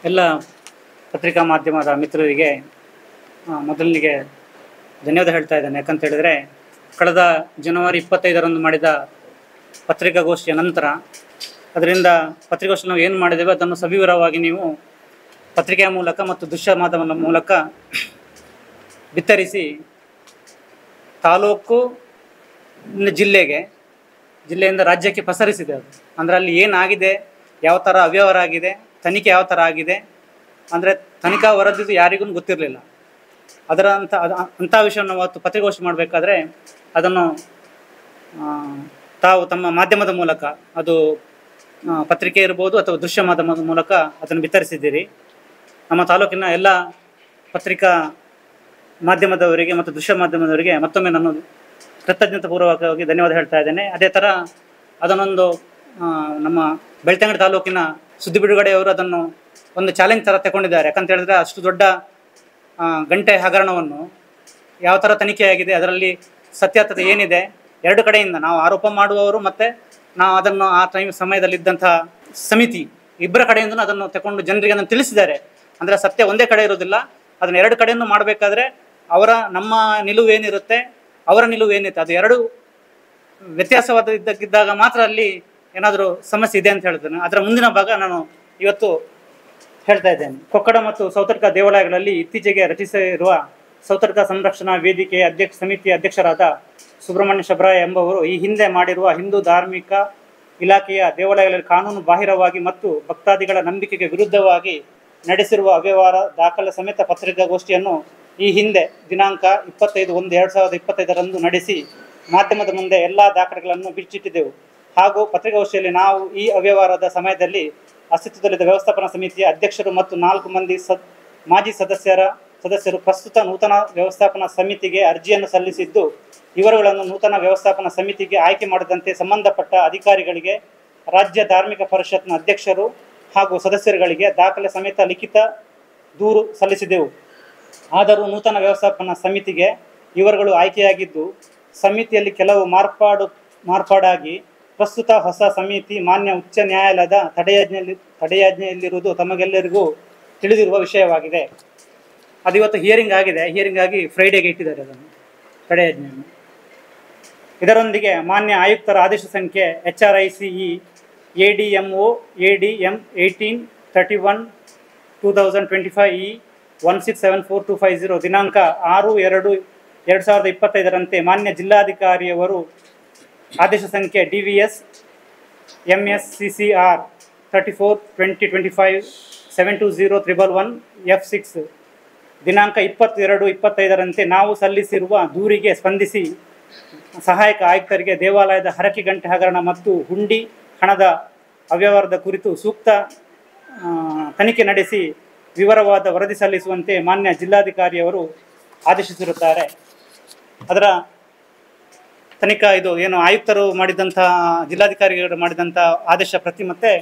ಎಲ್ಲ ಪತ್ರಿಕಾ ಮಾಧ್ಯಮದ ಮಿತ್ರರಿಗೆ ಮೊದಲಿಗೆ ಧನ್ಯವಾದ ಹೇಳ್ತಾ ಇದ್ದೇನೆ. ಯಾಕಂತ ಹೇಳಿದರೆ, ಕಳೆದ ಜನವರಿ 25ರಂದು ಮಾಡಿದ ಪತ್ರಿಕಾಗೋಷ್ಠಿಯ ನಂತರ ಅದರಿಂದ ಪತ್ರಿಕಾಗೋಷ್ಠಿ ನಾವು ಏನು ಮಾಡಿದ್ದೇವೆ ಅದನ್ನು ಸವಿವರವಾಗಿ ನೀವು ಪತ್ರಿಕೆಯ ಮೂಲಕ ಮತ್ತು ದೃಶ್ಯ ಮಾಧ್ಯಮದ ಮೂಲಕ ಬಿತ್ತರಿಸಿ ತಾಲೂಕು ಜಿಲ್ಲೆಯಿಂದ ರಾಜ್ಯಕ್ಕೆ ಪಸರಿಸಿದೆ. ಅದು ಅಂದರೆ ಅಲ್ಲಿ ಏನಾಗಿದೆ, ಯಾವ ಥರ ಅವ್ಯವಹಾರ ಆಗಿದೆ, ತನಿಖೆ ಯಾವ ಥರ ಆಗಿದೆ ಅಂದರೆ ತನಿಖಾ ವರದಿದು ಯಾರಿಗೂ ಗೊತ್ತಿರಲಿಲ್ಲ. ಅಂಥ ವಿಷಯವನ್ನು ಅವತ್ತು ಪತ್ರಿಕಾಗೋಷ್ಠಿ ಮಾಡಬೇಕಾದ್ರೆ ಅದನ್ನು ತಾವು ತಮ್ಮ ಮಾಧ್ಯಮದ ಮೂಲಕ, ಅದು ಪತ್ರಿಕೆ ಇರ್ಬೋದು ಅಥವಾ ದೃಶ್ಯ ಮಾಧ್ಯಮದ ಮೂಲಕ ಅದನ್ನು ಬಿತ್ತರಿಸಿದ್ದೀರಿ. ನಮ್ಮ ತಾಲೂಕಿನ ಎಲ್ಲ ಪತ್ರಿಕಾ ಮಾಧ್ಯಮದವರಿಗೆ ಮತ್ತು ದೃಶ್ಯ ಮಾಧ್ಯಮದವರಿಗೆ ಮತ್ತೊಮ್ಮೆ ನಾನು ಕೃತಜ್ಞತಾಪೂರ್ವಕವಾಗಿ ಧನ್ಯವಾದ ಹೇಳ್ತಾ ಇದ್ದೇನೆ. ಅದೇ ಥರ ಅದನ್ನೊಂದು ನಮ್ಮ ಬೆಳ್ತಂಗಡಿ ತಾಲೂಕಿನ ಸುದ್ದಿ ಬಿಡುಗಡೆಯವರು ಅದನ್ನು ಒಂದು ಚಾಲೆಂಜ್ ಥರ ತಗೊಂಡಿದ್ದಾರೆ. ಯಾಕಂತ ಹೇಳಿದ್ರೆ ಅಷ್ಟು ದೊಡ್ಡ ಗಂಟೆ ಹಗರಣವನ್ನು ಯಾವ ಥರ ತನಿಖೆಯಾಗಿದೆ, ಅದರಲ್ಲಿ ಸತ್ಯಾರ್ಥತೆ ಏನಿದೆ, ಎರಡು ಕಡೆಯಿಂದ ನಾವು ಆರೋಪ ಮಾಡುವವರು ಮತ್ತು ನಾವು ಅದನ್ನು ಆ ಸಮಯದಲ್ಲಿದ್ದಂಥ ಸಮಿತಿ ಇಬ್ಬರ ಕಡೆಯಿಂದ ಅದನ್ನು ತಗೊಂಡು ಜನರಿಗೆ ಅದನ್ನು ತಿಳಿಸಿದ್ದಾರೆ. ಅಂದರೆ ಸತ್ಯ ಒಂದೇ ಕಡೆ ಇರೋದಿಲ್ಲ, ಅದನ್ನು ಎರಡು ಕಡೆಯನ್ನು ಮಾಡಬೇಕಾದ್ರೆ ನಮ್ಮ ನಿಲುವೇನಿರುತ್ತೆ, ಅವರ ನಿಲುವೇನಿರುತ್ತೆ, ಅದು ಎರಡು ವ್ಯತ್ಯಾಸವಾದ ಮಾತ್ರ ಅಲ್ಲಿ ಏನಾದರೂ ಸಮಸ್ಯೆ ಇದೆ ಅಂತ ಹೇಳ್ತೇನೆ. ಅದರ ಮುಂದಿನ ಭಾಗ ನಾನು ಇವತ್ತು ಹೇಳ್ತಾ ಇದ್ದೇನೆ. ಕೊಕ್ಕಡ ಮತ್ತು ಸೌತಡ್ಕ ದೇವಾಲಯಗಳಲ್ಲಿ ಇತ್ತೀಚೆಗೆ ರಚಿಸಿರುವ ಸೌತಡ್ಕ ಸಂರಕ್ಷಣಾ ವೇದಿಕೆ ಸಮಿತಿಯ ಅಧ್ಯಕ್ಷರಾದ ಸುಬ್ರಹ್ಮಣ್ಯ ಶಬ್ರಾಯ ಎಂಬುವರು ಈ ಹಿಂದೆ ಮಾಡಿರುವ ಹಿಂದೂ ಧಾರ್ಮಿಕ ಇಲಾಖೆಯ ದೇವಾಲಯಗಳಲ್ಲಿ ಕಾನೂನು ಬಾಹಿರವಾಗಿ ಮತ್ತು ಭಕ್ತಾದಿಗಳ ನಂಬಿಕೆಗೆ ವಿರುದ್ಧವಾಗಿ ನಡೆಸಿರುವ ಅವ್ಯವಹಾರ ದಾಖಲೆ ಸಮೇತ ಪತ್ರಿಕಾಗೋಷ್ಠಿಯನ್ನು ಈ ಹಿಂದೆ ದಿನಾಂಕ 25/1/2025 ನಡೆಸಿ ಮಾಧ್ಯಮದ ಮುಂದೆ ಎಲ್ಲ ದಾಖಲೆಗಳನ್ನು ಬಿಚ್ಚಿಟ್ಟಿದ್ದೆವು. ಹಾಗೂ ಪತ್ರಿಕಾಗೋಷ್ಠಿಯಲ್ಲಿ ನಾವು ಈ ಅವ್ಯವಹಾರದ ಸಮಯದಲ್ಲಿ ಅಸ್ತಿತ್ವದಲ್ಲಿದ್ದ ವ್ಯವಸ್ಥಾಪನಾ ಸಮಿತಿಯ ಅಧ್ಯಕ್ಷರು ಮತ್ತು 4 ಮಂದಿ ಮಾಜಿ ಸದಸ್ಯರು ಪ್ರಸ್ತುತ ನೂತನ ವ್ಯವಸ್ಥಾಪನಾ ಸಮಿತಿಗೆ ಅರ್ಜಿಯನ್ನು ಸಲ್ಲಿಸಿದ್ದು, ಇವರುಗಳನ್ನು ನೂತನ ವ್ಯವಸ್ಥಾಪನಾ ಸಮಿತಿಗೆ ಆಯ್ಕೆ ಮಾಡದಂತೆ ಸಂಬಂಧಪಟ್ಟ ಅಧಿಕಾರಿಗಳಿಗೆ, ರಾಜ್ಯ ಧಾರ್ಮಿಕ ಪರಿಷತ್ನ ಅಧ್ಯಕ್ಷರು ಹಾಗೂ ಸದಸ್ಯರುಗಳಿಗೆ ದಾಖಲೆ ಸಮೇತ ಲಿಖಿತ ದೂರು ಸಲ್ಲಿಸಿದೆವು. ಆದರೂ ನೂತನ ವ್ಯವಸ್ಥಾಪನಾ ಸಮಿತಿಗೆ ಇವರುಗಳು ಆಯ್ಕೆಯಾಗಿದ್ದು, ಸಮಿತಿಯಲ್ಲಿ ಕೆಲವು ಮಾರ್ಪಾಡಾಗಿ ಪ್ರಸ್ತುತ ಹೊಸ ಸಮಿತಿ ಮಾನ್ಯ ಉಚ್ಚ ನ್ಯಾಯಾಲಯದ ತಡೆಯಾಜ್ಞೆಯಲ್ಲಿರುವುದು ತಮಗೆಲ್ಲರಿಗೂ ತಿಳಿದಿರುವ ವಿಷಯವಾಗಿದೆ. ಅದು ಇವತ್ತು ಹಿಯರಿಂಗ್ ಆಗಿದೆ. ಹಿಯರಿಂಗ್ ಆಗಿ ಫ್ರೈಡೇಗೆ ಇಟ್ಟಿದ್ದಾರೆ ಅದನ್ನು, ತಡೆಯಾಜ್ಞೆಯನ್ನು. ಇದರೊಂದಿಗೆ ಮಾನ್ಯ ಆಯುಕ್ತರ ಆದೇಶ ಸಂಖ್ಯೆ HRICE ADMO ADM 1831/2025 1674-250 ದಿನಾಂಕ 6/2/2025ರಂತೆ ಮಾನ್ಯ ಜಿಲ್ಲಾಧಿಕಾರಿಯವರು ಆದೇಶ ಸಂಖ್ಯೆ DVS MSCCR 34/2025 720-111 F6 ದಿನಾಂಕ 20/2/25ರಂತೆ ನಾವು ಸಲ್ಲಿಸಿರುವ ದೂರಿಗೆ ಸ್ಪಂದಿಸಿ ಸಹಾಯಕ ಆಯುಕ್ತರಿಗೆ ದೇವಾಲಯದ ಹರಕೆ ಗಂಟೆ ಹಗರಣ ಮತ್ತು ಹುಂಡಿ ಹಣದ ಅವ್ಯವಹಾರದ ಕುರಿತು ಸೂಕ್ತ ತನಿಖೆ ನಡೆಸಿ ವಿವರವಾದ ವರದಿ ಸಲ್ಲಿಸುವಂತೆ ಮಾನ್ಯ ಜಿಲ್ಲಾಧಿಕಾರಿಯವರು ಆದೇಶಿಸಿರುತ್ತಾರೆ. ಅದರ ತನಿಖಾ ಇದು ಏನು ಆಯುಕ್ತರು ಮಾಡಿದಂಥ, ಜಿಲ್ಲಾಧಿಕಾರಿಗಳು ಮಾಡಿದಂಥ ಆದೇಶ ಪ್ರತಿ ಮತ್ತು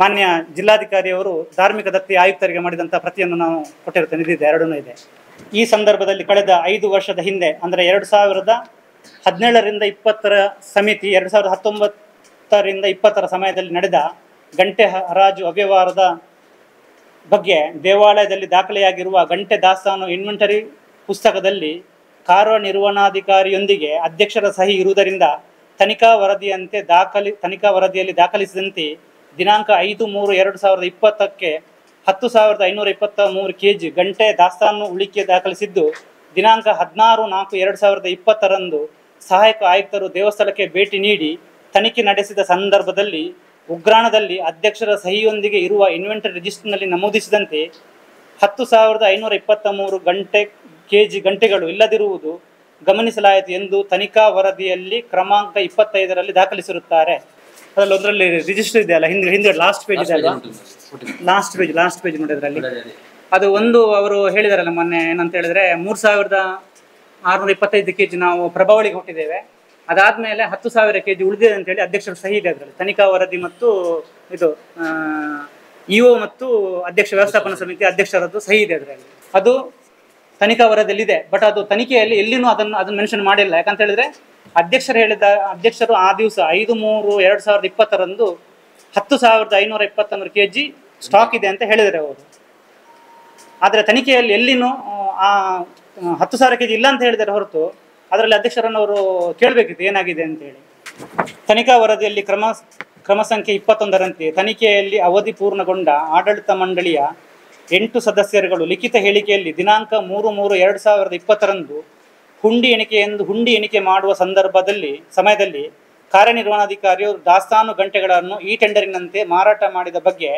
ಮಾನ್ಯ ಜಿಲ್ಲಾಧಿಕಾರಿಯವರು ಧಾರ್ಮಿಕ ದತ್ತಿ ಆಯುಕ್ತರಿಗೆ ಮಾಡಿದಂಥ ಪ್ರತಿಯನ್ನು ನಾವು ಕೊಟ್ಟಿರುತ್ತೇವೆ. ಇದಿದೆ, ಎರಡೂ ಇದೆ. ಈ ಸಂದರ್ಭದಲ್ಲಿ ಕಳೆದ 5 ವರ್ಷದ ಹಿಂದೆ ಅಂದರೆ 2017ರಿಂದ 20ರ ಸಮಿತಿ 2019ರಿಂದ 20ರ ಸಮಯದಲ್ಲಿ ನಡೆದ ಗಂಟೆ ಹರಾಜು ಅವ್ಯವಹಾರದ ಬಗ್ಗೆ ದೇವಾಲಯದಲ್ಲಿ ದಾಖಲೆಯಾಗಿರುವ ಗಂಟೆ ದಾಸ್ತಾನು ಇನ್ವೆಂಟರಿ ಪುಸ್ತಕದಲ್ಲಿ ಕಾರ್ಯನಿರ್ವಹಣಾಧಿಕಾರಿಯೊಂದಿಗೆ ಅಧ್ಯಕ್ಷರ ಸಹಿ ಇರುವುದರಿಂದ ತನಿಖಾ ವರದಿಯಲ್ಲಿ ದಾಖಲಿಸಿದಂತೆ ದಿನಾಂಕ 5/3/2020ಕ್ಕೆ 10,523 kg ಗಂಟೆ ದಾಸ್ತಾನು ಉಳಿಕೆ ದಾಖಲಿಸಿದ್ದು, ದಿನಾಂಕ 16/4/2020ರಂದು ಸಹಾಯಕ ಆಯುಕ್ತರು ದೇವಸ್ಥಳಕ್ಕೆ ಭೇಟಿ ನೀಡಿ ತನಿಖೆ ನಡೆಸಿದ ಸಂದರ್ಭದಲ್ಲಿ ಉಗ್ರಾಣದಲ್ಲಿ ಅಧ್ಯಕ್ಷರ ಸಹಿಯೊಂದಿಗೆ ಇರುವ ಇನ್ವೆಂಟರಿ ರಿಜಿಸ್ಟರ್ನಲ್ಲಿ ನಮೂದಿಸಿದಂತೆ 10,523 kg ಗಂಟೆಗಳು ಇಲ್ಲದಿರುವುದು ಗಮನಿಸಲಾಯಿತು ಎಂದು ತನಿಖಾ ವರದಿಯಲ್ಲಿ ಕ್ರಮಾಂಕ 25ರಲ್ಲಿ ದಾಖಲಿಸಿರುತ್ತಾರೆ. ಅದರಲ್ಲಿ ಒಂದರಲ್ಲಿ ರಿಜಿಸ್ಟರ್ ಇದೆ ಅಲ್ಲ, ಹಿಂದೆ ಲಾಸ್ಟ್ ಪೇಜ್ ಇದೆ ಅಲ್ವಾ, ಲಾಸ್ಟ್ ಪೇಜ್ ನೋಡಿದ್ರಲ್ಲಿ ಅದು ಒಂದು ಅವರು ಹೇಳಿದಾರಲ್ಲ ಮೊನ್ನೆ, ಏನಂತ ಹೇಳಿದ್ರೆ 3,625 kg ನಾವು ಪ್ರಭಾವಳಿಗೆ ಕೊಟ್ಟಿದ್ದೇವೆ, ಅದಾದಮೇಲೆ 10,000 kg ಉಳಿದಿದೆ ಅಂತೇಳಿ ಅಧ್ಯಕ್ಷರ ಸಹಿ ಇದೆ ಅದರಲ್ಲಿ. ತನಿಖಾ ವರದಿ ಮತ್ತು ಇದು EO ಮತ್ತು ಅಧ್ಯಕ್ಷ ವ್ಯವಸ್ಥಾಪನಾ ಸಮಿತಿ ಅಧ್ಯಕ್ಷರದ್ದು ಸಹಿ ಇದೆ ಅದರಲ್ಲಿ. ಅದು ತನಿಖಾ ವರದಿಯಲ್ಲಿದೆ. ಬಟ್ ಅದು ತನಿಖೆಯಲ್ಲಿ ಎಲ್ಲಿನೂ ಅದನ್ನು ಮೆನ್ಷನ್ ಮಾಡಿಲ್ಲ. ಯಾಕಂತ ಹೇಳಿದ್ರೆ ಅಧ್ಯಕ್ಷರು ಆ ದಿವಸ 5/3/2020ರಂದು 10,523 kg ಸ್ಟಾಕ್ ಇದೆ ಅಂತ ಹೇಳಿದ್ದಾರೆ ಅವರು. ಆದರೆ ತನಿಖೆಯಲ್ಲಿ ಎಲ್ಲಿನೂ ಆ 10,000 kg ಇಲ್ಲ ಅಂತ ಹೇಳಿದ್ದಾರೆ ಹೊರತು ಅದರಲ್ಲಿ ಅಧ್ಯಕ್ಷರನ್ನು ಅವರು ಕೇಳಬೇಕಿತ್ತು ಏನಾಗಿದೆ ಅಂತೇಳಿ. ತನಿಖಾ ವರದಿಯಲ್ಲಿ ಕ್ರಮ ಸಂಖ್ಯೆ 21ರಂತೆ ತನಿಖೆಯಲ್ಲಿ ಅವಧಿ ಪೂರ್ಣಗೊಂಡ ಆಡಳಿತ ಮಂಡಳಿಯ 8 ಸದಸ್ಯರುಗಳು ಲಿಖಿತ ಹೇಳಿಕೆಯಲ್ಲಿ ದಿನಾಂಕ 3/3/2020 ಹುಂಡಿ ಎಣಿಕೆ ಮಾಡುವ ಸಮಯದಲ್ಲಿ ಕಾರ್ಯನಿರ್ವಹಣಾಧಿಕಾರಿಯು ದಾಸ್ತಾನು ಗಂಟೆಗಳನ್ನು ಈ ಟೆಂಡರಿನಂತೆ ಮಾರಾಟ ಮಾಡಿದ ಬಗ್ಗೆ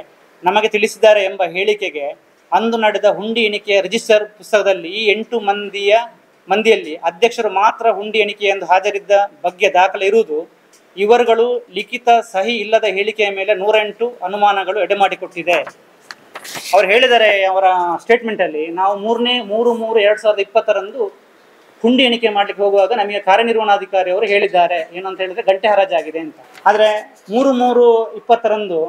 ನಮಗೆ ತಿಳಿಸಿದ್ದಾರೆ ಎಂಬ ಹೇಳಿಕೆಗೆ ಅಂದು ನಡೆದ ಹುಂಡಿ ಎಣಿಕೆಯ ರಿಜಿಸ್ಟರ್ ಪುಸ್ತಕದಲ್ಲಿ ಈ 8 ಮಂದಿಯಲ್ಲಿ ಅಧ್ಯಕ್ಷರು ಮಾತ್ರ ಹುಂಡಿ ಎಣಿಕೆಯೆಂದು ಹಾಜರಿದ್ದ ಬಗ್ಗೆ ದಾಖಲೆ ಇರುವುದು ಇವರುಗಳು ಲಿಖಿತ ಸಹಿ ಇಲ್ಲದ ಹೇಳಿಕೆಯ ಮೇಲೆ 108 ಅನುಮಾನಗಳು ಎಡೆಮಾಡಿಕೊಟ್ಟಿದೆ. ಅವರು ಹೇಳಿದ್ದಾರೆ ಅವರ ಸ್ಟೇಟ್ಮೆಂಟಲ್ಲಿ, ನಾವು 3/3/2020 ಹುಂಡಿ ಎಣಿಕೆ ಮಾಡಲಿಕ್ಕೆ ಹೋಗುವಾಗ ನಮಗೆ ಕಾರ್ಯನಿರ್ವಹಣಾಧಿಕಾರಿ ಅವರು ಹೇಳಿದ್ದಾರೆ ಏನಂತ ಹೇಳಿದ್ರೆ ಗಂಟೆ ಹರಾಜಾಗಿದೆ ಅಂತ. ಆದರೆ 3/3/20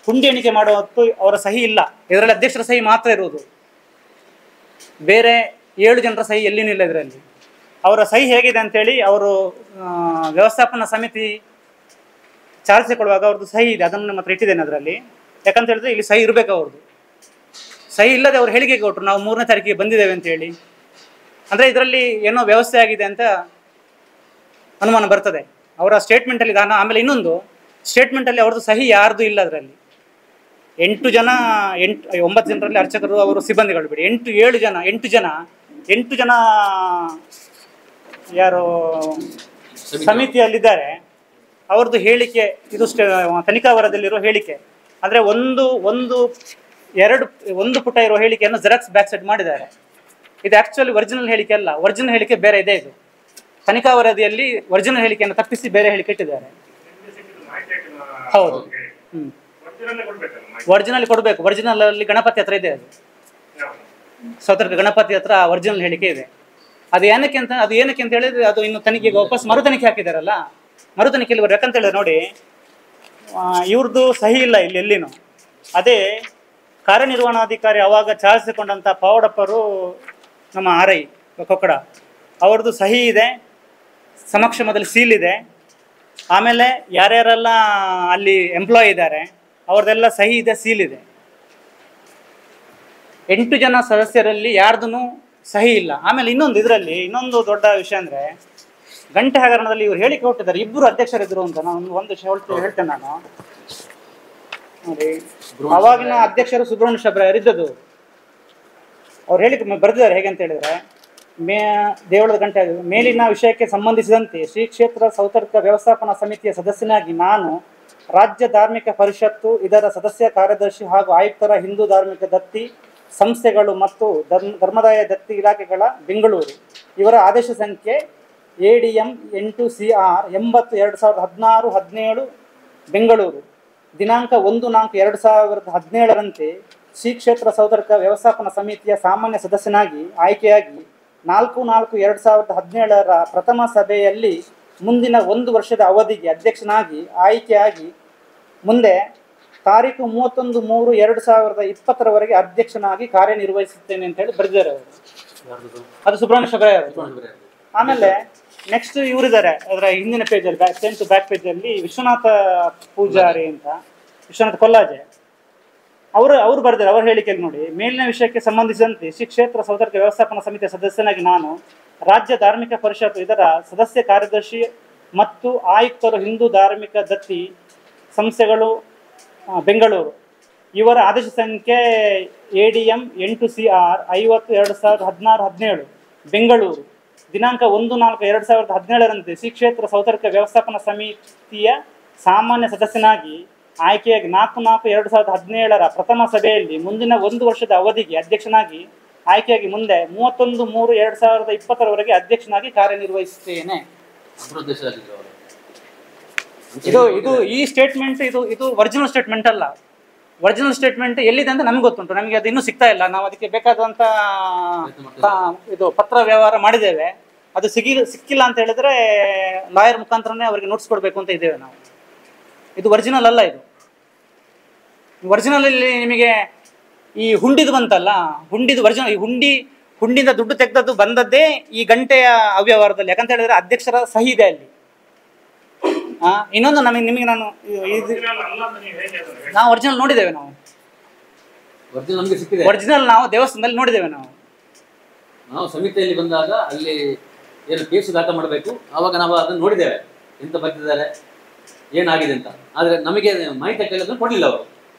ಹುಂಡಿ ಎಣಿಕೆ ಮಾಡುವ ಹೊತ್ತು ಅವರ ಸಹಿ ಇಲ್ಲ, ಇದರಲ್ಲಿ ಅಧ್ಯಕ್ಷರ ಸಹಿ ಮಾತ್ರ ಇರುವುದು, ಬೇರೆ 7 ಜನರ ಸಹಿ ಎಲ್ಲಿನೂ ಇಲ್ಲ ಇದರಲ್ಲಿ. ಅವರ ಸಹಿ ಹೇಗಿದೆ ಅಂತೇಳಿ ಅವರು ವ್ಯವಸ್ಥಾಪನಾ ಸಮಿತಿ ಚಾರ್ಜ್ ಕೊಡುವಾಗ ಅವ್ರದ್ದು ಸಹಿ ಇದೆ, ಅದನ್ನು ಮಾತ್ರ ಇಟ್ಟಿದ್ದೇನೆ ಅದರಲ್ಲಿ. ಯಾಕಂತ ಹೇಳಿದ್ರೆ ಇಲ್ಲಿ ಸಹಿ ಇರಬೇಕು, ಅವ್ರದ್ದು ಸಹಿ ಇಲ್ಲದೆ ಅವ್ರು ಹೇಳಿಕೆ ಕೊಟ್ಟರು ನಾವು 3ನೇ ತಾರೀಕಿಗೆ ಬಂದಿದ್ದೇವೆ ಅಂತೇಳಿ. ಅಂದರೆ ಇದರಲ್ಲಿ ಏನೋ ವ್ಯವಸ್ಥೆ ಆಗಿದೆ ಅಂತ ಅನುಮಾನ ಬರ್ತದೆ ಅವರ ಸ್ಟೇಟ್ಮೆಂಟಲ್ಲಿ. ಆಮೇಲೆ ಇನ್ನೊಂದು ಸ್ಟೇಟ್ಮೆಂಟಲ್ಲಿ ಅವ್ರದ್ದು ಸಹಿ ಯಾರ್ದು ಇಲ್ಲ ಅದರಲ್ಲಿ. 9 ಜನರಲ್ಲಿ ಅರ್ಚಕರು ಅವರು ಸಿಬ್ಬಂದಿಗಳು ಬಿಡಿ, 8 ಜನ ಯಾರು ಸಮಿತಿಯಲ್ಲಿದ್ದಾರೆ ಅವ್ರದ್ದು ಹೇಳಿಕೆ ಇದು ತನಿಖಾ ವರದಿಯಲ್ಲಿರೋ ಹೇಳಿಕೆ. ಅಂದರೆ ಒಂದು ಪುಟ ಇರುವ ಹೇಳಿಕೆಯನ್ನು ಜೆರಾಕ್ಸ್ ಬ್ಯಾಕ್ ಸೈಡ್ ಮಾಡಿದ್ದಾರೆ. ಇದು ಆ್ಯಕ್ಚುಲಿ ಒರಿಜಿನಲ್ ಹೇಳಿಕೆ ಅಲ್ಲ, ಒರಿಜಿನಲ್ ಹೇಳಿಕೆ ಬೇರೆ ಇದೆ. ಇದು ತನಿಖಾ ವರದಿಯಲ್ಲಿ ಒರಿಜಿನಲ್ ಹೇಳಿಕೆಯನ್ನು ತಪ್ಪಿಸಿ ಬೇರೆ ಹೇಳಿಕೆ ಇಟ್ಟಿದ್ದಾರೆ. ಹೌದು, ಒರಿಜಿನಲ್ ಕೊಡಬೇಕು. ಒರಿಜಿನಲ್ ಅಲ್ಲಿ ಗಣಪತಿ ಹತ್ರ ಇದೆ, ಅದು ಸೌತರ್ಕ ಗಣಪತಿ ಹತ್ರ ಒರಿಜಿನಲ್ ಹೇಳಿಕೆ ಇದೆ. ಅದು ಏನಕ್ಕೆ ಅಂತ ಹೇಳಿದ್ರೆ ಅದು ಇನ್ನು ತನಿಖೆಗೆ ವಾಪಸ್ ಮರು ತನಿಖೆ ಹಾಕಿದಾರಲ್ಲ, ಮರು ತನಿಖೆಯಲ್ಲಿ ಯಾಕಂತ ಹೇಳಿದ್ರೆ ನೋಡಿ, ಇವ್ರದ್ದು ಸಹಿ ಇಲ್ಲ ಇಲ್ಲಿ ಎಲ್ಲಿನೂ. ಅದೇ ಕಾರ್ಯನಿರ್ವಹಣಾಧಿಕಾರಿ ಅವಾಗ ಚಾರ್ಜ್ ತಗೊಂಡಂಥ ಪಾವಡಪ್ಪರು ನಮ್ಮ RI ಕೊಕ್ಕಡ ಅವ್ರದ್ದು ಸಹಿ ಇದೆ, ಸಮಕ್ಷಮದಲ್ಲಿ ಸೀಲ್ ಇದೆ. ಆಮೇಲೆ ಯಾರ್ಯಾರೆಲ್ಲ ಅಲ್ಲಿ ಎಂಪ್ಲಾಯ್ ಇದ್ದಾರೆ ಅವ್ರದ್ದೆಲ್ಲ ಸಹಿ ಇದೆ, ಸೀಲ್ ಇದೆ. 8 ಜನ ಸದಸ್ಯರಲ್ಲಿ ಯಾರ್ದು ಸಹಿ ಇಲ್ಲ. ಆಮೇಲೆ ಇನ್ನೊಂದು ದೊಡ್ಡ ವಿಷಯ ಅಂದರೆ ಗಂಟೆ ಹಗರಣದಲ್ಲಿ ಇವ್ರು ಹೇಳಿಕೆ ಕೊಟ್ಟಿದ್ದಾರೆ, 2 ಅಧ್ಯಕ್ಷರಿದ್ರು ಅಂತ. ನಾನು ಒಂದು ಹೇಳ್ತೇನೆ ನಾನು ನೋಡಿ, ಅವಾಗಿನ ಅಧ್ಯಕ್ಷರು ಸುಬ್ರಹ್ಮಣ್ಯ ಶಬ್ರಾಯರ್ ಇದ್ದದ್ದು. ಅವ್ರು ಹೇಳಿಕೆ ಬರೆದಿದ್ದಾರೆ ಹೇಗೆ ಅಂತ ಹೇಳಿದ್ರೆ, ದೇವಳದ ಗಂಟೆ ಮೇಲಿನ ವಿಷಯಕ್ಕೆ ಸಂಬಂಧಿಸಿದಂತೆ ಶ್ರೀ ಕ್ಷೇತ್ರ ಸೌತರ್ಕ ವ್ಯವಸ್ಥಾಪನಾ ಸಮಿತಿಯ ಸದಸ್ಯನಾಗಿ ನಾನು ರಾಜ್ಯ ಧಾರ್ಮಿಕ ಪರಿಷತ್ತು ಇದರ ಸದಸ್ಯ ಕಾರ್ಯದರ್ಶಿ ಹಾಗೂ ಆಯುಕ್ತರ ಹಿಂದೂ ಧಾರ್ಮಿಕ ದತ್ತಿ ಸಂಸ್ಥೆಗಳು ಮತ್ತು ಧರ್ಮದಾಯ ದತ್ತಿ ಇಲಾಖೆಗಳ ಬೆಂಗಳೂರು ಇವರ ಆದೇಶ ಸಂಖ್ಯೆ ADM 8CR 80/2016-17 ಬೆಂಗಳೂರು ದಿನಾಂಕ 1/4/2017ರಂತೆ ಶ್ರೀ ಕ್ಷೇತ್ರ ಸೌತರ್ಕ ವ್ಯವಸ್ಥಾಪನಾ ಸಮಿತಿಯ ಸಾಮಾನ್ಯ ಸದಸ್ಯನಾಗಿ ಆಯ್ಕೆಯಾಗಿ 4/4/2017 ಪ್ರಥಮ ಸಭೆಯಲ್ಲಿ ಮುಂದಿನ 1 ವರ್ಷದ ಅವಧಿಗೆ ಅಧ್ಯಕ್ಷನಾಗಿ ಆಯ್ಕೆಯಾಗಿ ಮುಂದೆ ತಾರೀಕು 31/3/2020 ಅಧ್ಯಕ್ಷನಾಗಿ ಕಾರ್ಯನಿರ್ವಹಿಸುತ್ತೇನೆ ಅಂತ ಹೇಳಿ ಬರೆದಿದ್ದಾರೆ ಅವರು. ಅದು ಸುಬ್ರಹ್ಮಣ್ಯ ಶಬ್ರಾಯರ್ ಅವರು. ಆಮೇಲೆ ನೆಕ್ಸ್ಟ್ ಇವರಿದ್ದಾರೆ ಅದರ ಹಿಂದಿನ ಪೇಜಲ್ಲಿ, ಬ್ಯಾಕ್ ಪೇಜಲ್ಲಿ ವಿಶ್ವನಾಥ ಪೂಜಾರಿ ಅಂತ, ವಿಶ್ವನಾಥ ಕೊಲ್ಲಾಜೆ ಅವರು ಬರೆದಿದ್ದಾರೆ. ಅವ್ರ ಹೇಳಿಕೆಯಲ್ಲಿ ನೋಡಿ, ಮೇಲಿನ ವಿಷಯಕ್ಕೆ ಸಂಬಂಧಿಸಿದಂತೆ ಶ್ರೀ ಕ್ಷೇತ್ರ ಸೌತರ್ಕ ವ್ಯವಸ್ಥಾಪನಾ ಸಮಿತಿಯ ಸದಸ್ಯನಾಗಿ ನಾನು ರಾಜ್ಯ ಧಾರ್ಮಿಕ ಪರಿಷತ್ತು ಇದರ ಸದಸ್ಯ ಕಾರ್ಯದರ್ಶಿ ಮತ್ತು ಆಯುಕ್ತರು ಹಿಂದೂ ಧಾರ್ಮಿಕ ದತ್ತಿ ಸಂಸ್ಥೆಗಳು ಬೆಂಗಳೂರು ಇವರ ಆದೇಶ ಸಂಖ್ಯೆ ADM 8CR 50/2016-17 ಬೆಂಗಳೂರು ದಿನಾಂಕ 1/4/2017ರಂತೆ ಶ್ರೀ ಕ್ಷೇತ್ರ ಸೌತರ್ಕ ವ್ಯವಸ್ಥಾಪನಾ ಸಮಿತಿಯ ಸಾಮಾನ್ಯ ಸದಸ್ಯನಾಗಿ ಆಯ್ಕೆಯಾಗಿ 4/4/2017 ಪ್ರಥಮ ಸಭೆಯಲ್ಲಿ ಮುಂದಿನ 1 ವರ್ಷದ ಅವಧಿಗೆ ಅಧ್ಯಕ್ಷನಾಗಿ ಆಯ್ಕೆಯಾಗಿ ಮುಂದೆ 31/3/2020 ಅಧ್ಯಕ್ಷನಾಗಿ ಕಾರ್ಯನಿರ್ವಹಿಸುತ್ತೇನೆ. ಇದು ಈ ಸ್ಟೇಟ್ಮೆಂಟ್ ಇದು ಒರಿಜಿನಲ್ ಸ್ಟೇಟ್ಮೆಂಟ್ ಅಲ್ಲ. ಒರಿಜಿನಲ್ ಸ್ಟೇಟ್ಮೆಂಟ್ ಎಲ್ಲಿದೆ ಅಂತ ನಮ್ಗೆ ಗೊತ್ತುಂಟು, ನಮಗೆ ಅದು ಇನ್ನೂ ಸಿಗ್ತಾ ಇಲ್ಲ. ನಾವು ಅದಕ್ಕೆ ಬೇಕಾದಂಥ ಇದು ಪತ್ರ ವ್ಯವಹಾರ ಮಾಡಿದ್ದೇವೆ, ಅದು ಸಿಕ್ಕಿಲ್ಲ ಅಂತ ಹೇಳಿದ್ರೆ ಲಾಯರ್ ಮುಖಾಂತರನೇ ಅವರಿಗೆ ನೋಟ್ಸ್ ಕೊಡಬೇಕು ಅಂತ ಇದ್ದೇವೆ ನಾವು. ಇದು ಒರಿಜಿನಲ್ ಅಲ್ಲ. ಇದು ಒರಿಜಿನಲಲ್ಲಿ ನಿಮಗೆ ಈ ಹುಂಡಿದು ಬಂತಲ್ಲ, ಹುಂಡಿದು ಒರಿಜಿನಲ್. ಈ ಹುಂಡಿಯಿಂದ ದುಡ್ಡು ತೆಗೆದದ್ದು ಬಂದದ್ದೇ ಈ ಗಂಟೆಯ ಅವ್ಯವಹಾರದಲ್ಲಿ. ಯಾಕಂತ ಹೇಳಿದ್ರೆ ಅಧ್ಯಕ್ಷರ ಸಹಿ ಇದೆ ಅಲ್ಲಿ. ಇನ್ನೊಂದು ನಿಮಗೆ ನಾನು ನಾವು ಒರಿಜಿನಲ್ ನೋಡಿದ್ದೇವೆ ನಾವು. ಒರಿಜಿನಲ್ ನಮಗೆ ಸಿಕ್ಕಿದೆ. ಒರಿಜಿನಲ್ ನಾವು ದೇವಸ್ಥಾನದಲ್ಲಿ ನೋಡಿದ್ದೇವೆ. ನಾವು ಸಮಿತಿಯಲ್ಲಿ ಬಂದಾಗ ಅಲ್ಲಿ ಏನು ಕೇಸು ದಾಖಲು ಮಾಡಬೇಕು, ಆವಾಗ ನಾವು ಅದನ್ನು ನೋಡಿದ್ದೇವೆ, ಎಂತ ಬರ್ತಿದ್ದಾರೆ ಏನಾಗಿದೆ ಅಂತ. ಆದರೆ ನಮಗೆ ಮಾಹಿತಿ ಕೇಳಿದ್ರೆ ಕೊಡಲಿಲ್ಲ ಅವರು,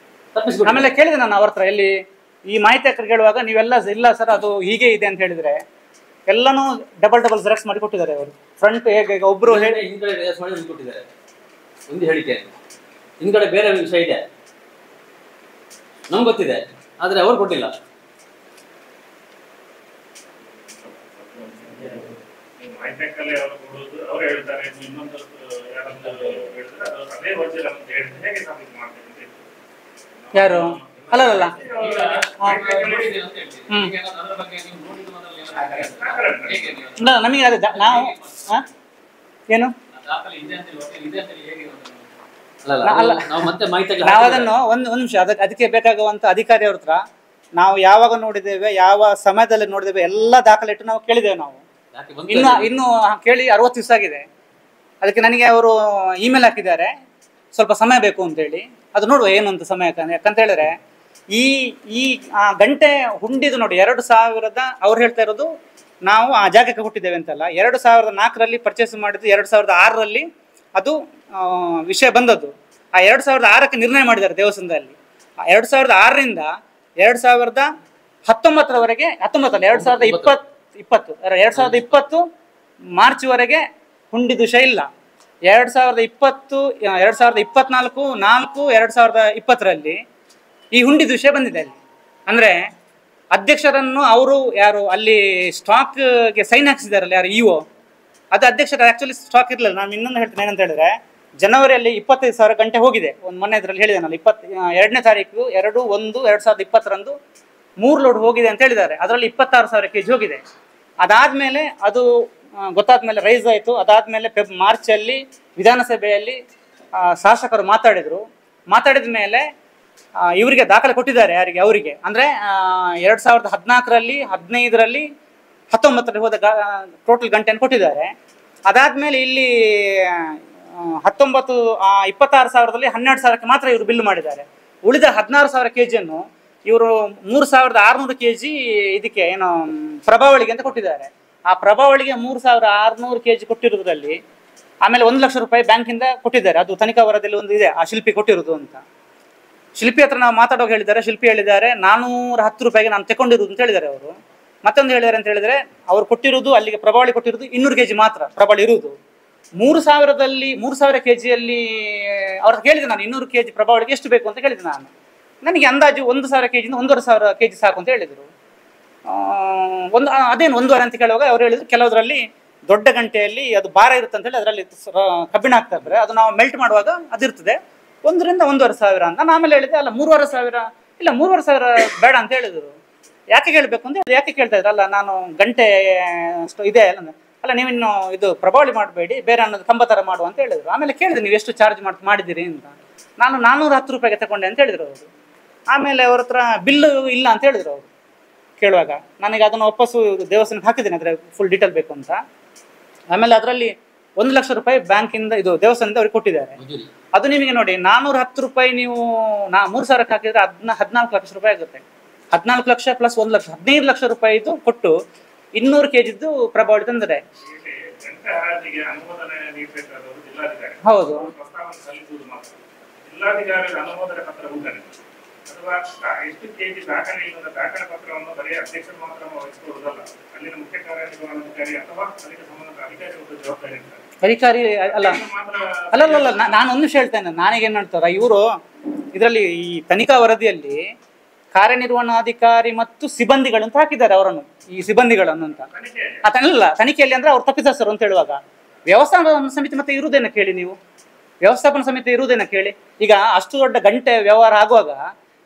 ತಪ್ಪಿಸ್ಬಿಟ್ಟು. ಆಮೇಲೆ ಕೇಳಿದೆ ನಾನು ಅವ್ರ ಹತ್ರ, ಇಲ್ಲಿ ಈ ಮಾಹಿತಿ ಕೇಳುವಾಗ ನೀವೆಲ್ಲ ಇಲ್ಲ ಸರ್ ಅದು ಹೀಗೆ ಇದೆ ಅಂತ ಹೇಳಿದ್ರೆ ಎಲ್ಲನೂ ಡಬಲ್ ಜೆರಾಕ್ಸ್ ಮಾಡಿ ಕೊಟ್ಟಿದ್ದಾರೆ ಅವರು. ಫ್ರಂಟ್ ಹೇಗೆ ಒಬ್ರು ಹಿಂದ್ಗಡೆ ಮಾಡಿ ಕೊಟ್ಟಿದ್ದಾರೆ ಒಂದು ಹೇಳಿಕೆ, ಹಿಂದ್ಗಡೆ ಬೇರೆ ವಿಷಯ ಇದೆ ನಮ್ಗೆ ಗೊತ್ತಿದೆ, ಆದರೆ ಅವರು ಕೊಟ್ಟಿಲ್ಲ. ಯಾರು ಅಲ್ಲ ನಮಗೆ ಅದೇ ನಾವು ಏನು ನಾವು ಅದನ್ನು ಒಂದು ನಿಮಿಷ ಅದಕ್ಕೆ ಬೇಕಾಗುವಂತ ಅಧಿಕಾರಿ ಅವ್ರ ಹತ್ರ ನಾವು ಯಾವಾಗ ನೋಡಿದ್ದೇವೆ, ಯಾವ ಸಮಯದಲ್ಲಿ ನೋಡಿದ್ದೇವೆ ಎಲ್ಲ ದಾಖಲೆ ಇಟ್ಟು ನಾವು ಕೇಳಿದ್ದೇವೆ. ನಾವು ಇನ್ನು ಕೇಳಿ 60 ದಿವಸ ಆಗಿದೆ. ಅದಕ್ಕೆ ನನಗೆ ಅವರು ಇಮೇಲ್ ಹಾಕಿದ್ದಾರೆ, ಸ್ವಲ್ಪ ಸಮಯ ಬೇಕು ಅಂತೇಳಿ. ಅದು ನೋಡುವ ಏನು ಅಂತ ಸಮಯ. ಯಾಕಂತ ಹೇಳಿದ್ರೆ ಈ ಗಂಟೆ ಹುಂಡಿದು ನೋಡಿ 2000 ಅವ್ರು ಹೇಳ್ತಾ ಇರೋದು ನಾವು ಆ ಜಾಗಕ್ಕೆ ಕೊಟ್ಟಿದ್ದೇವೆ ಅಂತಲ್ಲ, 2004ರಲ್ಲಿ ಪರ್ಚೇಸ್ ಮಾಡಿದ್ದು, 2006ರಲ್ಲಿ ಅದು ವಿಷಯ ಬಂದದ್ದು. ಆ 2006ಕ್ಕೆ ನಿರ್ಣಯ ಮಾಡಿದ್ದಾರೆ ದೇವಸ್ಥಾನದಲ್ಲಿ. 2006ರಿಂದ 2019ರವರೆಗೆ 2020 ಮಾರ್ಚ್ವರೆಗೆ ಹುಂಡಿದು ವಿಷಯ ಇಲ್ಲ. 2020 2024 2020ರಲ್ಲಿ ಈ ಹುಂಡಿದು ವಿಷಯ ಬಂದಿದೆ ಅಲ್ಲಿ. ಅಂದರೆ ಅಧ್ಯಕ್ಷರನ್ನು ಅವರು ಯಾರು ಅಲ್ಲಿ ಸ್ಟಾಕ್ಗೆ ಸೈನ್ ಹಾಕ್ಸಿದಾರಲ್ಲ, ಯಾರು ಇಒ, ಅದು ಅಧ್ಯಕ್ಷರ ಆ್ಯಕ್ಚುಲಿ ಸ್ಟಾಕ್ ಇರಲಿಲ್ಲ. ನಾನು ಇನ್ನೊಂದು ಹೇಳ್ತೇನೆ ಏನಂತ ಹೇಳಿದ್ರೆ, ಜನವರಿಯಲ್ಲಿ 25,000 ಗಂಟೆ ಹೋಗಿದೆ. ಒಂದು ಮೊನ್ನೆ ಇದರಲ್ಲಿ ಹೇಳಿದೆ ನಾನು, 2ನೇ ತಾರೀಕು 2/1/2020 3 ಲೋಡ್ ಹೋಗಿದೆ ಅಂತ ಹೇಳಿದ್ದಾರೆ. ಅದರಲ್ಲಿ 26,000 kg ಹೋಗಿದೆ. ಅದಾದಮೇಲೆ ಅದು ಗೊತ್ತಾದ್ಮೇಲೆ ರೈಸ್ ಆಯಿತು. ಅದಾದಮೇಲೆ ಮಾರ್ಚಲ್ಲಿ ವಿಧಾನಸಭೆಯಲ್ಲಿ ಶಾಸಕರು ಮಾತಾಡಿದ ಮೇಲೆ ಇವರಿಗೆ ದಾಖಲೆ ಕೊಟ್ಟಿದ್ದಾರೆ. ಯಾರಿಗೆ? ಅವರಿಗೆ. ಅಂದರೆ 2014ರಲ್ಲಿ 15ರಲ್ಲಿ 19ರಲ್ಲಿ ಹೋದ ಟೋಟಲ್ ಗಂಟೆಯನ್ನು ಕೊಟ್ಟಿದ್ದಾರೆ. ಅದಾದಮೇಲೆ ಇಲ್ಲಿ 26,000ರಲ್ಲಿ 12,000ಕ್ಕೆ ಮಾತ್ರ ಇವರು ಬಿಲ್ ಮಾಡಿದ್ದಾರೆ. ಉಳಿದ 16,000 kgಯನ್ನು ಇವರು 3,600 kg ಇದಕ್ಕೆ ಏನು ಪ್ರಭಾವಳಿಗೆ ಅಂತ ಕೊಟ್ಟಿದ್ದಾರೆ. ಆ ಪ್ರಭಾವಳಿಗೆ 3,600 kg ಕೊಟ್ಟಿರೋದ್ರಲ್ಲಿ ಆಮೇಲೆ 1 ಲಕ್ಷ ರೂಪಾಯಿ ಬ್ಯಾಂಕಿಂದ ಕೊಟ್ಟಿದ್ದಾರೆ. ಅದು ತನಿಖಾ ವರದಿಯಲ್ಲಿ ಒಂದು ಇದೆ, ಆ ಶಿಲ್ಪಿ ಕೊಟ್ಟಿರೋದು ಅಂತ. ಶಿಲ್ಪಿ ಹತ್ರ ನಾವು ಮಾತಾಡೋಕೆ ಹೇಳಿದ್ದಾರೆ. ಶಿಲ್ಪಿ ಹೇಳಿದ್ದಾರೆ 410 ರೂಪಾಯಿಗೆ ನಾನು ತಗೊಂಡಿರೋದು ಅಂತ ಹೇಳಿದ್ದಾರೆ ಅವರು. ಮತ್ತೊಂದು ಹೇಳಿದ್ದಾರೆ ಅಂತ ಹೇಳಿದ್ರೆ, ಅವ್ರು ಕೊಟ್ಟಿರೋದು ಅಲ್ಲಿಗೆ ಪ್ರಭಾವಳಿ ಕೊಟ್ಟಿರೋದು 200 kg ಮಾತ್ರ ಪ್ರಭಾವಳಿ ಇರುವುದು. 3,000 kgಯಲ್ಲಿ ಅವ್ರ ಕೇಳಿದೆ ನಾನು, 200 kg ಪ್ರಭಾವಳಿಗೆ ಎಷ್ಟು ಬೇಕು ಅಂತ ಕೇಳಿದೆ ನಾನು. ನನಗೆ ಅಂದಾಜು 1,000 kgಯಿಂದ 1,500 kg ಸಾಕು ಅಂತ ಹೇಳಿದರು. ಅದೇನು 1,500 ಅಂತ ಕೇಳುವಾಗ ಅವ್ರು ಹೇಳಿದ್ರು, ಕೆಲವರಲ್ಲಿ ದೊಡ್ಡ ಗಂಟೆಯಲ್ಲಿ ಅದು ಭಾರ ಇರುತ್ತೆ ಅಂತ ಹೇಳಿ ಅದರಲ್ಲಿ ಕಬ್ಬಿಣ ಹಾಕ್ತಾ ಇದ್ದಾರೆ, ಅದು ನಾವು ಮೆಲ್ಟ್ ಮಾಡುವಾಗ ಅದಿರ್ತದೆ 1,000ರಿಂದ 1,500 ಅಂತ. ನಾನು ಆಮೇಲೆ ಹೇಳಿದೆ, ಅಲ್ಲ 3,500 ಇಲ್ಲ 3,500 ಬೇಡ ಅಂತ ಹೇಳಿದರು. ಯಾಕೆ ಹೇಳಬೇಕು ಅಂತ ಹೇಳಿ, ಯಾಕೆ ಕೇಳ್ತಾ ಇದ್ರು, ಅಲ್ಲ ನಾನು ಗಂಟೆ ಅಷ್ಟು ಇದೆ ಅಲ್ಲ ನೀವಿನ್ನು ಇದು ಪ್ರಭಾವಳಿ ಮಾಡಬೇಡಿ, ಬೇರೆ ಅನ್ನೋದು ಕಂಬ ಥರ ಮಾಡುವ ಅಂತ ಹೇಳಿದರು. ಆಮೇಲೆ ಕೇಳಿದೆ ನೀವು ಎಷ್ಟು ಚಾರ್ಜ್ ಮಾಡಿದ್ದೀರಿ ಅಂತ. ನಾನು 410 ರೂಪಾಯಿಗೆ ತಗೊಂಡೆ ಅಂತ ಹೇಳಿದರು ಅವರು. ಆಮೇಲೆ ಅವ್ರ ಹತ್ರ ಬಿಲ್ಲು ಇಲ್ಲ ಅಂತ ಹೇಳಿದರು ಅವರು ಕೇಳುವಾಗ. ನನಗೆ ಅದನ್ನು ವಾಪಸ್ಸು ದೇವಸ್ಥಾನಕ್ಕೆ ಹಾಕಿದ್ದೇನೆ, ಅದರ ಫುಲ್ ಡೀಟೇಲ್ ಬೇಕು ಅಂತ. ಆಮೇಲೆ ಅದರಲ್ಲಿ 1 ಲಕ್ಷ ರೂಪಾಯಿ ಬ್ಯಾಂಕಿಂದ ಇದು ದೇವಸ್ಥಾನದಿಂದ ಅವ್ರಿಗೆ ಕೊಟ್ಟಿದ್ದಾರೆ. ಅದು ನಿಮಗೆ ನೋಡಿ 410 ರೂಪಾಯಿ ನೀವು 3,000ಕ್ಕೆ ಹಾಕಿದರೆ 14 ಲಕ್ಷ ರೂಪಾಯಿ ಆಗುತ್ತೆ. 14 ಲಕ್ಷ ಪ್ಲಸ್ 1 ಲಕ್ಷ 15 ಲಕ್ಷ ರೂಪಾಯಿದು ಕೊಟ್ಟು 200 kgದ್ದು ಪ್ರಭಾವಳಿ ತಂದರೆ. ಹೌದು. ಎಷ್ಟು ಕೆಜಿ ದಾಖಲೆ ಇಲ್ಲದ ದಾಖಲೆ ಪತ್ರವನ್ನು ಬರೀ ಅಧ್ಯಕ್ಷರು ಮಾತ್ರ ವಹಿಸಿಕೊಳ್ಳುವುದಲ್ಲ, ಅಲ್ಲಿನ ಮುಖ್ಯ ಕಾರ್ಯನಿರ್ವಹಣಾಧಿಕಾರಿ ಅಥವಾ ಅದಕ್ಕೆ ಸಂಬಂಧಿಸಿದ ಅಧಿಕಾರಿ ಒಬ್ಬ ಜವಾಬ್ದಾರಿ ಇರ್ತಾರೆ. ಅಧಿಕಾರಿ ಅಲ್ಲ ನಾನು ಒಂದು ವಿಷಯ ಹೇಳ್ತೇನೆ. ನನಗೇನು ಹೇಳ್ತಾರ ಇವರು ಇದರಲ್ಲಿ ಈ ತನಿಖಾ ವರದಿಯಲ್ಲಿ ಕಾರ್ಯನಿರ್ವಹಣಾಧಿಕಾರಿ ಮತ್ತು ಸಿಬ್ಬಂದಿಗಳು ಅಂತ ಹಾಕಿದ್ದಾರೆ ಅವರನ್ನು, ಈ ಸಿಬ್ಬಂದಿಗಳನ್ನು ಅಂತ. ಅಲ್ಲ ತನಿಖೆಯಲ್ಲಿ ಅಂದ್ರೆ ಅವ್ರು ತಪ್ಪಿತಸ್ಥರು ಅಂತ ಹೇಳುವಾಗ ವ್ಯವಸ್ಥಾಪನಾ ಸಮಿತಿ ಮತ್ತೆ ಇರುವುದೇನ ಕೇಳಿ ನೀವು, ವ್ಯವಸ್ಥಾಪನಾ ಸಮಿತಿ ಇರುವುದೇನ ಕೇಳಿ. ಈಗ ಅಷ್ಟು ದೊಡ್ಡ ಗಂಟೆ ವ್ಯವಹಾರ ಆಗುವಾಗ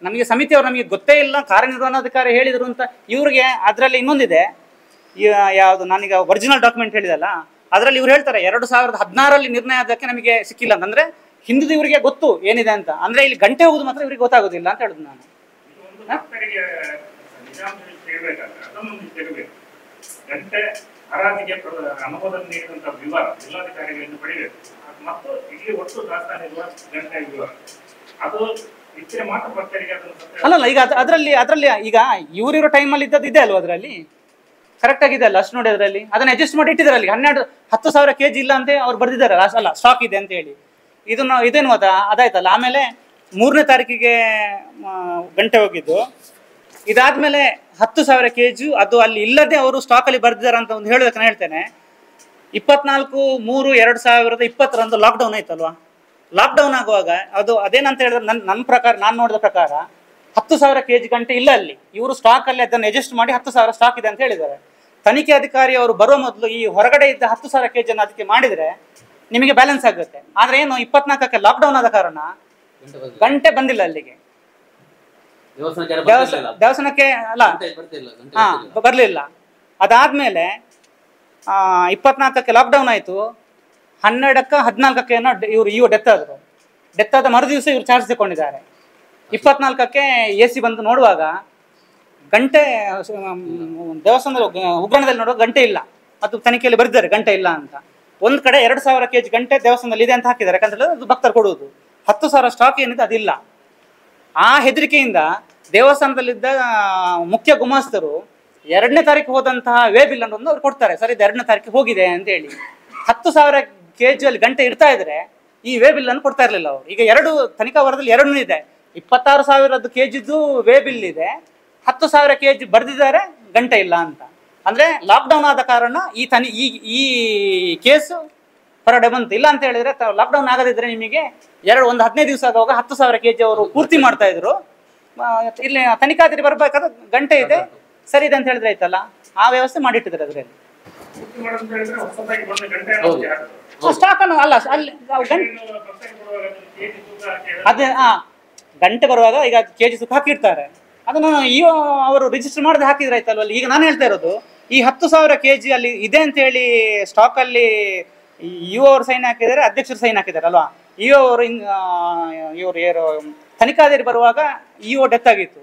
ನಮಗೆ ಸಮಿತಿಯವರು ನಮಗೆ ಗೊತ್ತೇ ಇಲ್ಲ, ಕಾರ್ಯನಿರ್ವಹಣಾಧಿಕಾರಿ ಹೇಳಿದರು ಅಂತ. ಇವ್ರಿಗೆ ಅದರಲ್ಲಿ ಇನ್ನೊಂದಿದೆ, ಯಾವುದು ನಾನೀಗ ಒರಿಜಿನಲ್ ಡಾಕ್ಯುಮೆಂಟ್ ಹೇಳಿದಲ್ಲ, ಅದರಲ್ಲಿ ಇವ್ರು ಹೇಳ್ತಾರೆ 2016ರಲ್ಲಿ ನಿರ್ಣಯ ಅದಕ್ಕೆ ನಮಗೆ ಸಿಕ್ಕಿಲ್ಲ ಅಂತಂದ್ರೆ ಹಿಂದಿದ್ದು ಇವರಿಗೆ ಗೊತ್ತು ಏನಿದೆ ಅಂತ. ಅಂದ್ರೆ ಇಲ್ಲಿ ಗಂಟೆ ಹೋಗುದು ಮಾತ್ರ ಇವ್ರಿಗೆ ಗೊತ್ತಾಗೋದಿಲ್ಲ ಅಂತ ಹೇಳುದು ನಾನು. ಗಂಟೆ ಹರಾಜಿಗೆ ಅನುಮೋದನೆ ನೀಡಿದಂತಹ ವಿವರ ಜಿಲ್ಲಾಧಿಕಾರಿಗಳಿಂದ ಪಡೆಯಬೇಕು. ಮತ್ತು ಇಲ್ಲಿ ಒಟ್ಟು ದಾಸ್ತಾನಿರುವ ಗಂಟೆ ವಿವರ ಅದು ಇದ್ರೆ ಮಾತ್ರ ಭಕ್ತರಿಗೆ ಅದನ್ನು ಸತ್ಯ ಅಲ್ಲಲ್ಲ, ಈಗ ಅದರಲ್ಲಿ ಈಗ ಇವರಿರೋ ಟೈಮಲ್ಲಿ ಇದ್ದದ್ದು ಇದೆ ಅಲ್ವ ಅದರಲ್ಲಿ ಕರೆಕ್ಟ್ ಆಗಿದೆ ಅಲ್ಲ, ಅಷ್ಟು ನೋಡಿ ಅದರಲ್ಲಿ ಅದನ್ನ ಅಡ್ಜಸ್ಟ್ ಮಾಡಿ ಇಟ್ಟಿದ್ದಾರೆ ಅಲ್ಲಿ 10,000 kg ಇಲ್ಲ ಅಂತ ಅವ್ರು ಬರ್ದಿದ್ದಾರೆ, ಅಲ್ಲ ಸ್ಟಾಕ್ ಇದೆ ಅಂತ ಹೇಳಿ. ಇದೇನು ಅದಾಯ್ತಲ್ಲ. ಆಮೇಲೆ 3ನೇ ತಾರೀಕಿಗೆ ಗಂಟೆ ಹೋಗಿದ್ದು, ಇದಾದ್ಮೇಲೆ 10,000 kg ಅದು ಅಲ್ಲಿ ಇಲ್ಲದೆ ಅವರು ಸ್ಟಾಕ್ ಅಲ್ಲಿ ಬರ್ದಿದ್ದಾರೆ ಅಂತ ಒಂದು ಹೇಳೋದಕ್ಕೆ ನಾನು ಹೇಳ್ತೇನೆ. 24/3/2020 ಲಾಕ್ಡೌನ್ ಆಯ್ತಲ್ವಾ. ಲಾಕ್ಡೌನ್ ಆಗುವಾಗ ಅದೇನಂತ ಹೇಳಿದ್ರೆ ನನ್ನ ಪ್ರಕಾರ, ನಾನು ನೋಡಿದ ಪ್ರಕಾರ 10,000 kg ಗಂಟೆ ಇಲ್ಲ ಅಲ್ಲಿ. ಇವರು ಸ್ಟಾಕ್ ಅಲ್ಲಿ ಅದನ್ನು ಅಡ್ಜಸ್ಟ್ ಮಾಡಿ 10,000 ಸ್ಟಾಕ್ ಇದೆ ಅಂತ ಹೇಳಿದ್ದಾರೆ. ತನಿಖೆ ಅಧಿಕಾರಿ ಅವರು ಬರುವ ಮೊದಲು ಈ ಹೊರಗಡೆ ಇದ್ದ 10,000 kg ಅನ್ನು ಅದಕ್ಕೆ ಮಾಡಿದ್ರೆ ನಿಮಗೆ ಬ್ಯಾಲೆನ್ಸ್ ಆಗುತ್ತೆ. ಆದ್ರೆ ಏನು 24ಕ್ಕೆ ಲಾಕ್ಡೌನ್ ಆದ ಕಾರಣ ಗಂಟೆ ಬಂದಿಲ್ಲ ಅಲ್ಲಿಗೆ, ದೇವಸ್ಥಾನಕ್ಕೆ ಅಲ್ಲ ಬರ್ಲಿಲ್ಲ. ಅದಾದ್ಮೇಲೆ 24ಕ್ಕೆ ಲಾಕ್ಡೌನ್ ಆಯ್ತು. 12ಕ್ಕೆ 14ಕ್ಕೆ ಇವರು ಡೆತ್ ಆದ ಮರುದಿವಸ ಇವರು ಚಾರ್ಜ್ ತಗೊಂಡಿದ್ದಾರೆ. 24ಕ್ಕೆ AC ಬಂದು ನೋಡುವಾಗ ಗಂಟೆ ದೇವಸ್ಥಾನದ ಉಗ್ರಾಣದಲ್ಲಿ ನೋಡುವಾಗ ಗಂಟೆ ಇಲ್ಲ. ಅದು ತನಿಖೆಯಲ್ಲಿ ಬರೆದಿದ್ದಾರೆ ಗಂಟೆ ಇಲ್ಲ ಅಂತ. ಒಂದ್ ಕಡೆ 2,000 kg ಗಂಟೆ ದೇವಸ್ಥಾನದಲ್ಲಿ ಇದೆ ಅಂತ ಹಾಕಿದ್ದಾರೆ, ಯಾಕಂದ್ರೆ ಅದು ಭಕ್ತರು ಕೊಡುವುದು. 10,000 ಸ್ಟಾಕ್ ಏನಿದೆ ಅದಿಲ್ಲ. ಆ ಹೆದರಿಕೆಯಿಂದ ದೇವಸ್ಥಾನದಲ್ಲಿದ್ದ ಮುಖ್ಯ ಗುಮಾಸ್ತರು 2ನೇ ತಾರೀಕು ಹೋದಂತಹ ವೇ ಬಿಲ್ ಅನ್ನು ಅವ್ರು ಕೊಡ್ತಾರೆ. ಸರ್, ಇದು 2ನೇ ತಾರೀಕು ಹೋಗಿದೆ ಅಂತ ಹೇಳಿ. 10,000 kg ಅಲ್ಲಿ ಗಂಟೆ ಇಡ್ತಾ ಇದ್ರೆ ಈ ವೇ ಬಿಲ್ ಅನ್ನು ಕೊಡ್ತಾ ಇರ್ಲಿಲ್ಲ ಅವರು. ಈಗ ತನಿಖಾ ವರದಿಯಲ್ಲಿ 2 ಇದೆ. 26,000 kg ವೇ ಬಿಲ್ ಇದೆ, 10,000 kg ಬರ್ದಿದ್ದಾರೆ, ಗಂಟೆ ಇಲ್ಲ ಅಂತ. ಅಂದ್ರೆ ಲಾಕ್ಡೌನ್ ಆದ ಕಾರಣ ಈ ಕೇಸು ಹೊರಗಡೆ ಬಂತು. ಇಲ್ಲ ಅಂತ ಹೇಳಿದ್ರೆ ಲಾಕ್ಡೌನ್ ಆಗದಿದ್ರೆ ನಿಮಗೆ ಒಂದು 15 ದಿವಸ ಆಗುವಾಗ 10,000 kg ಅವರು ಪೂರ್ತಿ ಮಾಡ್ತಾ ಇದ್ರು. ಇಲ್ಲಿ ತನಿಖಾಧಿಕಾರಿ ಬರ್ಬೇಕಾದ್ರೆ ಗಂಟೆ ಇದೆ, ಸರಿ ಇದೆ ಅಂತ ಹೇಳಿದ್ರೆ ಆಯ್ತಲ್ಲ, ಆ ವ್ಯವಸ್ಥೆ ಮಾಡಿಟ್ಟಿದ್ದಾರೆ ಅದರಲ್ಲಿ. ಸ್ಟಾಕ್ ಅನ್ನು ಅಲ್ಲ ಅಲ್ಲಿ ಅದೇ ಗಂಟೆ ಬರುವಾಗ ಈಗ kg ತೂಕ ಹಾಕಿರ್ತಾರೆ, ಅದನ್ನು ಅವರು ರಿಜಿಸ್ಟರ್ ಮಾಡದೆ ಹಾಕಿದ್ರೆ ಆಯ್ತಲ್ವ. ಈಗ ನಾನು ಹೇಳ್ತಾ ಇರೋದು ಈ 10,000 kg ಅಲ್ಲಿ ಇದೆ ಅಂತ ಹೇಳಿ ಸ್ಟಾಕ್ ಅಲ್ಲಿ ಅವರು ಸೈನ್ ಹಾಕಿದ್ದಾರೆ, ಅಧ್ಯಕ್ಷರು ಸೈನ್ ಹಾಕಿದ್ದಾರೆ ಅಲ್ವಾ. ಅವರು ಇವರು ತನಿಖಾಧಿಕಾರಿ ಬರುವಾಗ ಡೆತ್ ಆಗಿತ್ತು.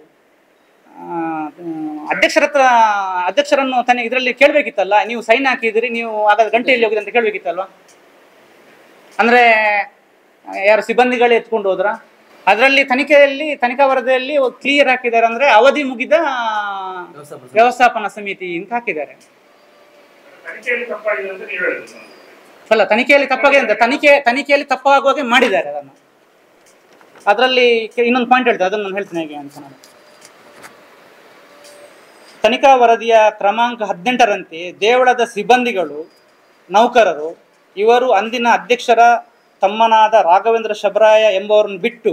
ಅಧ್ಯಕ್ಷರನ್ನು ಇದರಲ್ಲಿ ಕೇಳಬೇಕಿತ್ತಲ್ಲ, ನೀವು ಸೈನ್ ಹಾಕಿದಿರಿ, ನೀವು ಹಾಗಾದ್ರೆ ಗಂಟೆ ಎಲ್ಲಿ ಹೋಗಿದೆ ಅಂತ ಕೇಳಬೇಕಿತ್ತಲ್ವಾ. ಅಂದ್ರೆ ಯಾರು ಸಿಬ್ಬಂದಿಗಳೇ ಎತ್ಕೊಂಡು ಹೋದ್ರ? ಅದರಲ್ಲಿ ತನಿಖಾ ವರದಿಯಲ್ಲಿ ಕ್ಲಿಯರ್ ಹಾಕಿದ್ದಾರೆ, ಅಂದ್ರೆ ಅವಧಿ ಮುಗಿದ ವ್ಯವಸ್ಥಾಪನಾ ಸಮಿತಿ ಅಂತ ಹಾಕಿದ್ದಾರೆ. ಅಲ್ಲ, ತನಿಖೆಯಲ್ಲಿ ತಪ್ಪಾಗಿದೆ ಅಂತ ತನಿಖೆಯಲ್ಲಿ ತಪ್ಪಾಗುವಾಗೆ ಮಾಡಿದ್ದಾರೆ ಅದನ್ನು. ಅದರಲ್ಲಿ ಇನ್ನೊಂದು ಪಾಯಿಂಟ್ ಹೇಳ್ತಾರೆ, ಅದನ್ನು ನಾನು ಹೇಳ್ತೇನೆ ಹೇಗೆ ಅಂತ. ನಾನು ತನಿಖಾ ವರದಿಯ ಕ್ರಮಾಂಕ 18ರಂತೆ ದೇವಳದ ಸಿಬ್ಬಂದಿಗಳು, ನೌಕರರು ಇವರು ಅಂದಿನ ಅಧ್ಯಕ್ಷರ ತಮ್ಮನಾದ ರಾಘವೇಂದ್ರ ಶಬರಾಯ ಎಂಬುವರನ್ನು ಬಿಟ್ಟು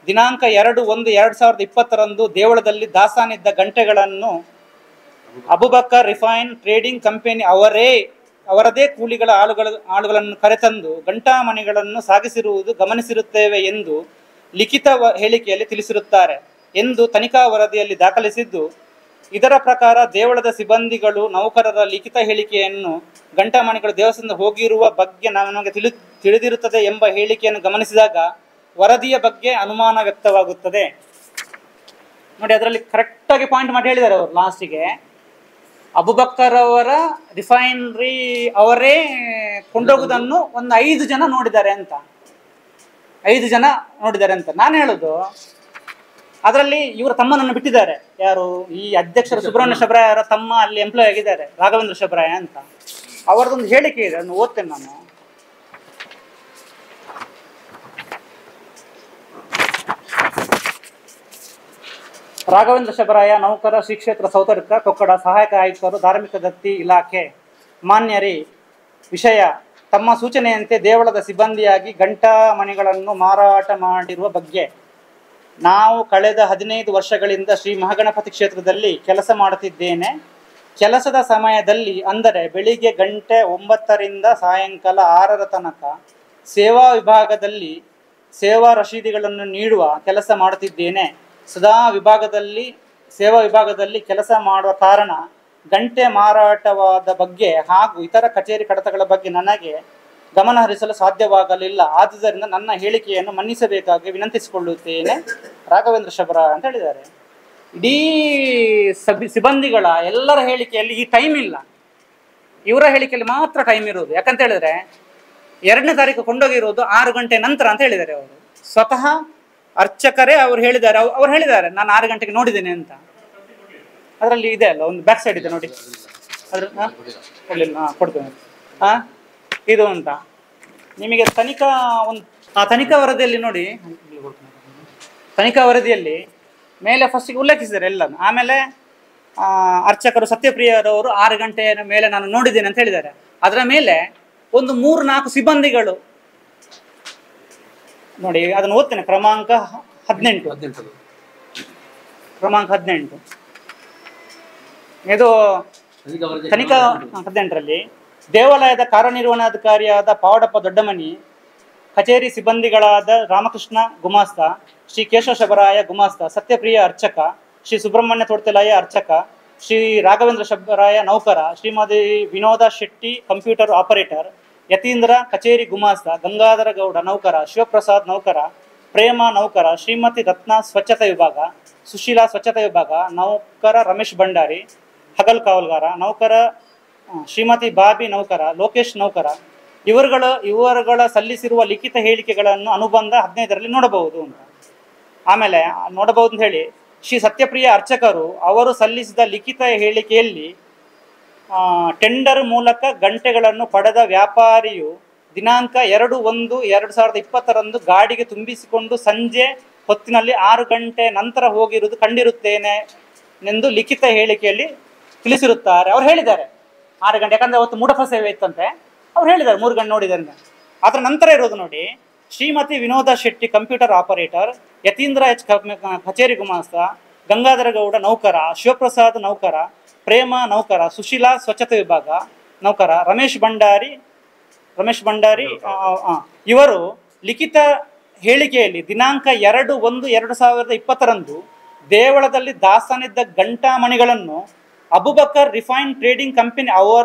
ದಿನಾಂಕ 2/1/2020 ದೇವಳದಲ್ಲಿ ದಾಸ್ತಾನಿದ್ದ ಗಂಟೆಗಳನ್ನು ಅಬುಬಕರ್ ರಿಫೈನ್ ಟ್ರೇಡಿಂಗ್ ಕಂಪನಿ ಅವರದೇ ಕೂಲಿಗಳ ಆಳುಗಳನ್ನು ಕರೆತಂದು ಗಂಟಾಮಣಿಗಳನ್ನು ಸಾಗಿಸಿರುವುದು ಗಮನಿಸಿರುತ್ತೇವೆ ಎಂದು ಲಿಖಿತ ಹೇಳಿಕೆಯಲ್ಲಿ ತಿಳಿಸಿರುತ್ತಾರೆ ಎಂದು ತನಿಖಾ ವರದಿಯಲ್ಲಿ ದಾಖಲಿಸಿದ್ದು, ಇದರ ಪ್ರಕಾರ ದೇವಳದ ಸಿಬ್ಬಂದಿಗಳು ನೌಕರರ ಲಿಖಿತ ಹೇಳಿಕೆಯನ್ನು ಗಂಟಾಮಣಿಗಳು ದೇವಸ್ಥಾನದ ಹೋಗಿರುವ ಬಗ್ಗೆ ನಮಗೆ ತಿಳಿದಿರುತ್ತದೆ ಎಂಬ ಹೇಳಿಕೆಯನ್ನು ಗಮನಿಸಿದಾಗ ವರದಿಯ ಬಗ್ಗೆ ಅನುಮಾನ ವ್ಯಕ್ತವಾಗುತ್ತದೆ. ನೋಡಿ, ಅದರಲ್ಲಿ ಕರೆಕ್ಟಾಗಿ ಪಾಯಿಂಟ್ ಮಾಡಿ ಹೇಳಿದ್ದಾರೆ ಅವರು ಲಾಸ್ಟಿಗೆ. ಅಬುಬಕ್ಕರ್ ಅವರ ರಿಫೈನರಿ ಅವರೇ ಕೊಂಡೋಗುವುದನ್ನು ಒಂದು 5 ಜನ ನೋಡಿದ್ದಾರೆ ಅಂತ. 5 ಜನ ನೋಡಿದ್ದಾರೆ ಅಂತ ನಾನು ಹೇಳುದು. ಅದರಲ್ಲಿ ಇವರ ತಮ್ಮನನ್ನು ಬಿಟ್ಟಿದ್ದಾರೆ. ಯಾರು? ಈ ಅಧ್ಯಕ್ಷರು ಸುಬ್ರಹ್ಮಣ್ಯ ಶಬರಾಯ ಅವರ ತಮ್ಮ ಅಲ್ಲಿ ಎಂಪ್ಲಾಯ್ ಆಗಿದ್ದಾರೆ, ರಾಘವೇಂದ್ರ ಶಬರಾಯ ಅಂತ. ಅವರದೊಂದು ಹೇಳಿಕೆ ಇದೆ, ಅದನ್ನು ಓದ್ತೇನೆ ನಾನು. ರಾಘವೇಂದ್ರ ಶಬರಾಯ, ನೌಕರ, ಶ್ರೀ ಕ್ಷೇತ್ರ ಸೌತಡ್ಕ, ಕೊಕ್ಕಡ, ಸಹಾಯಕ ಆಯುಕ್ತರು, ಧಾರ್ಮಿಕ ದತ್ತಿ ಇಲಾಖೆ. ಮಾನ್ಯರೇ, ವಿಷಯ ತಮ್ಮ ಸೂಚನೆಯಂತೆ ದೇವಳದ ಸಿಬ್ಬಂದಿಯಾಗಿ ಗಂಟಾಮಣಿಗಳನ್ನು ಮಾರಾಟ ಮಾಡಿರುವ ಬಗ್ಗೆ ನಾವು ಕಳೆದ 15 ವರ್ಷಗಳಿಂದ ಶ್ರೀ ಮಹಾಗಣಪತಿ ಕ್ಷೇತ್ರದಲ್ಲಿ ಕೆಲಸ ಮಾಡುತ್ತಿದ್ದೇನೆ. ಕೆಲಸದ ಸಮಯದಲ್ಲಿ, ಅಂದರೆ ಬೆಳಿಗ್ಗೆ ಗಂಟೆ 9ರಿಂದ ಸಾಯಂಕಾಲ 6ರ ತನಕ ಸೇವಾ ವಿಭಾಗದಲ್ಲಿ ಸೇವಾ ರಶೀದಿಗಳನ್ನು ನೀಡುವ ಕೆಲಸ ಮಾಡುತ್ತಿದ್ದೇನೆ. ಸದಾ ಸೇವಾ ವಿಭಾಗದಲ್ಲಿ ಕೆಲಸ ಮಾಡುವ ಕಾರಣ ಗಂಟೆ ಮಾರಾಟವಾದ ಬಗ್ಗೆ ಹಾಗೂ ಇತರ ಕಚೇರಿ ಕಡತಗಳ ಬಗ್ಗೆ ನನಗೆ ಗಮನ ಹರಿಸಲು ಸಾಧ್ಯವಾಗಲಿಲ್ಲ. ಆದುದರಿಂದ ನನ್ನ ಹೇಳಿಕೆಯನ್ನು ಮನ್ನಿಸಬೇಕಾಗಿ ವಿನಂತಿಸಿಕೊಳ್ಳುತ್ತೇನೆ, ರಾಘವೇಂದ್ರ ಶಬರ ಅಂತ ಹೇಳಿದ್ದಾರೆ. ಇಡೀ ಸಿಬ್ಬಂದಿಗಳ ಎಲ್ಲರ ಹೇಳಿಕೆಯಲ್ಲಿ ಈ ಟೈಮ್ ಇಲ್ಲ, ಇವರ ಹೇಳಿಕೆಯಲ್ಲಿ ಮಾತ್ರ ಟೈಮ್ ಇರೋದು. ಯಾಕಂತ ಹೇಳಿದ್ರೆ 2ನೇ ತಾರೀಕು ಕೊಂಡೋಗಿರೋದು 6 ಗಂಟೆ ನಂತರ ಅಂತ ಹೇಳಿದ್ದಾರೆ ಅವರು. ಸ್ವತಃ ಅರ್ಚಕರೇ ಅವ್ರು ಹೇಳಿದ್ದಾರೆ, ಅವ್ರು ಹೇಳಿದ್ದಾರೆ ನಾನು 6 ಗಂಟೆಗೆ ನೋಡಿದ್ದೇನೆ ಅಂತ. ಅದರಲ್ಲಿ ಇದೆ ಅಲ್ಲ, ಒಂದು ಬ್ಯಾಕ್ ಸೈಡ್ ಇದೆ ನೋಡಿ, ಅದ್ರ ಕೊಡಲಿಲ್ಲ. ಕೊಡ್ತೇನೆ. ಇದು ಅಂತ ನಿಮಗೆ ತನಿಖಾ ಒಂದು ತನಿಖಾ ವರದಿಯಲ್ಲಿ ನೋಡಿ, ತನಿಖಾ ವರದಿಯಲ್ಲಿ ಮೇಲೆ ಫಸ್ಟಿಗೆ ಉಲ್ಲೇಖಿಸಿದ್ದಾರೆ ಎಲ್ಲ. ಆಮೇಲೆ ಅರ್ಚಕರು ಸತ್ಯಪ್ರಿಯರವರು 6 ಗಂಟೆಯ ಮೇಲೆ ನಾನು ನೋಡಿದ್ದೇನೆ ಅಂತ ಹೇಳಿದ್ದಾರೆ. ಅದರ ಮೇಲೆ ಒಂದು 3-4 ಸಿಬ್ಬಂದಿಗಳು ನೋಡಿ, ಅದನ್ನು ಓದ್ತೇನೆ. ಕ್ರಮಾಂಕ 18 ಇದು ತನಿಖಾ 18ರಲ್ಲಿ ದೇವಾಲಯದ ಕಾರ್ಯನಿರ್ವಹಣಾಧಿಕಾರಿಯಾದ ಪಾವಡಪ್ಪ ದೊಡ್ಡಮನಿ, ಕಚೇರಿ ಸಿಬ್ಬಂದಿಗಳಾದ ರಾಮಕೃಷ್ಣ ಗುಮಾಸ್ತ, ಶ್ರೀ ಕೇಶವ ಶಬರಾಯ ಗುಮಾಸ್ತ, ಸತ್ಯಪ್ರಿಯ ಅರ್ಚಕ, ಶ್ರೀ ಸುಬ್ರಹ್ಮಣ್ಯ ತೋಡ್ತೆಲಾಯ ಅರ್ಚಕ, ಶ್ರೀ ರಾಘವೇಂದ್ರ ಶಬರಾಯ ನೌಕರ, ಶ್ರೀಮತಿ ವಿನೋದ ಶೆಟ್ಟಿ ಕಂಪ್ಯೂಟರ್ ಆಪರೇಟರ್, ಯತೀಂದ್ರ ಕಚೇರಿ ಗುಮಾಸ್ತ, ಗಂಗಾಧರ ಗೌಡ ನೌಕರ, ಶಿವಪ್ರಸಾದ್ ನೌಕರ, ಪ್ರೇಮ ನೌಕರ, ಶ್ರೀಮತಿ ರತ್ನ ಸ್ವಚ್ಛತಾ ವಿಭಾಗ, ಸುಶೀಲಾ ಸ್ವಚ್ಛತಾ ವಿಭಾಗ, ನೌಕರ ರಮೇಶ್ ಭಂಡಾರಿ ಹಗಲ್ ಕಾವಲ್ಗಾರ, ನೌಕರ ಶ್ರೀಮತಿ ಬಾಬಿ ನೌಕರ, ಲೋಕೇಶ್ ನೌಕರ, ಇವರುಗಳ ಸಲ್ಲಿಸಿರುವ ಲಿಖಿತ ಹೇಳಿಕೆಗಳನ್ನು ಅನುಬಂಧ 15ರಲ್ಲಿ ನೋಡಬಹುದು ಅಂತ. ಆಮೇಲೆ ನೋಡಬಹುದು ಅಂತ ಹೇಳಿ, ಶ್ರೀ ಸತ್ಯಪ್ರಿಯ ಅರ್ಚಕರು ಅವರು ಸಲ್ಲಿಸಿದ ಲಿಖಿತ ಹೇಳಿಕೆಯಲ್ಲಿ ಟೆಂಡರ್ ಮೂಲಕ ಗಂಟೆಗಳನ್ನು ಪಡೆದ ವ್ಯಾಪಾರಿಯು ದಿನಾಂಕ 2/1/2020 ಗಾಡಿಗೆ ತುಂಬಿಸಿಕೊಂಡು ಸಂಜೆ ಹೊತ್ತಿನಲ್ಲಿ 6 ಗಂಟೆ ನಂತರ ಹೋಗಿರುವುದು ಕಂಡಿರುತ್ತೇನೆ ಎಂದು ಲಿಖಿತ ಹೇಳಿಕೆಯಲ್ಲಿ ತಿಳಿಸಿರುತ್ತಾರೆ. ಅವ್ರು ಹೇಳಿದ್ದಾರೆ 6 ಗಂಟೆ, ಯಾಕಂದರೆ ಅವತ್ತು ಮೂಢಫ ಸೇವೆ ಇತ್ತಂತೆ, ಅವ್ರು ಹೇಳಿದ್ದಾರೆ 3 ಗಂಟೆ ನೋಡಿದ್ದಾರೆ. ಅದರ ನಂತರ ಇರೋದು ನೋಡಿ, Shrimati Vinoda Shetty computer operator, Yatindra H ಕಚೇರಿ ಗುಮಾಸ್ತ, ಗಂಗಾಧರ ಗೌಡ ನೌಕರ, ಶಿವಪ್ರಸಾದ್ ನೌಕರ, ಪ್ರೇಮ ನೌಕರ, ಸುಶೀಲಾ ಸ್ವಚ್ಛತಾ ವಿಭಾಗ ನೌಕರ, ರಮೇಶ್ ಭಂಡಾರಿ ಇವರು ಲಿಖಿತ ಹೇಳಿಕೆಯಲ್ಲಿ ದಿನಾಂಕ 2/1/2020 ದೇವಳದಲ್ಲಿ ದಾಸ್ತಾನಿದ್ದ ಗಂಟಾಮಣಿಗಳನ್ನು ಅಬುಬಕರ್ ರಿಫೈನ್ ಟ್ರೇಡಿಂಗ್ ಕಂಪನಿ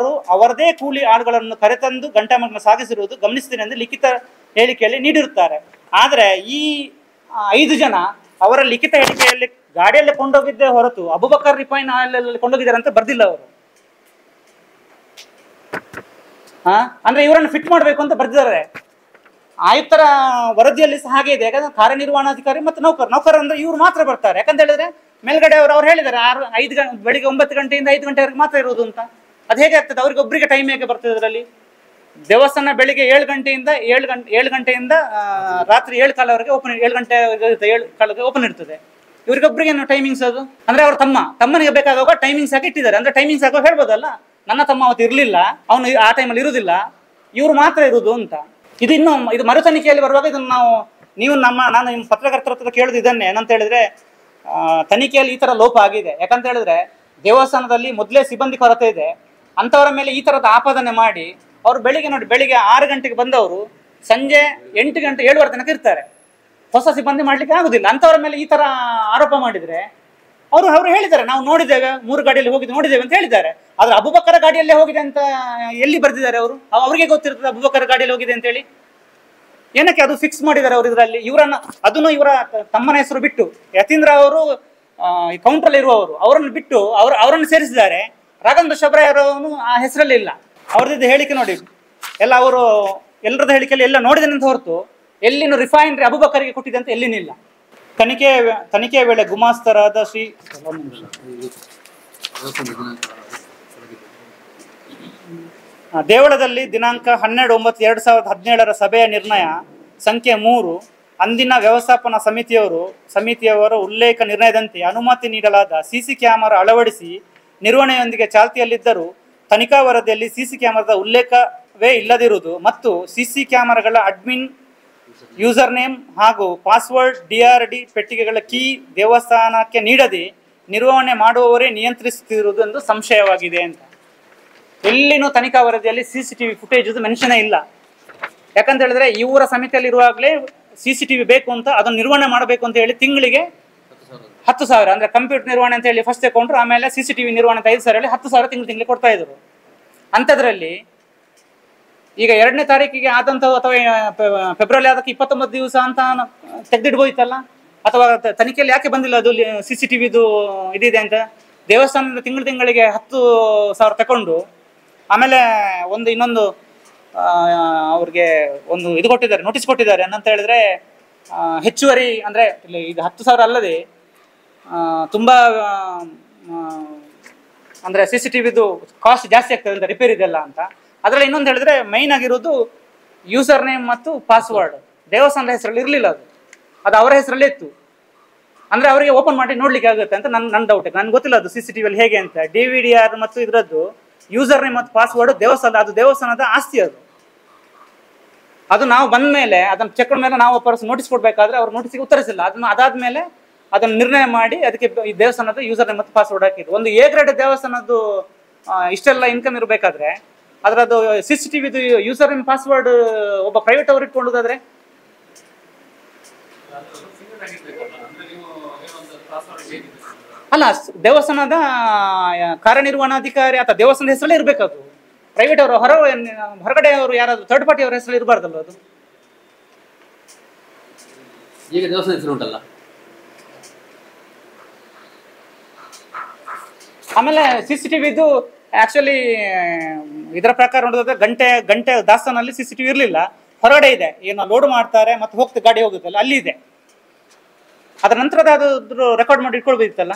ಅವರದೇ ಕೂಲಿ ಆಳುಗಳನ್ನು ಕರೆತಂದು ಗಂಟಾಮಣಿಗಳನ್ನು ಸಾಗಿಸಿರುವುದು ಗಮನಿಸ್ತೀನಿ ಎಂದು ಲಿಖಿತ ಹೇಳಿಕೆಯಲ್ಲಿ ನೀಡಿರುತ್ತಾರೆ. ಆದರೆ ಈ 5 ಜನ ಅವರ ಲಿಖಿತ ಹೇಳಿಕೆಯಲ್ಲಿ ಗಾಡಿಯಲ್ಲಿ ಕೊಂಡೋಗಿದ್ದೇ ಹೊರತು ಅಬುಬಕರ್ ರಿಫೈನ್ ಆಯಿಲ್ ಕೊಂಡೋಗಿದ್ದಾರೆ ಅಂತ ಬರ್ದಿಲ್ಲ ಅವರು. ಅಂದ್ರೆ ಇವರನ್ನು ಫಿಟ್ ಮಾಡಬೇಕು ಅಂತ ಬರ್ದಿದ್ದಾರೆ. ಆಯುಕ್ತರ ವರದಿಯಲ್ಲಿ ಸಹ ಹಾಗೆ ಇದೆ. ಯಾಕಂದ್ರೆ ಕಾರ್ಯನಿರ್ವಹಣಾಧಿಕಾರಿ ಮತ್ತು ನೌಕರ ಅಂದ್ರೆ ಇವ್ರು ಮಾತ್ರ ಬರ್ತಾರೆ. ಯಾಕಂತ ಹೇಳಿದ್ರೆ ಮೇಲ್ಗಡೆ ಅವ್ರು ಹೇಳಿದ್ದಾರೆ 5 ಬೆಳಿಗ್ಗೆ 9 ಗಂಟೆಯಿಂದ 5 ಗಂಟೆವರೆಗೆ ಮಾತ್ರ ಇರುವುದು ಅಂತ. ಅದು ಹೇಗೆ ಆಗ್ತದೆ? ಅವ್ರಿಗೆ ಒಬ್ಬರಿಗೆ ಟೈಮ್ ಹೇಗೆ ಬರ್ತದೆ? ಅದರಲ್ಲಿ ದೇವಸ್ಥಾನ ಬೆಳಿಗ್ಗೆ 7 ಗಂಟೆಯಿಂದ ರಾತ್ರಿ 7 ಕಾಲವರೆಗೆ ಓಪನ್, 7 ಕಾಲಕ್ಕೆ ಓಪನ್ ಇರ್ತದೆ. ಇವರಿಗೊಬ್ಬರಿಗೆ ಟೈಮಿಂಗ್ಸ್ ಅದು ಅಂದ್ರೆ ಅವ್ರ ತಮ್ಮನಿಗೆ ಬೇಕಾಗುವಾಗ ಟೈಮಿಂಗ್ಸ್ ಹಾಕಿ ಇಟ್ಟಿದ್ದಾರೆ. ಅಂದ್ರೆ ಟೈಮಿಂಗ್ಸ್ ಹಾಕೋ ಹೇಳ್ಬೋದಲ್ಲ, ನನ್ನ ತಮ್ಮ ಅವತ್ತು ಇರಲಿಲ್ಲ, ಅವನು ಆ ಟೈಮಲ್ಲಿ ಇರುವುದಿಲ್ಲ, ಇವರು ಮಾತ್ರ ಇರುವುದು ಅಂತ. ಇದು ಮರು ತನಿಖೆಯಲ್ಲಿ ಬರುವಾಗ ಇದನ್ನು ನಾನು ನಿಮ್ಮ ಪತ್ರಕರ್ತರ ಹತ್ರ ಕೇಳೋದು ಇದನ್ನೇ. ಏನಂತ ಹೇಳಿದ್ರೆ, ತನಿಖೆಯಲ್ಲಿ ಈ ಥರ ಲೋಪ ಆಗಿದೆ. ಯಾಕಂತ ಹೇಳಿದ್ರೆ ದೇವಸ್ಥಾನದಲ್ಲಿ ಮೊದಲೇ ಸಿಬ್ಬಂದಿ ಕೊರತೆ ಇದೆ. ಅಂಥವರ ಮೇಲೆ ಈ ಥರದ ಆಪಾದನೆ ಮಾಡಿ ಅವರು ಬೆಳಿಗ್ಗೆ 6 ಗಂಟೆಗೆ ಬಂದವರು ಸಂಜೆ 8 ಗಂಟೆ 7:15 ತನಕ ಇರ್ತಾರೆ. ಹೊಸ ಸಿಬ್ಬಂದಿ ಮಾಡಲಿಕ್ಕೆ ಆಗುದಿಲ್ಲ. ಅಂಥವರ ಮೇಲೆ ಈ ಥರ ಆರೋಪ ಮಾಡಿದರೆ ಅವರು ಹೇಳಿದ್ದಾರೆ, ನಾವು ನೋಡಿದ್ದೇವೆ, 3 ಗಾಡಿಯಲ್ಲಿ ಹೋಗಿದ್ದು ನೋಡಿದ್ದೇವೆ ಅಂತ ಹೇಳಿದ್ದಾರೆ. ಆದರೆ ಅಬುಬಕರ ಗಾಡಿಯಲ್ಲೇ ಹೋಗಿದೆ ಅಂತ ಎಲ್ಲಿ ಬರ್ದಿದ್ದಾರೆ ಅವರು? ಅವರಿಗೆ ಗೊತ್ತಿರ್ತದೆ ಅಬುಬಕರ ಗಾಡಿಯಲ್ಲಿ ಹೋಗಿದೆ ಅಂತೇಳಿ. ಏನಕ್ಕೆ ಅದು ಫಿಕ್ಸ್ ಮಾಡಿದ್ದಾರೆ ಅವರು ಇದರಲ್ಲಿ? ಅದನ್ನು ಇವರ ತಮ್ಮನ ಹೆಸರು ಬಿಟ್ಟು, ಯತೀಂದ್ರ ಅವರು ಕೌಂಟ್ರಲ್ಲಿ ಇರುವವರು, ಅವರನ್ನು ಬಿಟ್ಟು ಅವರನ್ನು ಸೇರಿಸಿದ್ದಾರೆ. ರಾಘವೇಂದ್ರ ಶಬರಾಯರವನು ಆ ಹೆಸರಲ್ಲಿ ಇಲ್ಲ. ಅವ್ರದ್ದು ಹೇಳಿಕೆ ನೋಡಿ, ಎಲ್ಲ ಅವರು ಎಲ್ಲರದ ಹೇಳಿಕೆಯಲ್ಲಿ ಎಲ್ಲ ನೋಡಿದ್ದೇನೆ ಅಂತ ಹೊರತು ಎಲ್ಲಿನೂ ರಿಫೈನರಿ ಅಬುಬಕರಿಗೆ ಕೊಟ್ಟಿದೆ ಅಂತ ಎಲ್ಲಿನೂ ಇಲ್ಲ. ತನಿಖೆಯ ವೇಳೆ ಗುಮಾಸ್ತರಾದ ಶ್ರೀ ದೇವಳದಲ್ಲಿ ದಿನಾಂಕ 12/9/2017 ಸಭೆಯ ನಿರ್ಣಯ ಸಂಖ್ಯೆ 3 ಅಂದಿನ ವ್ಯವಸ್ಥಾಪನಾ ಸಮಿತಿಯವರ ಉಲ್ಲೇಖ ನಿರ್ಣಯದಂತೆ ಅನುಮತಿ ನೀಡಲಾದ ಸಿಸಿ ಕ್ಯಾಮೆರಾ ಅಳವಡಿಸಿ ನಿರ್ವಹಣೆಯೊಂದಿಗೆ ಚಾಲ್ತಿಯಲ್ಲಿದ್ದರೂ ತನಿಖಾ ವರದಿಯಲ್ಲಿ ಸಿಸಿ ಕ್ಯಾಮೆರಾದ ಉಲ್ಲೇಖವೇ ಇಲ್ಲದಿರುವುದು ಮತ್ತು ಸಿಸಿ ಕ್ಯಾಮೆರಾಗಳ ಅಡ್ಮಿನ್ ಯೂಸರ್ ನೇಮ್ ಹಾಗೂ ಪಾಸ್ವರ್ಡ್ DRD ಪೆಟ್ಟಿಗೆಗಳ ಕೀ ದೇವಸ್ಥಾನಕ್ಕೆ ನೀಡದೆ ನಿರ್ವಹಣೆ ಮಾಡುವವರೇ ನಿಯಂತ್ರಿಸುತ್ತಿರುವುದು ಎಂದು ಸಂಶಯವಾಗಿದೆ ಅಂತ. ಎಲ್ಲಿನೂ ತನಿಖಾ ವರದಿಯಲ್ಲಿ CCTV ಫುಟೇಜ್ ಮೆನ್ಷನೇ ಇಲ್ಲ. ಯಾಕಂತ ಹೇಳಿದ್ರೆ ಇವರ ಸಮಿತಿಯಲ್ಲಿ ಇರುವಾಗಲೇ CCTV ಬೇಕು ಅಂತ, ಅದನ್ನು ನಿರ್ವಹಣೆ ಮಾಡಬೇಕು ಅಂತ ಹೇಳಿ ತಿಂಗಳಿಗೆ 10,000 ಅಂದ್ರೆ ಕಂಪ್ಯೂಟರ್ ನಿರ್ವಹಣೆ ಅಂತ ಹೇಳಿ ಫಸ್ಟ್ ತಗೊಂಡ್ರು. ಆಮೇಲೆ CCTV ನಿರ್ವಹಣೆ ಅಂತ 5,000 ಹೇಳಿ 10,000 ತಿಂಗಳಿಗೆ ಕೊಡ್ತಾ ಇದ್ರು. ಅಂಥದ್ರಲ್ಲಿ ಈಗ 2ನೇ ತಾರೀಕಿಗೆ ಆದಂಥವು ಅಥವಾ ಫೆಬ್ರವರಿ ಅದಕ್ಕೆ 29 ದಿವಸ ಅಂತ ತೆಗೆದಿಡ್ಬೋಯ್ತಲ್ಲ. ಅಥವಾ ತನಿಖೆಯಲ್ಲಿ ಯಾಕೆ ಬಂದಿಲ್ಲ ಅದು CCTVದು ಇದಿದೆ ಅಂತ? ದೇವಸ್ಥಾನದಿಂದ ತಿಂಗಳಿಗೆ 10,000 ತಗೊಂಡು ಆಮೇಲೆ ಇನ್ನೊಂದು ಅವ್ರಿಗೆ ಒಂದು ಇದು ಕೊಟ್ಟಿದ್ದಾರೆ, ನೋಟಿಸ್ ಕೊಟ್ಟಿದ್ದಾರೆ. ಏನಂತ ಹೇಳಿದ್ರೆ ಹೆಚ್ಚುವರಿ ಅಂದರೆ ಈಗ 10,000 ಅಲ್ಲದೆ ತುಂಬ ಅಂದರೆ CCTVದು ಕಾಸ್ಟ್ ಜಾಸ್ತಿ ಆಗ್ತದೆ ಅಂತ ರಿಪೇರ್ ಇದೆಲ್ಲ ಅಂತ. ಅದರಲ್ಲಿ ಇನ್ನೊಂದು ಹೇಳಿದ್ರೆ ಮೈನ್ ಆಗಿರೋದು ಯೂಸರ್ ನೇಮ್ ಮತ್ತು ಪಾಸ್ವರ್ಡ್ ದೇವಸ್ಥಾನದ ಹೆಸರಲ್ಲಿ ಇರಲಿಲ್ಲ, ಅದು ಅವರ ಹೆಸರಲ್ಲೇ ಇತ್ತು. ಅಂದರೆ ಅವರಿಗೆ ಓಪನ್ ಮಾಡಿ ನೋಡ್ಲಿಕ್ಕೆ ಆಗುತ್ತೆ ಅಂತ ನನ್ನ ಡೌಟ್. ನನ್ಗೆ ಗೊತ್ತಿಲ್ಲ ಅದು CCTVಯಲ್ಲಿ ಹೇಗೆ ಅಂತ. DVR ಮತ್ತು ಇದರದ್ದು ಯೂಸರ್ ನೇಮ್ ಮತ್ತು ಪಾಸ್ವರ್ಡ್ ಅದು ದೇವಸ್ಥಾನದ ಆಸ್ತಿ. ಅದು ನಾವು ಬಂದ ಮೇಲೆ ಅದನ್ನು ಚೆಕ್ ಮೇಲೆ ನಾವು ನೋಟಿಸ್ ಕೊಡಬೇಕಾದ್ರೆ ಅವ್ರು ನೋಟಿಸ್ಗೆ ಉತ್ತರಿಸಿಲ್ಲ. ಅದಾದ್ಮೇಲೆ ಅದನ್ನು ನಿರ್ಣಯ ಮಾಡಿ ಅದಕ್ಕೆ ಈ ದೇವಸ್ಥಾನದ ಯೂಸರ್ ನೇಮ್ ಮತ್ತು ಪಾಸ್ವರ್ಡ್ ಹಾಕಿದ್ರು. ಒಂದು A ಗ್ರೇಡ್ ದೇವಸ್ಥಾನದ್ದು ಇಷ್ಟೆಲ್ಲ ಇನ್ಕಮ್ ಇರಬೇಕಾದ್ರೆ ಅದರದ್ದು CCTVದು ಯೂಸರ್ ನೇಮ್ ಪಾಸ್ವರ್ಡ್ ಒಬ್ಬ ಪ್ರೈವೇಟ್ ಅವ್ರು ಇಟ್ಕೊಳ್ಳೋದಾದ್ರೆ ಅಲ್ಲ, ದೇವಸ್ಥಾನದ ಕಾರ್ಯನಿರ್ವಹಣಾಧಿಕಾರಿ ಅಥವಾ ದೇವಸ್ಥಾನದ ಹೆಸರಲ್ಲೇ ಇರಬೇಕು. ಅದು ಪ್ರೈವೇಟ್ ಅವರು ಹೊರಗಡೆ ಅವರು ಯಾರಾದ್ರು ಥರ್ಡ್ ಪಾರ್ಟಿ ಅವರ ಹೆಸರಲ್ಲಿ ಇರಬಾರ್ದಲ್ಲ ಅದು. ಈಗ ದೇವಸ್ಥಾನ ಹೆಸರು ಉಂಟಲ್ಲ. ಆಮೇಲೆ CCTVದು ಆಕ್ಚುಲಿ ಇದರ ಪ್ರಕಾರ ನೋಡೋದಾದ್ರೆ ಗಂಟೆ ದಾಸ್ತಾನಲ್ಲಿ CCTV ಇರಲಿಲ್ಲ, ಹೊರಗಡೆ ಇದೆ. ಏನು ಲೋಡ್ ಮಾಡ್ತಾರೆ ಮತ್ತು ಗಾಡಿ ಹೋಗುತ್ತಲ್ಲ ಅಲ್ಲಿ ಇದೆ. ಅದರ ನಂತರದ ಅದು ರೆಕಾರ್ಡ್ ಮಾಡಿ ಇಟ್ಕೊಳ್ಬೇಕಿತ್ತಲ್ಲ.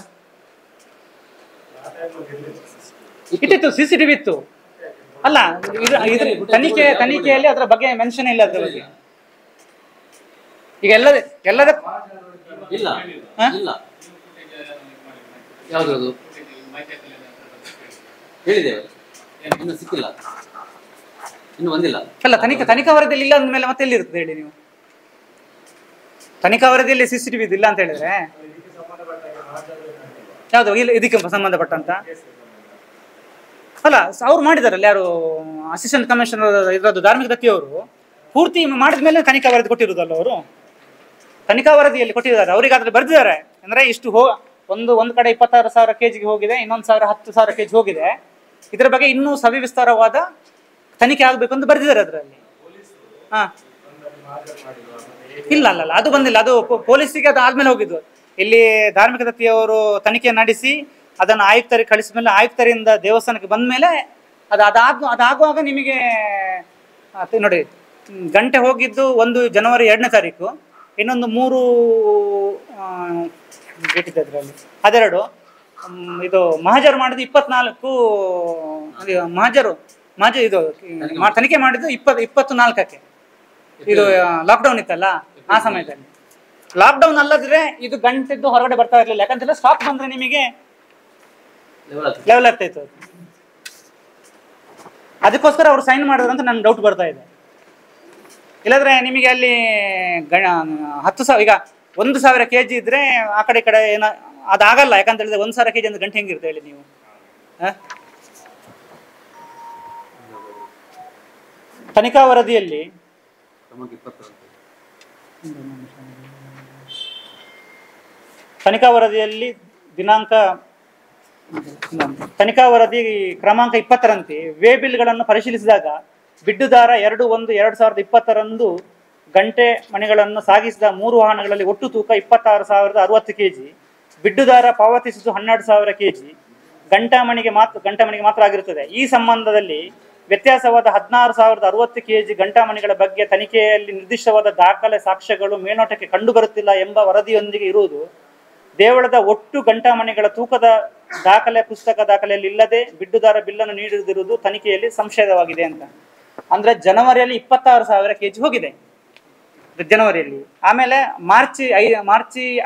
ಇಟ್ಟಿತ್ತು, CCTV ಇತ್ತು. ಅಲ್ಲ, ತನಿಖೆಯಲ್ಲಿ ಅದರ ಬಗ್ಗೆ ಮೆನ್ಷನ್ ಇಲ್ಲ. ಅದರ ಬಗ್ಗೆ ಈಗ ಎಲ್ಲದ ಇಲ್ಲ ಇಲ್ಲ ಯಾವುದು ಹೇಳಿದ್ದೇವೆ, ಇನ್ನು ಸಿಕ್ಕಿಲ್ಲ, ಇನ್ನು ಬಂದಿಲ್ಲ. ಅಲ್ಲ, ತನಿಖಾ ವರದಿಯಲ್ಲಿ ಇಲ್ಲ ಅಂದ್ಮೇಲೆ ಮತ್ತೆ ಎಲ್ಲಿ ಇರ್ತದೆ ಹೇಳಿ ನೀವು? ತನಿಖಾ ವರದಿಯಲ್ಲಿ CCTV ಇಲ್ಲ ಅಂತ ಹೇಳಿದ್ರೆ ಯಾವುದು ಇಲ್ಲ ಇದಕ್ಕೆ ಸಂಬಂಧಪಟ್ಟಂತ ಅಲ್ಲ, ಅವ್ರು ಮಾಡಿದಾರಲ್ಲ, ಯಾರು ಅಸಿಸ್ಟೆಂಟ್ ಕಮಿಷನರ್ ಇರೋದು ಧಾರ್ಮಿಕ ದತ್ತಿಯವರು ಪೂರ್ತಿ ಮಾಡಿದ ಮೇಲೆ ತನಿಖಾ ವರದಿ ಕೊಟ್ಟಿರೋದಲ್ಲ. ಅವರು ತನಿಖಾ ವರದಿಯಲ್ಲಿ ಕೊಟ್ಟಿದ್ದಾರೆ, ಅವ್ರಿಗೆ ಅದ್ರಲ್ಲಿ ಬರೆದಿದ್ದಾರೆ. ಅಂದ್ರೆ ಇಷ್ಟು ಒಂದು ಕಡೆ 26,000 kg ಹೋಗಿದೆ, ಇನ್ನೊಂದು 10,000 kg ಹೋಗಿದೆ. ಇದರ ಬಗ್ಗೆ ಇನ್ನೂ ಸವಿಸ್ತಾರವಾದ ತನಿಖೆ ಆಗ್ಬೇಕು ಅಂತ ಬರೆದಿದ್ದಾರೆ ಅದರಲ್ಲಿ. ಹಾ ಇಲ್ಲ ಅದು ಬಂದಿಲ್ಲ. ಅದು ಪೊಲೀಸಿಗೆ ಅದು ಆದ್ಮೇಲೆ ಹೋಗಿದ್ದು. ಇಲ್ಲಿ ಧಾರ್ಮಿಕ ದತ್ತಿಯವರು ತನಿಖೆ ನಡೆಸಿ ಅದನ್ನು ಆಯುಕ್ತರಿಗೆ ಕಳಿಸಿದ ಮೇಲೆ ಆಯುಕ್ತರಿಂದ ದೇವಸ್ಥಾನಕ್ಕೆ ಬಂದ ಮೇಲೆ ಅದಾಗುವಾಗ ನಿಮಗೆ ನೋಡಿ, ಗಂಟೆ ಹೋಗಿದ್ದು 1 ಜನವರಿ 2ನೇ ತಾರೀಕು, ಇನ್ನೊಂದು 3 ಡೇಟ್ ಇದೆ ಅದರಲ್ಲಿ, ಅದೆರಡು. ಇದು ಮಹಾಜರು ಮಾಡಿದ್ದು 24 ಮಹಾಜರು ಇದು ತನಿಖೆ ಮಾಡಿದ್ದು 24ಕ್ಕೆ. ಇದು ಲಾಕ್ಡೌನ್ ಇತ್ತಲ್ಲ ಆ ಸಮಯದಲ್ಲಿ. ಲಾಕ್ಡೌನ್ ಅಲ್ಲದ್ರೆ ಇದು ಗಂಟೆದ್ದು ಹೊರಗಡೆ ಬರ್ತಾ ಇರಲಿಲ್ಲ. ಯಾಕಂತಂದ್ರೆ ಸ್ಟಾಕ್ ಬಂದ್ರೆ ನಿಮಗೆ ಲೆವೆಲ್ ಆಗ್ತಾ ಇತ್ತು. ಅದಕ್ಕೋಸ್ಕರ ಅವ್ರು ಸೈನ್ ಮಾಡಿದ್ರು ಅಂತ ನನ್ನ ಡೌಟ್ ಬರ್ತಾ ಇದೆ. ಇಲ್ಲಾಂದ್ರೆ ನಿಮಗೆ ಅಲ್ಲಿ 10,000 ಈಗ 1,000 kg ಇದ್ರೆ ಆ ಕಡೆ ಏನೋ ಅದಾಗಲ್ಲ. ಯಾಕಂತ ಹೇಳಿದ್ರೆ 1,000 kg ಅಂದ್ರೆ ಗಂಟೆ ಹೆಂಗಿರುತ್ತೆ ಹೇಳಿ ನೀವು? ತನಿಖಾ ವರದಿಯಲ್ಲಿ ತನಿಖಾ ವರದಿ ಕ್ರಮಾಂಕ 20ರಂತೆ ವೇ ಬಿಲ್ಗಳನ್ನು ಪರಿಶೀಲಿಸಿದಾಗ ಬಿಡ್ಡುದಾರ 2/1/2020 ಗಂಟೆ ಮಣಿಗಳನ್ನು ಸಾಗಿಸಿದ 3 ವಾಹನಗಳಲ್ಲಿ ಒಟ್ಟು ತೂಕ 26,060 kg, ಬಿಡ್ಡುದಾರ ಪಾವತಿಸಿದ್ದು 12,000 kg, ಗಂಟೆ ಮಣಿಗೆ ಮಾತ್ರ ಆಗಿರುತ್ತದೆ. ಈ ಸಂಬಂಧದಲ್ಲಿ ವ್ಯತ್ಯಾಸವಾದ 16,060 kg ಗಂಟಾಮಣಿಗಳ ಬಗ್ಗೆ ತನಿಖೆಯಲ್ಲಿ ನಿರ್ದಿಷ್ಟವಾದ ದಾಖಲೆ ಸಾಕ್ಷ್ಯಗಳು ಮೇಲ್ನೋಟಕ್ಕೆ ಕಂಡುಬರುತ್ತಿಲ್ಲ ಎಂಬ ವರದಿಯೊಂದಿಗೆ ಇರುವುದು ದೇವಳದ ಒಟ್ಟು ಗಂಟಾಮಣಿಗಳ ತೂಕದ ದಾಖಲೆಯಲ್ಲಿ ಇಲ್ಲದೆ ಬಿಡ್ಡುದಾರ ಬಿಲ್ಲನ್ನು ನೀಡಿರುವುದು ತನಿಖೆಯಲ್ಲಿ ಸಂಶಯವಾಗಿದೆ ಅಂತ. ಅಂದ್ರೆ ಜನವರಿಯಲ್ಲಿ 26,000 kg ಹೋಗಿದೆ ಜನವರಿಯಲ್ಲಿ. ಆಮೇಲೆ ಮಾರ್ಚ್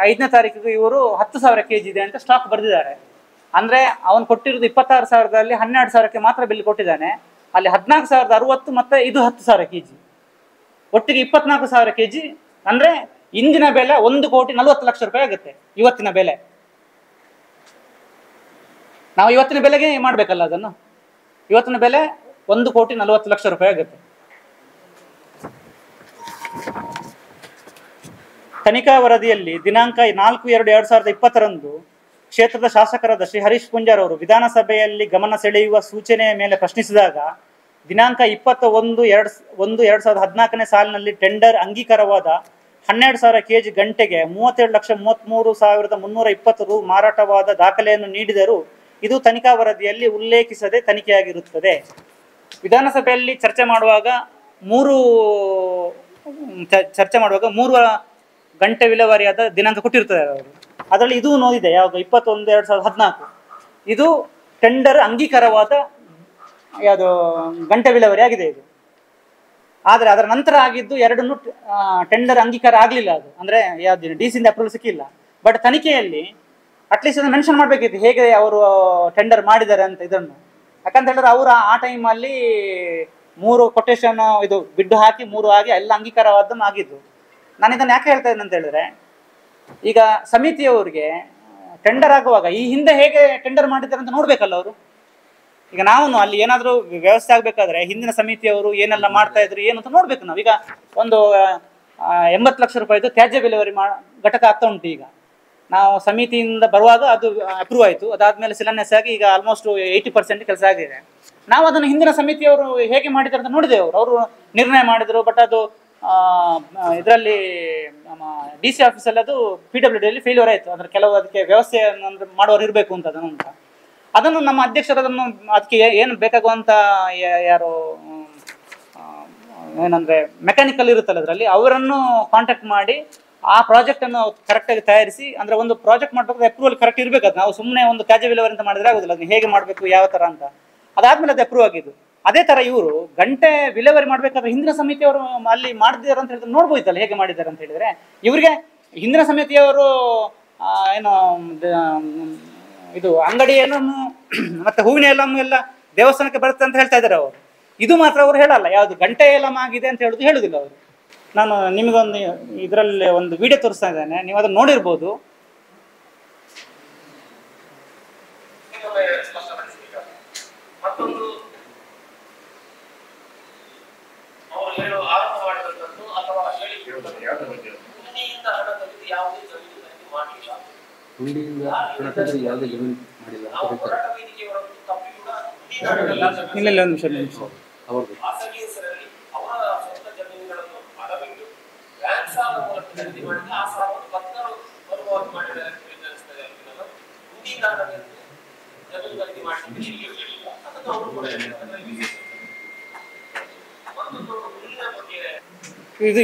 5ನೇ ತಾರೀಕಿಗೆ ಇವರು 10,000 kg ಇದೆ ಅಂತ ಸ್ಟಾಕ್ ಬರೆದಿದ್ದಾರೆ. ಅಂದ್ರೆ ಅವನು ಕೊಟ್ಟಿರೋದು 26,000ದಲ್ಲಿ 12,000ಕ್ಕೆ ಮಾತ್ರ ಬಿಲ್ ಕೊಟ್ಟಿದ್ದಾನೆ. ಅಲ್ಲಿ 14,060 ಮತ್ತೆ ಇದು 10,000 kg, ಒಟ್ಟಿಗೆ 24,000 kg. ಅಂದ್ರೆ ಇಂದಿನ ಬೆಲೆ 1,40,00,000 ರೂಪಾಯಿ ಆಗುತ್ತೆ. ಇವತ್ತಿನ ಬೆಲೆ ನಾವು ಇವತ್ತಿನ ಬೆಲೆಗೆ ಮಾಡ್ಬೇಕಲ್ಲ ಅದನ್ನು. ಇವತ್ತಿನ ಬೆಲೆ 1,40,00,000 ರೂಪಾಯಿ ಆಗುತ್ತೆ. ತನಿಖಾ ವರದಿಯಲ್ಲಿ ದಿನಾಂಕ 4/2/2020 ಕ್ಷೇತ್ರದ ಶಾಸಕರಾದ ಶ್ರೀ ಹರೀಶ್ ಪೂಂಜಾರ್ ಅವರು ವಿಧಾನಸಭೆಯಲ್ಲಿ ಗಮನ ಸೆಳೆಯುವ ಸೂಚನೆಯ ಮೇಲೆ ಪ್ರಶ್ನಿಸಿದಾಗ ದಿನಾಂಕ 21/1/2014 ಸಾಲಿನಲ್ಲಿ ಟೆಂಡರ್ ಅಂಗೀಕಾರವಾದ 12,000 kg ಗಂಟೆಗೆ 37,33,320 ರು ಮಾರಾಟವಾದ ದಾಖಲೆಯನ್ನು ನೀಡಿದರೂ ಇದು ತನಿಖಾ ವರದಿಯಲ್ಲಿ ಉಲ್ಲೇಖಿಸದೆ ತನಿಖೆಯಾಗಿರುತ್ತದೆ. ವಿಧಾನಸಭೆಯಲ್ಲಿ ಚರ್ಚೆ ಮಾಡುವಾಗ ಮೂರು ಗಂಟೆ ವಿಲೇವಾರಿಯಾದ ದಿನಾಂಕ ಕೊಟ್ಟಿರ್ತಾರೆ ಅವರು. ಅದರಲ್ಲಿ ಇದು ನೋಡಿದೆ ಯಾವಾಗ 21/2014 ಇದು ಟೆಂಡರ್ ಅಂಗೀಕಾರವಾದ ಯಾವುದು ಗಂಟೆ ವಿಲೇವಾರಿ ಆಗಿದೆ ಇದು. ಆದರೆ ಅದರ ನಂತರ ಆಗಿದ್ದು ಎರಡನ್ನು ಟೆಂಡರ್ ಅಂಗೀಕಾರ ಆಗಲಿಲ್ಲ. ಅದು ಅಂದರೆ ಯಾವ್ದು ಡಿ ಸಿಯಿಂದ ಅಪ್ರೂವಲ್ ಸಿಕ್ಕಿಲ್ಲ. ಬಟ್ ತನಿಖೆಯಲ್ಲಿ ಅಟ್ಲೀಸ್ಟ್ ಅದನ್ನು ಮೆನ್ಷನ್ ಮಾಡಬೇಕಿತ್ತು ಹೇಗೆ ಅವರು ಟೆಂಡರ್ ಮಾಡಿದ್ದಾರೆ ಅಂತ ಇದನ್ನು. ಯಾಕಂತ ಹೇಳಿದ್ರೆ ಅವರು ಆ ಟೈಮಲ್ಲಿ 3 ಕೊಟೇಶನ್ ಇದು ಬಿಡ್ಡು ಹಾಕಿ 3 ಆಗಿ ಎಲ್ಲ ಅಂಗೀಕಾರವಾದನ್ನು ಆಗಿದ್ದು. ನಾನು ಇದನ್ನು ಯಾಕೆ ಹೇಳ್ತಾ ಇದ್ದೇನೆ ಅಂತ ಹೇಳಿದ್ರೆ, ಈಗ ಸಮಿತಿಯವರಿಗೆ ಟೆಂಡರ್ ಆಗುವಾಗ ಈ ಹಿಂದೆ ಹೇಗೆ ಟೆಂಡರ್ ಮಾಡಿದ್ದಾರೆ ಅಂತ ನೋಡ್ಬೇಕಲ್ಲ ಅವರು. ಈಗ ನಾವು ಅಲ್ಲಿ ಏನಾದರೂ ವ್ಯವಸ್ಥೆ ಆಗಬೇಕಾದ್ರೆ ಹಿಂದಿನ ಸಮಿತಿಯವರು ಏನೆಲ್ಲ ಮಾಡ್ತಾ ಇದ್ರು ಏನು ಅಂತ ನೋಡ್ಬೇಕು ನಾವು. ಈಗ ಒಂದು 80 ಲಕ್ಷ ರೂಪಾಯಿದು ತ್ಯಾಜ್ಯ ವಿಲೇವಾರಿ ಘಟಕ ಆಗ್ತಾ ಉಂಟು. ಈಗ ನಾವು ಸಮಿತಿಯಿಂದ ಬರುವಾಗ ಅದು ಅಪ್ರೂವ್ ಆಯಿತು. ಅದಾದ್ಮೇಲೆ ಶಿಲಾನ್ಯಾಸ ಆಗಿ ಈಗ ಆಲ್ಮೋಸ್ಟ್ 80% ಕೆಲಸ ಆಗಿದೆ. ನಾವು ಅದನ್ನು ಹಿಂದಿನ ಸಮಿತಿಯವರು ಹೇಗೆ ಮಾಡಿದ್ದಾರೆ ಅಂತ ನೋಡಿದೆವು. ಅವರು ನಿರ್ಣಯ ಮಾಡಿದರು. ಬಟ್ ಅದು ಇದರಲ್ಲಿ ನಮ್ಮ ಡಿ ಸಿ ಆಫೀಸಲ್ಲಿ ಅದು PWDಯಲ್ಲಿ ಫೇಲ್ಯೂರ್ ಆಯಿತು. ಅಂದರೆ ಕೆಲವು ಅದಕ್ಕೆ ವ್ಯವಸ್ಥೆ ಮಾಡೋರು ಇರಬೇಕು ಅಂತ ಅದನ್ನು ನಮ್ಮ ಅಧ್ಯಕ್ಷರು ಅದನ್ನು ಅದಕ್ಕೆ ಏನು ಬೇಕಾಗುವಂಥ ಯಾರು ಏನಂದರೆ ಮೆಕ್ಯಾನಿಕಲ್ ಇರುತ್ತಲ್ಲ ಅದರಲ್ಲಿ ಅವರನ್ನು ಕಾಂಟ್ಯಾಕ್ಟ್ ಮಾಡಿ ಆ ಪ್ರಾಜೆಕ್ಟನ್ನು ಕರೆಕ್ಟಾಗಿ ತಯಾರಿಸಿ, ಅಂದರೆ ಒಂದು ಪ್ರಾಜೆಕ್ಟ್ ಮಾಡಬೇಕಾದ್ರೆ ಅಪ್ರೂವಲ್ ಕರೆಕ್ಟ್ ಇರಬೇಕು. ಅದು ನಾವು ಸುಮ್ಮನೆ ಒಂದು ತ್ಯಾಜ್ಯ ವಿಲೇವಾರಿ ಅಂತ ಮಾಡಿದ್ರೆ ಆಗೋದಿಲ್ಲ. ಅದನ್ನು ಹೇಗೆ ಮಾಡಬೇಕು ಯಾವ ಥರ ಅಂತ ಅದಾದಮೇಲೆ ಅದು ಅಪ್ರೂವ್ ಆಗಿದ್ದು. ಅದೇ ಥರ ಇವರು ಗಂಟೆ ವಿಲೇವಾರಿ ಮಾಡಬೇಕಾದ್ರೆ ಹಿಂದಿನ ಸಮಿತಿಯವರು ಅಲ್ಲಿ ಮಾಡಿದ್ದಾರೆ ಅಂತ ಹೇಳಿದ್ರೆ ನೋಡ್ಬೋಯ್ತಲ್ಲ ಹೇಗೆ ಮಾಡಿದ್ದಾರೆ ಅಂತ ಹೇಳಿದರೆ. ಇವರಿಗೆ ಹಿಂದಿನ ಸಮಿತಿಯವರು ಏನು ಇದು ಅಂಗಡಿ ಎಲ್ಲನ್ನು ಮತ್ತು ಹೂವಿನ ಎಲ್ಲಮ್ಮು ಎಲ್ಲ ದೇವಸ್ಥಾನಕ್ಕೆ ಬರುತ್ತೆ ಅಂತ ಹೇಳ್ತಾ ಇದ್ದಾರೆ ಅವರು. ಇದು ಮಾತ್ರ ಅವರು ಹೇಳಲ್ಲ, ಯಾವುದು ಗಂಟೆ ಎಲ್ಲಮ್ಮ ಆಗಿದೆ ಅಂತ ಹೇಳುವುದಿಲ್ಲ ಅವರು. ನಾನು ನಿಮಗೊಂದು ಇದರಲ್ಲಿ ಒಂದು ವಿಡಿಯೋ ತೋರಿಸ್ತಾ ಇದ್ದೇನೆ, ನೀವು ಅದನ್ನು ನೋಡಿರ್ಬೋದು. ಮತ್ತೊಂದು ಅವರು ಹೇಳೋ ಆರಂಭ ಮಾಡಿದಂಥದ್ದು ಅಥವಾ ಹುಂಡಿಯಿಂದ ಹಣ ತೆಗೆದು ಯಾವುದೇ ಜಮೀನು ಮಾಡಿಲ್ಲ. ಹೋರಾಟ ವೇದಿಕೆಯವರನ್ನು ತಪ್ಪಿ ಕೂಡ ಇಲ್ಲ ಒಂದು ನಿಮಿಷ ಖಾಸಗಿ ಹೆಸರಲ್ಲಿ ಅವರ ಸ್ವಂತ ಜಮೀನುಗಳನ್ನು ಅಡವಿಟ್ಟು ಬ್ಯಾಂಕ್ ಸಾಲ ಮೂಲಕ ಖರೀದಿ ಮಾಡಿದ ಆ ಸಾಲವನ್ನು ಪತ್ರರು ಮರುಪಾವತಿ ಮಾಡಿದ್ದಾರೆ ಅಂತ ನಿರ್ಧರಿಸುತ್ತದೆ. ಹುಂಡಿಯಿಂದ ಹಣ ತೆಗೆದು ಜಮೀನು ಖರೀದಿ ಮಾಡಿದ್ರೆ ಎಲ್ಲಿಯೂ ಹೇಳಿಲ್ಲ. ಅದನ್ನು ಅವರು ಕೂಡ ಮತ್ತೊಂದು ಹುಲ್ಲಿನ ಬಗ್ಗೆ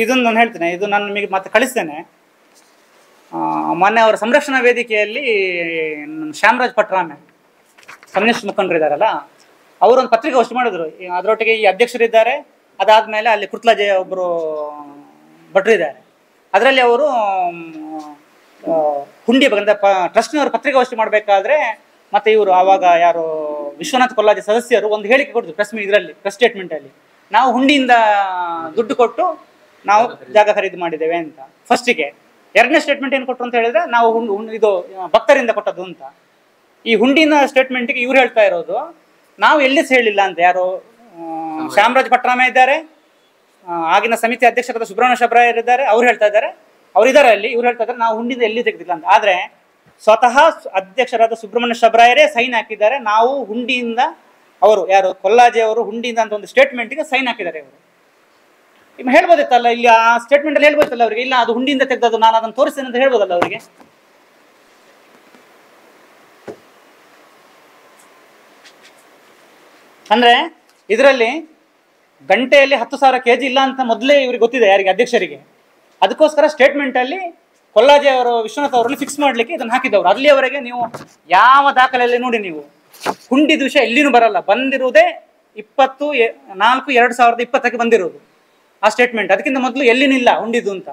ಇದನ್ನು ನಾನು ಹೇಳ್ತೇನೆ. ಇದು ನಾನು ನಿಮಗೆ ಮತ್ತೆ ಕಳಿಸ್ತೇನೆ. ಮೊನ್ನೆ ಅವರ ಸಂರಕ್ಷಣಾ ವೇದಿಕೆಯಲ್ಲಿ ಶ್ಯಾಮರಾಜ್ ಪಟ್ರಾಮೆ ಕಮ್ಯುನಿಸ್ಟ್ ಮುಖಂಡರಿದ್ದಾರಲ್ಲ, ಅವರೊಂದು ಪತ್ರಿಕಾಗೋಷ್ಠಿ ಮಾಡಿದ್ರು. ಅದರೊಟ್ಟಿಗೆ ಈ ಅಧ್ಯಕ್ಷರಿದ್ದಾರೆ. ಅದಾದಮೇಲೆ ಅಲ್ಲಿ ಕುರ್ತಲಾಜೆ ಒಬ್ಬರು ಭಟ್ರು ಇದ್ದಾರೆ. ಅದರಲ್ಲಿ ಅವರು ಹುಂಡಿ ಬಗ್ಗೆ ಟ್ರಸ್ಟ್ನವರು ಪತ್ರಿಕಾಗೋಷ್ಠಿ ಮಾಡಬೇಕಾದ್ರೆ ಮತ್ತು ಇವರು ಆವಾಗ ಯಾರು ವಿಶ್ವನಾಥ್ ಕೊಲ್ಲಾಜೆ ಸದಸ್ಯರು ಒಂದು ಹೇಳಿಕೆ ಕೊಡ್ತು ಪ್ರೆಸ್ ಸ್ಟೇಟ್ಮೆಂಟಲ್ಲಿ, ನಾವು ಹುಂಡಿಯಿಂದ ದುಡ್ಡು ಕೊಟ್ಟು ನಾವು ಜಾಗ ಖರೀದಿ ಮಾಡಿದ್ದೇವೆ ಅಂತ ಫಸ್ಟಿಗೆ. ಎರಡನೇ ಸ್ಟೇಟ್ಮೆಂಟ್ ಏನು ಕೊಟ್ಟರು ಅಂತ ಹೇಳಿದ್ರೆ, ನಾವು ಇದು ಭಕ್ತರಿಂದ ಕೊಟ್ಟದ್ದು ಅಂತ. ಈ ಹುಂಡಿನ ಸ್ಟೇಟ್ಮೆಂಟ್ಗೆ ಇವ್ರು ಹೇಳ್ತಾ ಇರೋದು ನಾವು ಎಲ್ಲಿ ಹೇಳಿಲ್ಲ ಅಂತ. ಯಾರು ಶ್ಯಾಮರಾಜ್ ಪಟ್ರಾಮೆ ಇದ್ದಾರೆ, ಆಗಿನ ಸಮಿತಿ ಅಧ್ಯಕ್ಷರಾದ ಸುಬ್ರಹ್ಮಣ್ಯ ಶಬ್ರಾಯರ್ ಇದ್ದಾರೆ, ಅವ್ರು ಹೇಳ್ತಾ ಇದ್ದಾರೆ, ಅವರಿದ್ದಾರೆ ಅಲ್ಲಿ. ಇವ್ರು ಹೇಳ್ತಾ ಇದ್ದಾರೆ ನಾವು ಹುಂಡಿಯಿಂದ ಎಲ್ಲಿ ತೆಗೆದಿಲ್ಲ ಅಂತ. ಆದರೆ ಸ್ವತಃ ಅಧ್ಯಕ್ಷರಾದ ಸುಬ್ರಹ್ಮಣ್ಯ ಶಬ್ರಾಯರೇ ಸೈನ್ ಹಾಕಿದ್ದಾರೆ, ನಾವು ಹುಂಡಿಯಿಂದ, ಅವರು ಯಾರು ಕೊಲ್ಲಾಜೆ ಅವರು ಹುಂಡಿಯಿಂದ ಅಂತ ಒಂದು ಸ್ಟೇಟ್ಮೆಂಟ್ಗೆ ಸೈನ್ ಹಾಕಿದ್ದಾರೆ ಅವರು. ಇನ್ನು ಹೇಳ್ಬೋದಿತ್ತಲ್ಲ, ಇಲ್ಲಿ ಆ ಸ್ಟೇಟ್ಮೆಂಟಲ್ಲಿ ಹೇಳ್ಬೋದಿತ್ತಲ್ಲ ಅವರಿಗೆ, ಇಲ್ಲ ಅದು ಹುಂಡಿಯಿಂದ ತೆಗೆದದ್ದು, ನಾನು ಅದನ್ನು ತೋರಿಸ್ತೇನೆ ಅಂತ ಹೇಳ್ಬೋದಲ್ಲ ಅವರಿಗೆ. ಅಂದರೆ ಇದರಲ್ಲಿ ಗಂಟೆಯಲ್ಲಿ 10,000 kg ಇಲ್ಲ ಅಂತ ಮೊದಲೇ ಇವ್ರಿಗೆ ಗೊತ್ತಿದೆ, ಯಾರಿಗೆ, ಅಧ್ಯಕ್ಷರಿಗೆ. ಅದಕ್ಕೋಸ್ಕರ ಸ್ಟೇಟ್ಮೆಂಟಲ್ಲಿ ಕೊಲ್ಲಾಜೆ ಅವರು ವಿಶ್ವನಾಥ್ ಅವರಲ್ಲಿ ಫಿಕ್ಸ್ ಮಾಡಲಿಕ್ಕೆ ಇದನ್ನು ಹಾಕಿದವರು. ಅಲ್ಲಿಯವರೆಗೆ ನೀವು ಯಾವ ದಾಖಲೆಯಲ್ಲಿ ನೋಡಿ, ನೀವು ಹುಂಡಿದ ವಿಷಯ ಎಲ್ಲಿನೂ ಬರಲ್ಲ. ಬಂದಿರುವುದೇ 24/2020 ಬಂದಿರೋದು ಆ ಸ್ಟೇಟ್ಮೆಂಟ್. ಅದಕ್ಕಿಂತ ಮೊದಲು ಎಲ್ಲಿನಿಲ್ಲ ಹುಂಡಿದು ಅಂತ.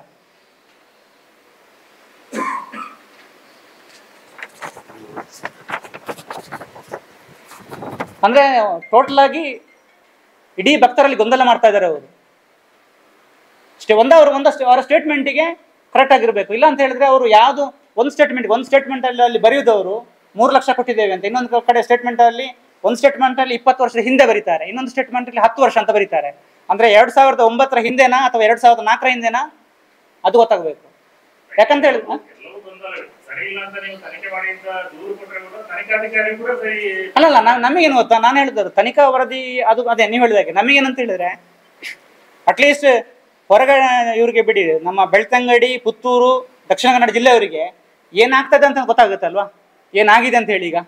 ಅಂದರೆ ಟೋಟಲ್ ಆಗಿ ಇಡೀ ಭಕ್ತರಲ್ಲಿ ಗೊಂದಲ ಮಾಡ್ತಾ ಇದ್ದಾರೆ ಅವರು. ಅವರ ಸ್ಟೇಟ್ಮೆಂಟಿಗೆ ಕರೆಕ್ಟ್ ಆಗಿರಬೇಕು. ಇಲ್ಲ ಅಂತ ಹೇಳಿದ್ರೆ ಅವರು ಯಾವುದು ಒಂದು ಸ್ಟೇಟ್ಮೆಂಟಲ್ಲಿ ಅಲ್ಲಿ ಬರೆಯುವುದವರು 3 ಲಕ್ಷ ಕೊಟ್ಟಿದ್ದೇವೆ ಅಂತ, ಇನ್ನೊಂದು ಕಡೆ ಸ್ಟೇಟ್ಮೆಂಟಲ್ಲಿ ಒಂದು ಸ್ಟೇಟ್ಮೆಂಟಲ್ಲಿ 20 ವರ್ಷದ ಹಿಂದೆ ಬರೀತಾರೆ, ಇನ್ನೊಂದು ಸ್ಟೇಟ್ಮೆಂಟಲ್ಲಿ 10 ವರ್ಷ ಅಂತ ಬರೀತಾರೆ. ಅಂದರೆ 2009 ಹಿಂದೆನಾ ಅಥವಾ 2004 ಹಿಂದೆನಾ ಅದು ಗೊತ್ತಾಗಬೇಕು. ಯಾಕಂತ ಹೇಳಿದ್ರೆ ಅಲ್ಲಲ್ಲ, ನಮಗೇನು ಗೊತ್ತಾ, ನಾನು ಹೇಳಿದ್ರು ತನಿಖಾ ವರದಿ ಅದು ಅದೇ ನೀವು ಹೇಳಿದಾಗೆ. ನಮಗೇನಂತ ಹೇಳಿದ್ರೆ ಅಟ್ಲೀಸ್ಟ್ ಹೊರಗಡೆ ಇವ್ರಿಗೆ ಬಿಡಿ, ನಮ್ಮ ಬೆಳ್ತಂಗಡಿ, ಪುತ್ತೂರು, ದಕ್ಷಿಣ ಕನ್ನಡ ಜಿಲ್ಲೆಯವರಿಗೆ ಏನಾಗ್ತದೆ ಅಂತ ಗೊತ್ತಾಗುತ್ತಲ್ವಾ, ಏನಾಗಿದೆ ಅಂತ ಹೇಳಿ. ಈಗ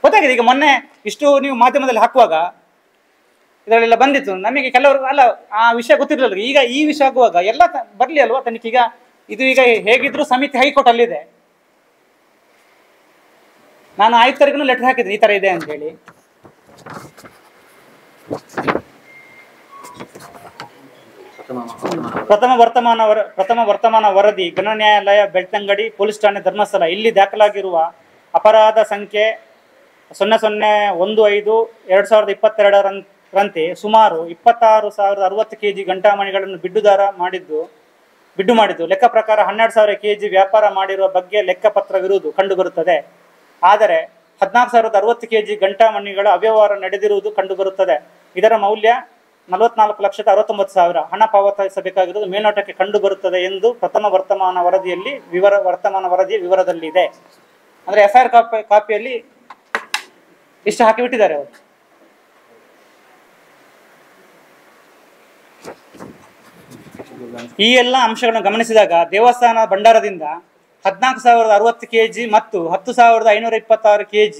ಗೊತ್ತಾಗಿದೆ. ಈಗ ಮೊನ್ನೆ ಇಷ್ಟು ನೀವು ಮಾಧ್ಯಮದಲ್ಲಿ ಹಾಕುವಾಗ ಇದರಲ್ಲೆಲ್ಲ ಬಂದಿತ್ತು. ನಮಗೆ ಕೆಲವರು ಅಲ್ಲ ಆ ವಿಷಯ ಗೊತ್ತಿರಲಿಲ್ಲ. ಈಗ ಈ ವಿಷಯ ಆಗುವಾಗ ಎಲ್ಲ ಬರಲಿ ಅಲ್ವಾ ತನಿಖೆ. ಈಗ ಇದು ಈಗ ಹೇಗಿದ್ರು ಸಮಿತಿ ಹೈಕೋರ್ಟ್ ಅಲ್ಲಿದೆ. ನಾನು ಆಯುಕ್ತರಿಗೂ ಲೆಟರ್ ಹಾಕಿದ್ದೀನಿ ಈ ಥರ ಇದೆ ಅಂತ ಹೇಳಿ. ಪ್ರಥಮ ವರ್ತಮಾನ ವರದಿ ಗಣ ನ್ಯಾಯಾಲಯ ಬೆಳ್ತಂಗಡಿ ಪೊಲೀಸ್ ಠಾಣೆ ಧರ್ಮಸ್ಥಳ ಇಲ್ಲಿ ದಾಖಲಾಗಿರುವ ಅಪರಾಧ ಸಂಖ್ಯೆ 0015/2022ರಂತೆ ಸುಮಾರು 26,060 kg ಗಂಟಾಮಣಿಗಳನ್ನು ಬಿಡ್ಡು ಮಾಡಿದ್ದು ಲೆಕ್ಕ ಪ್ರಕಾರ 12,000 kg ವ್ಯಾಪಾರ ಮಾಡಿರುವ ಬಗ್ಗೆ ಲೆಕ್ಕಪತ್ರವಿರುವುದು ಕಂಡುಬರುತ್ತದೆ. ಆದರೆ 14,060 kg ಗಂಟಾಮಣಿಗಳ ಅವ್ಯವಹಾರ ನಡೆದಿರುವುದು ಕಂಡುಬರುತ್ತದೆ. ಇದರ ಮೌಲ್ಯ 44,69,000 ಹಣ ಪಾವತಿಸಬೇಕಾಗಿರುವುದು ಮೇಲ್ನೋಟಕ್ಕೆ ಕಂಡುಬರುತ್ತದೆ ಎಂದು ಪ್ರಥಮ ವರ್ತಮಾನ ವರದಿಯ ವಿವರದಲ್ಲಿದೆ. ಅಂದರೆ FIR ಕಾಪಿಯಲ್ಲಿ ಇಷ್ಟು ಹಾಕಿಬಿಟ್ಟಿದ್ದಾರೆ ಅವರು. ಈ ಎಲ್ಲ ಅಂಶಗಳನ್ನು ಗಮನಿಸಿದಾಗ ದೇವಸ್ಥಾನ ಭಂಡಾರದಿಂದ 14,060 kg ಮತ್ತು 10,526 kg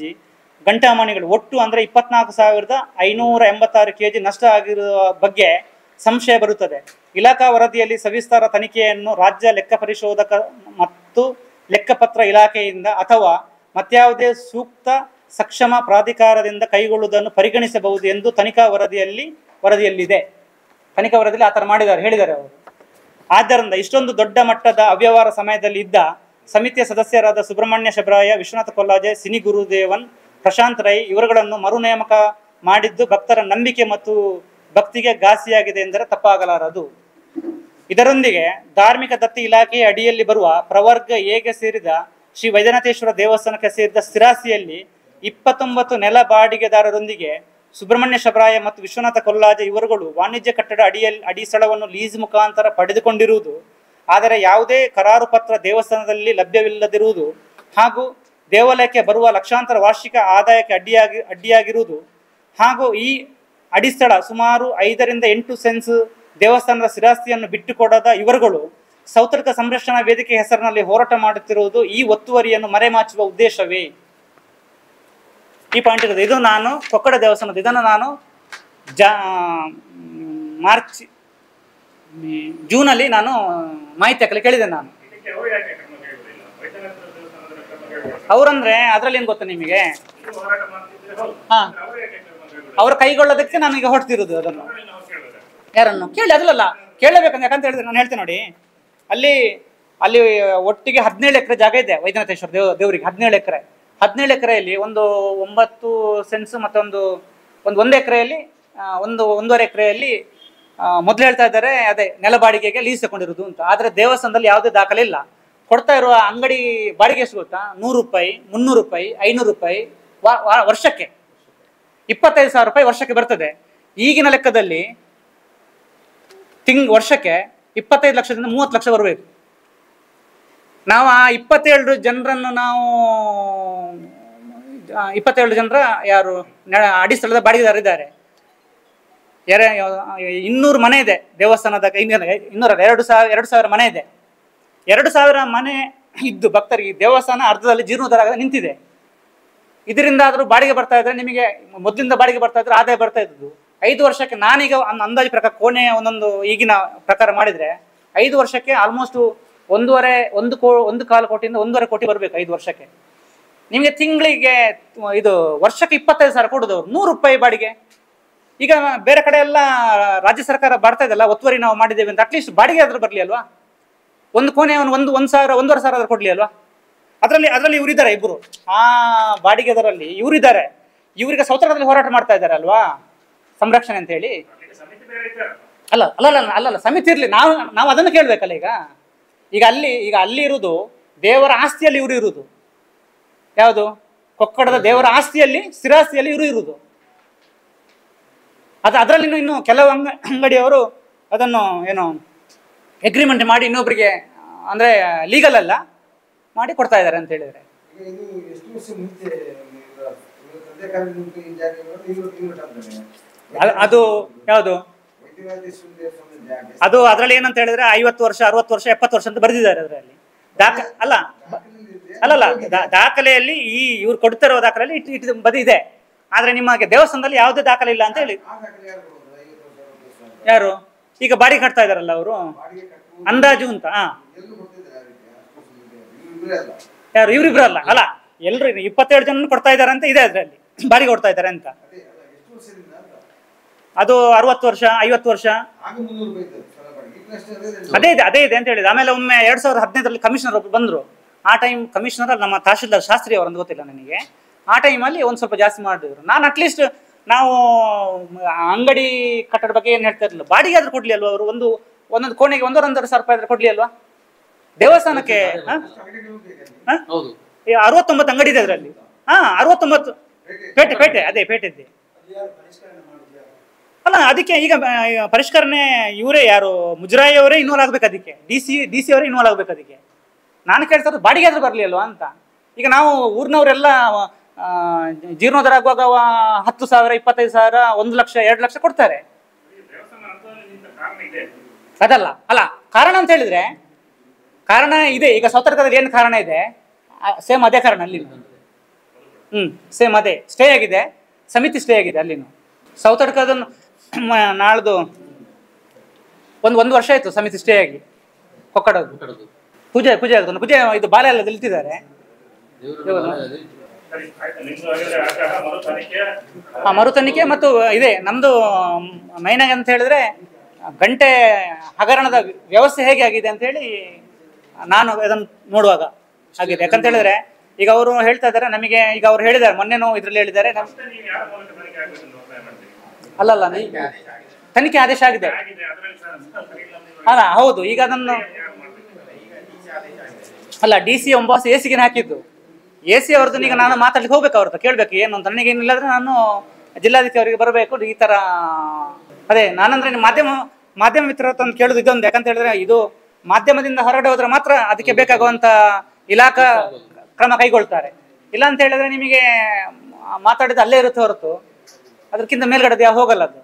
ಗಂಟಾಮಣಿಗಳು ಒಟ್ಟು ಅಂದರೆ 24,586 kg ನಷ್ಟ ಆಗಿರುವ ಬಗ್ಗೆ ಸಂಶಯ ಬರುತ್ತದೆ. ಇಲಾಖಾ ವರದಿಯಲ್ಲಿ ಸವಿಸ್ತಾರ ತನಿಖೆಯನ್ನು ರಾಜ್ಯ ಲೆಕ್ಕ ಪರಿಶೋಧಕ ಮತ್ತು ಲೆಕ್ಕಪತ್ರ ಇಲಾಖೆಯಿಂದ ಅಥವಾ ಮತ್ಯಾವುದೇ ಸೂಕ್ತ ಸಕ್ಷಮ ಪ್ರಾಧಿಕಾರದಿಂದ ಕೈಗೊಳ್ಳುವುದನ್ನು ಪರಿಗಣಿಸಬಹುದು ಎಂದು ತನಿಖಾ ವರದಿಯಲ್ಲಿದೆ. ತನಿಖಾ ವರದಿಯಲ್ಲಿ ಆ ಥರ ಹೇಳಿದ್ದಾರೆ ಅವರು. ಆದ್ದರಿಂದ ಇಷ್ಟೊಂದು ದೊಡ್ಡ ಮಟ್ಟದ ಅವ್ಯವಹಾರ ಸಮಯದಲ್ಲಿ ಇದ್ದ ಸಮಿತಿಯ ಸದಸ್ಯರಾದ ಸುಬ್ರಹ್ಮಣ್ಯ ಶಬರಾಯ, ವಿಶ್ವನಾಥ ಕೊಲ್ಲಾಜೆ, ಸಿನಿ ಗುರುದೇವನ್, ಪ್ರಶಾಂತ್ ರೈ ಇವರುಗಳನ್ನು ಮರು ನೇಮಕ ಮಾಡಿದ್ದು ಭಕ್ತರ ನಂಬಿಕೆ ಮತ್ತು ಭಕ್ತಿಗೆ ಘಾಸಿಯಾಗಿದೆ ಎಂದರೆ ತಪ್ಪಾಗಲಾರದು. ಇದರೊಂದಿಗೆ ಧಾರ್ಮಿಕ ದತ್ತಿ ಇಲಾಖೆಯ ಅಡಿಯಲ್ಲಿ ಬರುವ ಪ್ರವರ್ಗ ಎಗೆ ಸೇರಿದ ಶ್ರೀ ವೈದ್ಯನಾಥೇಶ್ವರ ದೇವಸ್ಥಾನಕ್ಕೆ ಸೇರಿದ ಸ್ಥಿರಾಸ್ತಿಯಲ್ಲಿ 29 ನೆಲ ಬಾಡಿಗೆದಾರರೊಂದಿಗೆ ಸುಬ್ರಹ್ಮಣ್ಯ ಶಬರಾಯ ಮತ್ತು ವಿಶ್ವನಾಥ ಕೊಲ್ಲಾಜೆ ಇವರುಗಳು ವಾಣಿಜ್ಯ ಕಟ್ಟಡ ಅಡಿ ಸ್ಥಳವನ್ನು ಲೀಸ್ ಮುಖಾಂತರ ಪಡೆದುಕೊಂಡಿರುವುದು, ಆದರೆ ಯಾವುದೇ ಕರಾರು ಪತ್ರ ದೇವಸ್ಥಾನದಲ್ಲಿ ಲಭ್ಯವಿಲ್ಲದಿರುವುದು ಹಾಗೂ ದೇವಾಲಯಕ್ಕೆ ಬರುವ ಲಕ್ಷಾಂತರ ವಾರ್ಷಿಕ ಆದಾಯಕ್ಕೆ ಅಡ್ಡಿಯಾಗಿರುವುದು ಹಾಗೂ ಈ ಅಡಿಸ್ಥಳ ಸುಮಾರು 5ರಿಂದ 8 ಸೆನ್ಸ್ ದೇವಸ್ಥಾನದ ಸ್ಥಿರಾಸ್ತಿಯನ್ನು ಬಿಟ್ಟುಕೊಡದ ಇವರುಗಳು ಸೌತಡ್ಕ ಸಂರಕ್ಷಣಾ ವೇದಿಕೆ ಹೆಸರಿನಲ್ಲಿ ಹೋರಾಟ ಮಾಡುತ್ತಿರುವುದು ಈ ಒತ್ತುವರಿಯನ್ನು ಮರೆಮಾಚುವ ಉದ್ದೇಶವೇ? ಈ ಪಾಯಿಂಟ್ ಇರೋದು. ಇದು ನಾನು ಕೊಕ್ಕಡ ದೇವಸ್ಥಾನದ ಇದನ್ನು ನಾನು ಜೂನಲ್ಲಿ ನಾನು ಮಾಹಿತಿ ಹಾಕಲಿ ಕೇಳಿದೆ. ನಾನು ಅವ್ರಂದ್ರೆ ಅದ್ರಲ್ಲಿ ಏನ್ ಗೊತ್ತಾ ನಿಮಗೆ, ಅವ್ರ ಕೈಗೊಳ್ಳೋದಕ್ಕೆ ನಾನೀಗ ಹೊಡ್ತಿರೋದು. ಅದನ್ನು ಯಾರನ್ನು ಕೇಳಿ ಅದಲ್ಲ ಕೇಳಬೇಕಂತ. ಯಾಕಂತ ಹೇಳಿದ್ರೆ ನಾನು ಹೇಳ್ತೇನೆ ನೋಡಿ, ಅಲ್ಲಿ ಒಟ್ಟಿಗೆ 17 ಎಕರೆ ಜಾಗ ಇದೆ ವೈದ್ಯನಾಥೇಶ್ವರ ದೇವರಿಗೆ. 17 ಎಕರೆಯಲ್ಲಿ ಒಂದು 9 ಸೆನ್ಸ್ ಮತ್ತೊಂದು 1 ಎಕರೆಯಲ್ಲಿ 1.5 ಎಕರೆಯಲ್ಲಿ ಮೊದಲು ಹೇಳ್ತಾ ಇದ್ದಾರೆ ಅದೇ ನೆಲ ಬಾಡಿಗೆಗೆ ಲೀಸ್ ತಗೊಂಡಿರೋದು ಅಂತ. ಆದರೆ ದೇವಸ್ಥಾನದಲ್ಲಿ ಯಾವುದೇ ದಾಖಲೆ ಇಲ್ಲ. ಕೊಡ್ತಾ ಇರುವ ಅಂಗಡಿ ಬಾಡಿಗೆ ಎಷ್ಟು ಗೊತ್ತಾ? 100 ರೂಪಾಯಿ, 300 ರೂಪಾಯಿ, 500 ರೂಪಾಯಿ ವರ್ಷಕ್ಕೆ. 25,000 ರೂಪಾಯಿ ವರ್ಷಕ್ಕೆ ಬರ್ತದೆ. ಈಗಿನ ಲೆಕ್ಕದಲ್ಲಿ ವರ್ಷಕ್ಕೆ 25 ಲಕ್ಷದಿಂದ 30 ಲಕ್ಷ ಬರಬೇಕು. ನಾವು ಆ 27 ಜನರನ್ನು 27 ಜನರ ಯಾರು ಅಡಿ ಸ್ಥಳದ ಬಾಡಿಗೆದಾರಿದ್ದಾರೆ. 200 ಮನೆ ಇದೆ ದೇವಸ್ಥಾನದ. 2,000 ಮನೆ ಇದೆ. 2,000 ಮನೆ ಇದ್ದು ಭಕ್ತರಿಗೆ ದೇವಸ್ಥಾನ ಅರ್ಧದಲ್ಲಿ ಜೀರ್ಣೋದ್ಧಾರ ನಿಂತಿದೆ. ಇದರಿಂದ ಆದರೂ ಬಾಡಿಗೆ ಬರ್ತಾ ಇದ್ರೆ, ನಿಮಗೆ ಮೊದಲಿಂದ ಬಾಡಿಗೆ ಬರ್ತಾ ಇದ್ರೆ ಆದಾಯ ಬರ್ತಾ ಇದ್ದದ್ದು 5 ವರ್ಷಕ್ಕೆ. ನಾನೀಗ ಅಂದಾಜು ಪ್ರಕಾರ ಕೋಣೆ ಒಂದೊಂದು ಈಗಿನ ಪ್ರಕಾರ ಮಾಡಿದರೆ 5 ವರ್ಷಕ್ಕೆ ಆಲ್ಮೋಸ್ಟ್ 1.25 ಕೋಟಿಯಿಂದ 1.5 ಕೋಟಿ ಬರಬೇಕು 5 ವರ್ಷಕ್ಕೆ. ನಿಮಗೆ ತಿಂಗಳಿಗೆ ಇದು ವರ್ಷಕ್ಕೆ 25,000 ಕೊಡೋದವ್ರು 100 ರೂಪಾಯಿ ಬಾಡಿಗೆ. ಈಗ ಬೇರೆ ಕಡೆ ಎಲ್ಲ ರಾಜ್ಯ ಸರ್ಕಾರ ಬರ್ತಾ ಇದೆಲ್ಲ ಒತ್ತುವರಿ ನಾವು ಮಾಡಿದ್ದೇವೆ ಅಂತ, ಅಟ್ಲೀಸ್ಟ್ ಬಾಡಿಗೆ ಆದ್ರೂ ಬರಲಿ ಅಲ್ವಾ? ಒಂದು ಕೋಣೆ 1,000 1,500 ಆದ್ರೂ ಕೊಡ್ಲಿ ಅಲ್ವಾ? ಅದರಲ್ಲಿ ಇವರಿದ್ದಾರೆ ಇಬ್ಬರು, ಆ ಬಾಡಿಗೆದರಲ್ಲಿ ಇವರಿದ್ದಾರೆ. ಇವರಿಗೆ ಸೌತಡ್ಕದಲ್ಲಿ ಹೋರಾಟ ಮಾಡ್ತಾ ಇದ್ದಾರೆ ಅಲ್ವಾ, ಸಂರಕ್ಷಣೆ ಅಂತ ಹೇಳಿ. ಅಲ್ಲ ಸಮಿತಿ ಇರ್ಲಿ, ನಾವು ಅದನ್ನು ಕೇಳಬೇಕಲ್ಲ. ಈಗ ಅಲ್ಲಿ ಇರುವುದು ದೇವರ ಆಸ್ತಿಯಲ್ಲಿ ಇವರು ಇರುವುದು. ಯಾವುದು? ಕೊಕ್ಕಡದ ದೇವರ ಆಸ್ತಿಯಲ್ಲಿ, ಸ್ಥಿರಾಸ್ತಿಯಲ್ಲಿ ಇವರು ಇರುವುದು. ಅದರಲ್ಲಿ ಇನ್ನು ಕೆಲವು ಅಂಗಡಿಯವರು ಅದನ್ನು ಏನು ಅಗ್ರಿಮೆಂಟ್ ಮಾಡಿ ಇನ್ನೊಬ್ಬರಿಗೆ ಅಂದರೆ ಲೀಗಲ್ ಅಲ್ಲ ಮಾಡಿ ಕೊಡ್ತಾ ಇದ್ದಾರೆ ಅಂತ ಹೇಳಿದರೆ. ಅದು ಯಾವುದು? ಅದು ಅದರಲ್ಲಿ ಏನಂತ ಹೇಳಿದ್ರೆ 50 ವರ್ಷ 60 ವರ್ಷ 70 ವರ್ಷ ಅಂತ ಬರೆದಿದ್ದಾರೆ ಅದರಲ್ಲಿ. ದಾಖಲೆಯಲ್ಲಿ ಇವ್ರು ಕೊಡ್ತಾ ಇರೋ ದಾಖಲೆಯಲ್ಲಿ ಇಟ್ಟು ಬದಿ ಇದೆ. ಆದರೆ ನಿಮಗೆ ದೇವಸ್ಥಾನದಲ್ಲಿ ಯಾವುದೇ ದಾಖಲೆ ಇಲ್ಲ ಅಂತ ಹೇಳಿ. ಯಾರು ಈಗ ಬಾಡಿಗೆ ಕಟ್ತಾ ಇದಾರಲ್ಲ ಅವರು ಅಂದಾಜು ಅಂತ. ಯಾರು ಇವರಿಬ್ರು ಅಲ್ಲ ಅಲ್ಲ ಎಲ್ರು 27 ಜನ ಕೊಡ್ತಾ ಇದಾರೆ ಅಂತ ಇದೆ ಅದರಲ್ಲಿ, ಬಾಡಿಗೆ ಕೊಡ್ತಾ ಇದ್ದಾರೆ ಅಂತ. ಅದು 60 ವರ್ಷ 50 ವರ್ಷ ಅದೇ ಇದೆ ಅಂತ ಹೇಳಿದೆ. ಆಮೇಲೆ ಒಮ್ಮೆ 2015ರಲ್ಲಿ ಕಮಿಷನರ್ ಒಬ್ಬರು ಬಂದರು. ಆ ಟೈಮ್ ಕಮಿಷನರ್ ನಮ್ಮ ತಹಶೀಲ್ದಾರ್ ಶಾಸ್ತ್ರಿ ಅವರಂತ ಗೊತ್ತಿಲ್ಲ ನನಗೆ. ಆ ಟೈಮಲ್ಲಿ ಒಂದು ಸ್ವಲ್ಪ ಜಾಸ್ತಿ ಮಾಡಿದ್ರು. ನಾನು ಅಟ್ಲೀಸ್ಟ್ ನಾವು ಅಂಗಡಿ ಕಟ್ಟಡ ಬಗ್ಗೆ ಏನು ಹೇಳ್ತಾ ಇರಲಿಲ್ಲ, ಬಾಡಿಗೆ ಆದ್ರೂ ಕೊಡ್ಲಿ ಅಲ್ವಾ ಅವರು, ಒಂದೊಂದು ಕೋಣೆಗೆ 1,500 ರೂಪಾಯಿ ಆದ್ರೂ ಕೊಡ್ಲಿ ಅಲ್ವಾ ದೇವಸ್ಥಾನಕ್ಕೆ. 69 ಅಂಗಡಿ ಇದೆ ಅದರಲ್ಲಿ. 69 ಪೇಟೆ ಅದೇ ಪೇಟೆ ಇದೆ ಅಲ್ಲ. ಅದಕ್ಕೆ ಈಗ ಪರಿಷ್ಕರಣೆ ಇವರೇ ಯಾರು ಮುಜರಾಯಿ ಅವರೇ ಇನ್ವಾಲ್ವ್ ಆಗ್ಬೇಕು, ಅದಕ್ಕೆ ಡಿ ಸಿ ಅವರೇ ಇನ್ವಾಲ್ವ್ ಆಗ್ಬೇಕು. ಅದಕ್ಕೆ ನಾನು ಕೇಳ್ತಾ ಇರೋದು ಬಾಡಿಗೆ ಆದ್ರೂ ಬರಲಿ ಅಲ್ವಾ ಅಂತ. ಈಗ ನಾವು ಊರಿನವರೆಲ್ಲ ಜೀರ್ಣೋದ್ಧಾರ ಆಗುವಾಗ 10,000 25,000 1 ಲಕ್ಷ 2 ಲಕ್ಷ ಕೊಡ್ತಾರೆ. ಅದಲ್ಲ ಅಲ್ಲ ಕಾರಣ ಅಂತ ಹೇಳಿದ್ರೆ ಕಾರಣ ಇದೆ. ಈಗ ಸೌತಡ್ಕದಲ್ಲಿ ಏನು ಕಾರಣ ಇದೆ ಸೇಮ್ ಅದೇ ಕಾರಣ ಅಲ್ಲಿ. ಸೇಮ್ ಅದೇ ಸ್ಟೇ ಆಗಿದೆ, ಸಮಿತಿ ಸ್ಟೇ ಆಗಿದೆ ಅಲ್ಲಿನೂ. ಸೌತಡ್ಕದನ್ನು ನಾಳ್ದು ಒಂದು ವರ್ಷ ಆಯ್ತು ಸಮಿತಿ ಸ್ಟೇ ಆಗಿ. ಕೊಕ್ಕಡದು ಪೂಜೆ ಆಗುತ್ತೆ, ಪೂಜೆ ಇದು ಬಾಲ ಎಲ್ಲ ನಿಲ್ತಿದ್ದಾರೆ. ಮರು ತನಿಖೆ ಮತ್ತು ಇದೆ ನಮ್ದು ಮೈನ್ ಆಗಿ ಅಂತ ಹೇಳಿದ್ರೆ ಗಂಟೆ ಹಗರಣದ ವ್ಯವಸ್ಥೆ ಹೇಗೆ ಆಗಿದೆ ಅಂತ ಹೇಳಿ ನಾನು ಅದನ್ನು ನೋಡುವಾಗ ಆಗಿದೆ. ಯಾಕಂತ ಹೇಳಿದ್ರೆ ಈಗ ಅವರು ಹೇಳ್ತಾ ಇದ್ದಾರೆ ನಮಗೆ, ಈಗ ಅವ್ರು ಹೇಳಿದ್ದಾರೆ ಮೊನ್ನೆನೂ ಇದ್ರಲ್ಲಿ ಹೇಳಿದ್ದಾರೆ ಅಲ್ಲಲ್ಲ ತನಿಖೆ ಆದೇಶ ಆಗಿದೆ ಅಲ್ಲ. ಹೌದು, ಈಗ ಅದನ್ನು ಅಲ್ಲ DC ಒಂಬಾಸ್ AC ಹಾಕಿದ್ದು. AC ಅವ್ರದ್ದು ಈಗ ನಾನು ಮಾತಾಡ್ಲಿಕ್ಕೆ ಹೋಗ್ಬೇಕು, ಅವ್ರದ್ದು ಕೇಳ್ಬೇಕು ಏನು ಅಂತ. ನನಗೇನಿಲ್ಲಾದ್ರೆ ನಾನು ಜಿಲ್ಲಾಧಿಕಾರಿ ಅವರಿಗೆ ಬರಬೇಕು ಈ ತರ. ಅದೇ ನಾನಂದ್ರೆ ಮಾಧ್ಯಮ ಮಿತ್ರ ತಂದು ಕೇಳುದು ಇದೊಂದು. ಯಾಕಂತ ಹೇಳಿದ್ರೆ ಇದು ಮಾಧ್ಯಮದಿಂದ ಹೊರಗಡೆ ಹೋದ್ರೆ ಮಾತ್ರ ಅದಕ್ಕೆ ಬೇಕಾಗುವಂತ ಇಲಾಖಾ ಕ್ರಮ ಕೈಗೊಳ್ತಾರೆ. ಇಲ್ಲ ಅಂತ ಹೇಳಿದ್ರೆ ನಿಮಗೆ ಮಾತಾಡಿದ ಅಲ್ಲೇ ಇರುತ್ತೆ ಹೊರತು ಅದಕ್ಕಿಂತ ಮೇಲ್ಗಡೆ ಹೋಗಲ್ಲ ಅದು.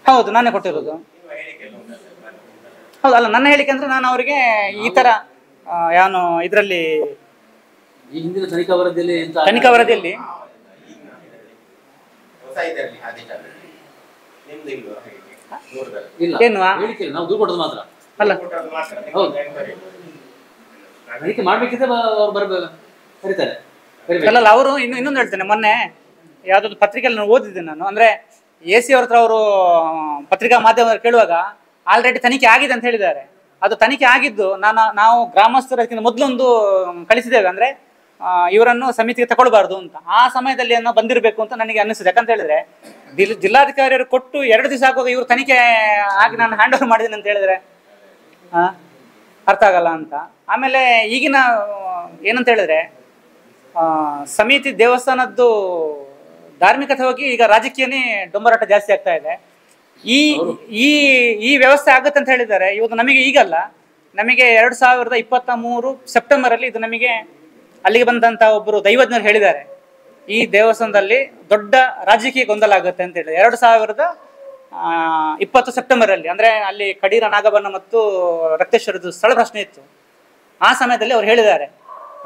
ಹೌದು, ನಾನೇ ಕೊಟ್ಟಿರೋದು. ಹೌದು, ಅಲ್ಲ ನನ್ನ ಹೇಳಿಕೆ ಅಂದ್ರೆ ನಾನು ಅವರಿಗೆ ಈ ತರ ಏನು ಇದರಲ್ಲಿ ತನಿಖಾ ವರದಿಯಲ್ಲಿ ಏನು ಅಲ್ಲ ಅಲ್ಲಲ್ಲ ಅವರು ಇನ್ನೊಂದು ಹೇಳ್ತೇನೆ. ಮೊನ್ನೆ ಯಾವ್ದಾದ್ರು ಪತ್ರಿಕೆಯಲ್ಲಿ ಓದಿದ್ದೆ ನಾನು. ಅಂದ್ರೆ AC ಅವ್ರ ಹತ್ರ ಅವರು ಪತ್ರಿಕಾ ಮಾಧ್ಯಮದಲ್ಲಿ ಕೇಳುವಾಗ ಆಲ್ರೆಡಿ ತನಿಖೆ ಆಗಿದೆ ಅಂತ ಹೇಳಿದ್ದಾರೆ. ಅದು ತನಿಖೆ ಆಗಿದ್ದು ನಾವು ಗ್ರಾಮಸ್ಥರಕ್ಕಿಂತ ಮೊದಲೊಂದು ಕಳಿಸಿದ್ದೇವೆ, ಅಂದ್ರೆ ಇವರನ್ನು ಸಮಿತಿಗೆ ತಗೊಳ್ಬಾರ್ದು ಅಂತ. ಆ ಸಮಯದಲ್ಲಿ ಏನೋ ಬಂದಿರಬೇಕು ಅಂತ ನನಗೆ ಅನ್ನಿಸಿದೆ. ಯಾಕಂತ ಹೇಳಿದ್ರೆ ಜಿಲ್ಲಾಧಿಕಾರಿಯವರು ಕೊಟ್ಟು 2 ದಿವಸ ಆಗುವಾಗ ಇವರು ತನಿಖೆ ಆಗಿ ನಾನು ಹ್ಯಾಂಡ್ ಓವರ್ ಮಾಡಿದ್ದೀನಿ ಅಂತ ಹೇಳಿದ್ರೆ ಅರ್ಥ ಆಗಲ್ಲ ಅಂತ. ಆಮೇಲೆ ಈಗಿನ ಏನಂತ ಹೇಳಿದ್ರೆ ಸಮಿತಿ ದೇವಸ್ಥಾನದ್ದು ಧಾರ್ಮಿಕತೆ ಹೋಗಿ ಈಗ ರಾಜಕೀಯನೇ ಡೊಂಬರಾಟ ಜಾಸ್ತಿ ಆಗ್ತಾ ಇದೆ. ಈ ವ್ಯವಸ್ಥೆ ಆಗುತ್ತೆ ಅಂತ ಹೇಳಿದ್ದಾರೆ. ಇವತ್ತು ನಮಗೆ ಈಗಲ್ಲ, ನಮಗೆ 2023 ಸೆಪ್ಟೆಂಬರ್ ಅಲ್ಲಿ ಇದು ನಮಗೆ ಅಲ್ಲಿಗೆ ಬಂದಂತ ಒಬ್ಬರು ದೈವಜ್ಞರು ಹೇಳಿದ್ದಾರೆ, ಈ ದೇವಸ್ಥಾನದಲ್ಲಿ ದೊಡ್ಡ ರಾಜಕೀಯ ಗೊಂದಲ ಆಗುತ್ತೆ ಅಂತ ಹೇಳಿ. 2020 ಸೆಪ್ಟೆಂಬರ್ ಅಲ್ಲಿ, ಅಂದ್ರೆ ಅಲ್ಲಿ ಕಡೀರ ನಾಗಬಣ್ಣ ಮತ್ತು ರಕ್ತೇಶ್ವರದ ಸ್ಥಳ ಪ್ರಶ್ನೆ ಇತ್ತು. ಆ ಸಮಯದಲ್ಲಿ ಅವ್ರು ಹೇಳಿದ್ದಾರೆ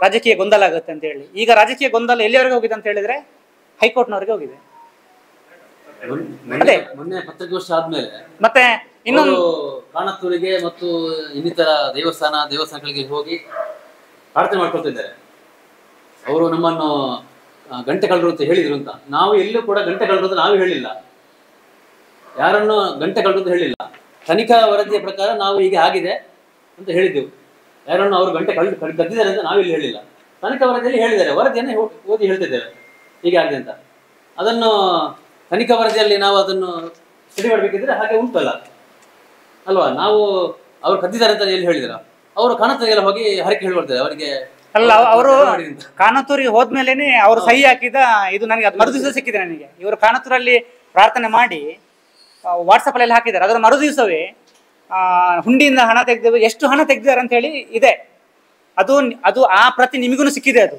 ರಾಜಕೀಯ ಗೊಂದಲ ಆಗುತ್ತೆ ಅಂತ ಹೇಳಿ. ಈಗ ರಾಜಕೀಯ ಗೊಂದಲ ಎಲ್ಲಿವರೆಗೆ ಹೋಗಿದೆ ಅಂತ ಹೇಳಿದ್ರೆ ಹೈಕೋರ್ಟ್ನವರೆಗೆ ಹೋಗಿದೆ. ಮೊನ್ನೆ ಪತ್ರಿಕಾಗೋಷ್ಠಿ ಆದ್ಮೇಲೆ ಮತ್ತೆ ಇನ್ನೊಂದು ಕಾಣತ್ತೂರಿಗೆ ಮತ್ತು ಇನ್ನಿತರ ದೇವಸ್ಥಾನಗಳಿಗೆ ಹೋಗಿ ಪ್ರಾರ್ಥನೆ ಮಾಡ್ಕೊಳ್ತಿದ್ದಾರೆ. ಅವರು ನಮ್ಮನ್ನು ಗಂಟೆ ಕಳ್ಳರು ಅಂತ ಹೇಳಿದ್ರು ಅಂತ. ನಾವು ಎಲ್ಲೂ ಕೂಡ ಗಂಟೆ ಕಳ್ಳರು ಅಂತ ನಾವು ಹೇಳಿಲ್ಲ, ಯಾರನ್ನು ಗಂಟೆ ಕಳ್ಳರು ಅಂತ ಹೇಳಿಲ್ಲ. ತನಿಖಾ ವರದಿಯ ಪ್ರಕಾರ ನಾವು ಹೀಗೆ ಆಗಿದೆ ಅಂತ ಹೇಳಿದ್ದೆವು. ಯಾರನ್ನು ಅವರು ಗಂಟೆ ಕದ್ದಿದ್ದಾರೆ ಅಂತ ನಾವಿಲ್ಲಿ ಹೇಳಿಲ್ಲ. ತನಿಖಾ ವರದಿಯಲ್ಲಿ ಹೇಳಿದ್ದಾರೆ, ವರದಿಯನ್ನು ಓದಿ ಹೇಳ್ತಿದ್ದೇವೆ ಹೀಗೆ ಆಗಿದೆ ಅಂತ. ಅದನ್ನು ತನಿಖಾ ವರದಿಯಲ್ಲಿ ನಾವು ಅದನ್ನು ಸ್ಟಡಿ ಮಾಡಬೇಕಿದ್ರೆ ಹಾಗೆ ಉಂಟಲ್ಲ ಅಲ್ವಾ. ನಾವು ಅವ್ರು ಕದ್ದಿದ್ದಾರೆ ಅಂತ ಎಲ್ಲಿ ಹೇಳಿದ್ರ? ಅವರು ಕಾಣತ್ತೂರಿಗೆಲ್ಲ ಹೋಗಿ ಹರಕೆ ಹೇಳ್ಕೊಡ್ತಾರೆ ಅವರಿಗೆ. ಅಲ್ಲ, ಅವರು ಕಾಣತ್ತೂರಿಗೆ ಹೋದ್ಮೇಲೆನೆ ಅವರು ಸಹಿ ಹಾಕಿದ ಇದು ನನಗೆ ಅದು ಮರುದಿವಸ ಸಿಕ್ಕಿದೆ ನನಗೆ. ಇವರು ಕಾಣತ್ತೂರಲ್ಲಿ ಪ್ರಾರ್ಥನೆ ಮಾಡಿ ವಾಟ್ಸಪ್ ಅಲ್ಲಿ ಹಾಕಿದ್ದಾರೆ. ಅದರ ಮರುದಿವಸವೇ ಹುಂಡಿಯಿಂದ ಹಣ ತೆಗೆದು ಎಷ್ಟು ಹಣ ತೆಗೆದಿದ್ದಾರೆ ಅಂತ ಹೇಳಿ ಇದೆ. ಅದು ಆ ಪ್ರತಿ ನಿಮಗೂ ಸಿಕ್ಕಿದೆ. ಅದು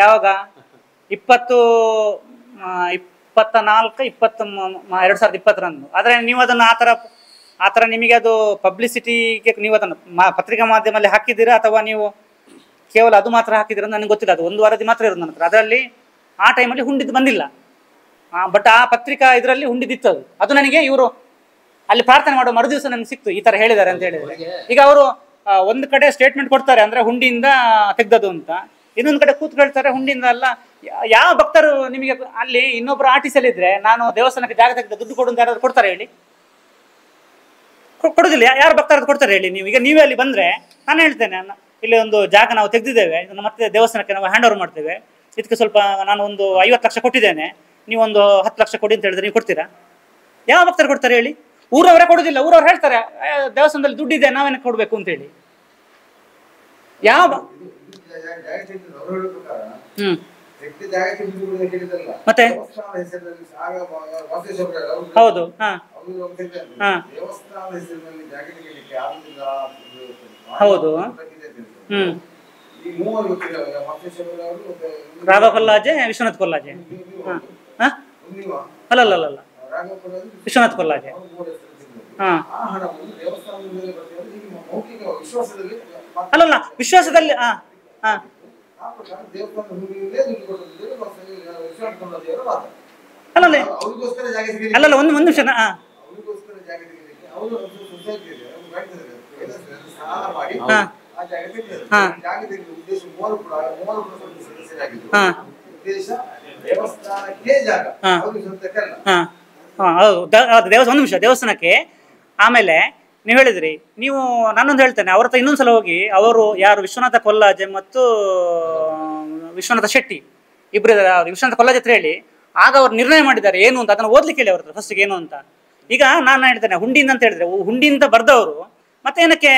ಯಾವಾಗ 2024 ಆದರೆ ನೀವು ಅದನ್ನು ಆ ಥರ ನಿಮಗೆ ಅದು ಪಬ್ಲಿಸಿಟಿಗೆ ನೀವು ಅದನ್ನು ಪತ್ರಿಕಾ ಮಾಧ್ಯಮದಲ್ಲಿ ಹಾಕಿದ್ದೀರಾ ಅಥವಾ ನೀವು ಕೇವಲ ಅದು ಮಾತ್ರ ಹಾಕಿದ್ರೆ ನನಗೆ ಗೊತ್ತಿಲ್ಲ, ಅದು ಒಂದು ವರದಿ ಮಾತ್ರ ಇರೋದು ನನ್ನ ಹತ್ರ. ಅದರಲ್ಲಿ ಆ ಟೈಮಲ್ಲಿ ಹುಂಡಿದ್ದು ಬಂದಿಲ್ಲ, ಬಟ್ ಆ ಪತ್ರಿಕಾ ಇದರಲ್ಲಿ ಹುಂಡಿದಿತ್ತು. ಅದು ನನಗೆ ಇವರು ಅಲ್ಲಿ ಪ್ರಾರ್ಥನೆ ಮಾಡೋ ಮರುದಿವಸ ನನಗೆ ಸಿಕ್ತು, ಈ ತರ ಹೇಳಿದ್ದಾರೆ ಅಂತ ಹೇಳಿದ್ರೆ. ಈಗ ಅವರು ಒಂದು ಕಡೆ ಸ್ಟೇಟ್ಮೆಂಟ್ ಕೊಡ್ತಾರೆ ಅಂದ್ರೆ ಹುಂಡಿಯಿಂದ ತೆಗ್ದದು ಅಂತ, ಇನ್ನೊಂದು ಕಡೆ ಕೂತ್ ಹೇಳ್ತಾರೆ ಹುಂಡಿಯಿಂದ ಅಲ್ಲ. ಯಾವ ಭಕ್ತರು ನಿಮಗೆ ಅಲ್ಲಿ ಇನ್ನೊಬ್ರು ಆರ್ಟಿಸಲ್ ಇದ್ರೆ ನಾನು ದೇವಸ್ಥಾನಕ್ಕೆ ಜಾಗ ತೆಗೆದ ದುಡ್ಡು ಕೊಡು ಅಂತ ಯಾರಾದ್ರು ಕೊಡ್ತಾರೆ ಹೇಳಿ? ಕೊಡುದಿಲ್ಲ. ಯಾರು ಭಕ್ತರು ಕೊಡ್ತಾರೆ ಹೇಳಿ? ನೀವು ಈಗ ನೀವೇ ಅಲ್ಲಿ ಬಂದ್ರೆ ನಾನು ಹೇಳ್ತೇನೆ, ಇಲ್ಲಿ ಒಂದು ಜಾಗ ನಾವು ತೆಗೆದಿದ್ದೇವೆ, ಇದನ್ನು ಮತ್ತೆ ದೇವಸ್ಥಾನಕ್ಕೆ ನಾವು ಹ್ಯಾಂಡ್ ಓವರ್ ಮಾಡ್ತೇವೆ, ಇದಕ್ಕೆ ಸ್ವಲ್ಪ ನಾನು ಒಂದು 50 ಲಕ್ಷ ಕೊಟ್ಟಿದ್ದೇನೆ, ನೀವೊಂದು 10 ಲಕ್ಷ ಕೊಡಿ ಅಂತ ಹೇಳಿದ್ರೆ ನೀವು ಕೊಡ್ತೀರಾ? ಯಾವ ಭಕ್ತರು ಕೊಡ್ತಾರೆ ಹೇಳಿ? ಊರವರೇ ಕೊಡುದಿಲ್ಲ. ಊರವ್ರು ಹೇಳ್ತಾರೆ ದೇವಸ್ಥಾನದಲ್ಲಿ ದುಡ್ಡಿದೆ ನಾವೇನಕ್ಕೆ ಕೊಡ್ಬೇಕು ಅಂತ ಹೇಳಿ. ಯಾವ ಮತ್ತೆ ಹೌದು. ಹೌದು. ರಾಘವ ಕೊಲ್ಲಾಜೆ, ವಿಶ್ವನಾಥ್ ಕೊಲ್ಲಾಜೆ. ಅಲ್ಲ ವಿಶ್ವನಾಥ್ ಕೊಲ್ಲಾಜೆ. ಅಲ್ಲಲ್ಲ ವಿಶ್ವಾಸದಲ್ಲಿ ಅಲ್ಲಲ್ಲ ಒಂದು ನಿಮಿಷ. ಒಂದು ನಿಮಿಷ ದೇವಸ್ಥಾನಕ್ಕೆ. ಆಮೇಲೆ ನೀವು ಹೇಳಿದ್ರಿ, ನೀವು ನಾನೊಂದು ಹೇಳ್ತೇನೆ, ಅವ್ರ ಹತ್ರ ಇನ್ನೊಂದ್ಸಲ ಹೋಗಿ, ಅವರು ಯಾರು ವಿಶ್ವನಾಥ ಕೊಲ್ಲಾಜೆ ಮತ್ತು ವಿಶ್ವನಾಥ ಶೆಟ್ಟಿ ಇಬ್ರು ವಿಶ್ವನಾಥ ಕೊಲ್ಲಾಜೆ ಹತ್ರ ಹೇಳಿ, ಆಗ ಅವ್ರು ನಿರ್ಣಯ ಮಾಡಿದ್ದಾರೆ ಏನು ಅಂತ, ಅದನ್ನು ಓದ್ಲಿಕ್ಕೆ ಹೇಳಿ ಅವ್ರ ಹತ್ರ ಫಸ್ಟ್ಗೆ ಏನು ಅಂತ. ಈಗ ನಾನು ಹೇಳ್ತೇನೆ ಹುಂಡಿಯಿಂದ ಅಂತ ಹೇಳಿದ್ರೆ, ಹುಂಡಿಯಿಂದ ಬರ್ದವರು ಮತ್ತೆ ಏನಕ್ಕೆ